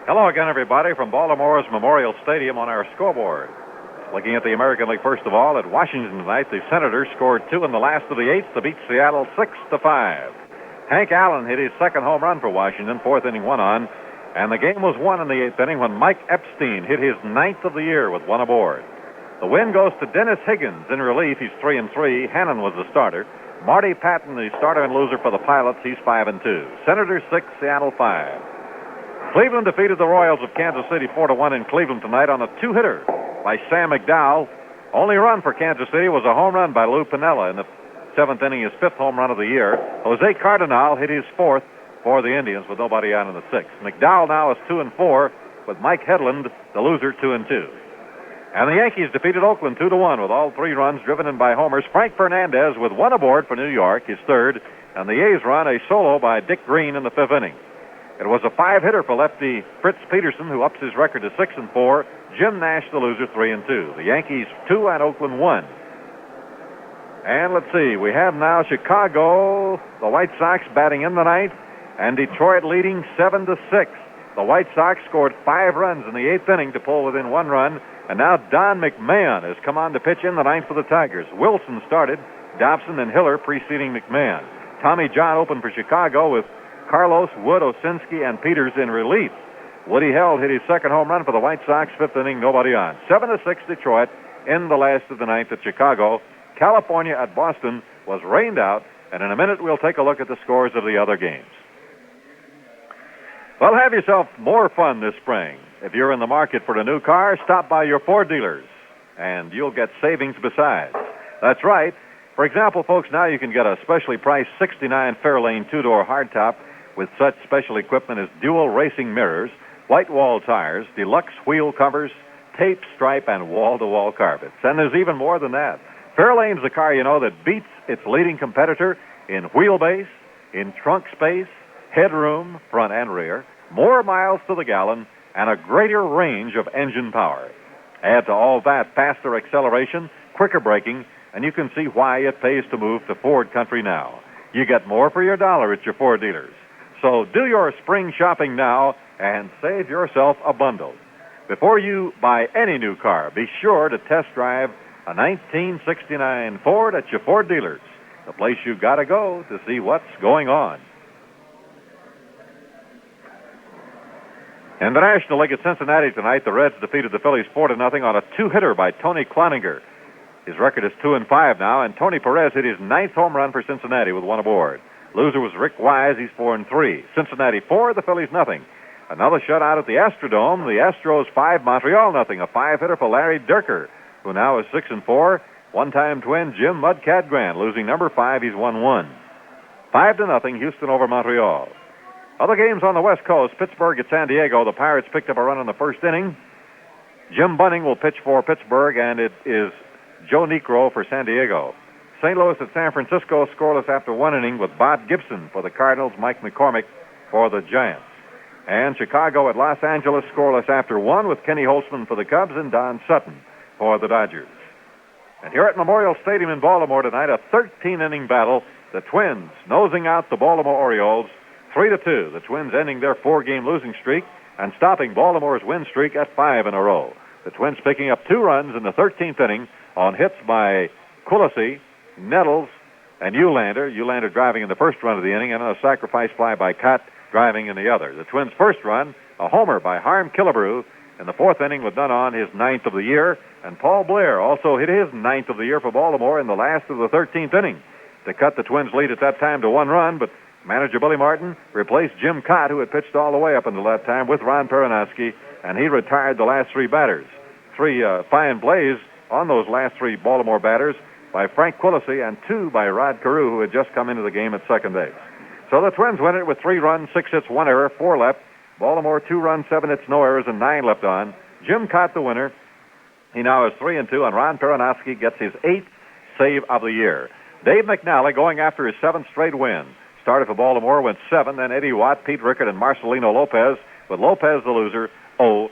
Speaker 6: Hello again, everybody, from Baltimore's Memorial Stadium on our scoreboard. Looking at the American League first of all, at Washington tonight, the Senators scored 2 in the last of the 8th to beat Seattle 6-5. Hank Allen hit his second home run for Washington, 4th inning, 1 on, and the game was won in the 8th inning when Mike Epstein hit his 9th of the year with 1 aboard. The win goes to Dennis Higgins in relief. He's 3-3. Hannon was the starter. Marty Patton, the starter and loser for the Pilots. He's 5-2. Senators 6, Seattle 5. Cleveland defeated the Royals of Kansas City 4-1 in Cleveland tonight on a 2-hitter by Sam McDowell. Only run for Kansas City was a home run by Lou Piniella in the 7th inning, his 5th home run of the year. Jose Cardinal hit his 4th for the Indians with nobody out in the 6th. McDowell now is 2-4 with Mike Hedlund, the loser, 2-2. And the Yankees defeated Oakland 2-1 with all 3 runs driven in by homers. Frank Fernandez with 1 aboard for New York, his 3rd, and the A's run a solo by Dick Green in the 5th inning. It was a 5-hitter for lefty Fritz Peterson, who ups his record to 6-4. Jim Nash, the loser, 3-2. The Yankees 2 and Oakland 1. And let's see, we have now Chicago, the White Sox batting in the ninth, and Detroit leading 7-6. The White Sox scored 5 runs in the 8th inning to pull within 1 run, and now Don McMahon has come on to pitch in the ninth for the Tigers. Wilson started, Dobson and Hiller preceding McMahon. Tommy John opened for Chicago with Carlos, Wood, Osinski, and Peters in relief. Woody Held hit his 2nd home run for the White Sox, 5th inning, nobody on. 7-6 Detroit in the last of the ninth at Chicago. California at Boston was rained out, and in a minute we'll take a look at the scores of the other games. Well, have yourself more fun this spring. If you're in the market for a new car, stop by your Ford dealers, and you'll get savings besides. That's right. For example, folks, now you can get a specially priced '69 Fairlane 2-door hardtop with such special equipment as dual racing mirrors, white wall tires, deluxe wheel covers, tape, stripe, and wall-to-wall carpets. And there's even more than that. Fairlane's the car, you know, that beats its leading competitor in wheelbase, in trunk space, headroom, front and rear, more miles to the gallon, and a greater range of engine power. Add to all that faster acceleration, quicker braking, and you can see why it pays to move to Ford Country now. You get more for your dollar at your Ford dealers. So do your spring shopping now and save yourself a bundle. Before you buy any new car, be sure to test drive a 1969 Ford at your Ford dealers, the place you've got to go to see what's going on. In the National League at Cincinnati tonight, the Reds defeated the Phillies 4-0 on a 2-hitter by Tony Cloninger. His record is 2-5 now, and Tony Perez hit his 9th home run for Cincinnati with 1 aboard. Loser was Rick Wise. He's 4-3. Cincinnati 4, the Phillies nothing. Another shutout at the Astrodome. The Astros 5, Montreal nothing. A 5-hitter for Larry Durker, who now is 6-4. One-time twin Jim Mudcat Grant losing number 5. He's 1-1. 5-0 Houston over Montreal. Other games on the West Coast. Pittsburgh at San Diego. The Pirates picked up a run in the 1st inning. Jim Bunning will pitch for Pittsburgh, and it is Joe Niekro for San Diego. St. Louis at San Francisco scoreless after 1 inning with Bob Gibson for the Cardinals, Mike McCormick for the Giants. And Chicago at Los Angeles scoreless after 1 with Kenny Holtzman for the Cubs and Don Sutton for the Dodgers. And here at Memorial Stadium in Baltimore tonight, a 13-inning battle. The Twins nosing out the Baltimore Orioles 3-2. The Twins ending their 4-game losing streak and stopping Baltimore's win streak at 5 in a row. The Twins picking up 2 runs in the 13th inning on hits by Quillisi, Nettles, and Eulander. Eulander driving in the first run of the inning, and a sacrifice fly by Kaat driving in the other. The Twins' first run, a homer by Harm Killebrew in the 4th inning with none on, his 9th of the year. And Paul Blair also hit his 9th of the year for Baltimore in the last of the 13th inning to cut the Twins' lead at that time to 1 run, but manager Billy Martin replaced Jim Kaat, who had pitched all the way up until that time, with Ron Peronowski, and he retired the last 3 batters. 3 fine plays on those last 3 Baltimore batters by Frank Quillisi and 2 by Rod Carew, who had just come into the game at second base. So the Twins win it with 3 runs, 6 hits, 1 error, 4 left. Baltimore 2 runs, 7 hits, no errors, and 9 left on. Jim Kaat the winner. He now is 3-2, and Ron Peronowski gets his 8th save of the year. Dave McNally going after his 7th straight win. Started for Baltimore, went 7, then Eddie Watt, Pete Rickard, and Marcelino Lopez, with Lopez the loser, 0-1.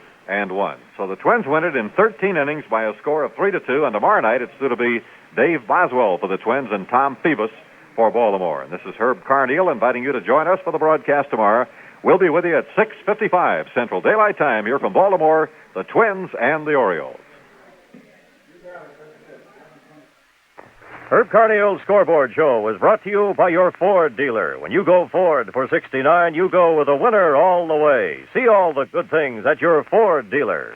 Speaker 6: So the Twins win it in 13 innings by a score of 3-2, and tomorrow night it's due to be Dave Boswell for the Twins and Tom Phoebus for Baltimore. And this is Herb Carneal inviting you to join us for the broadcast tomorrow We'll be with you at 6:55 Central Daylight Time here from Baltimore, the Twins and the Orioles.
Speaker 10: Herb Carneal's Scoreboard Show was brought to you by your Ford dealer. When you go Ford for 69, you go with a winner all the way. See all the good things at your Ford dealer.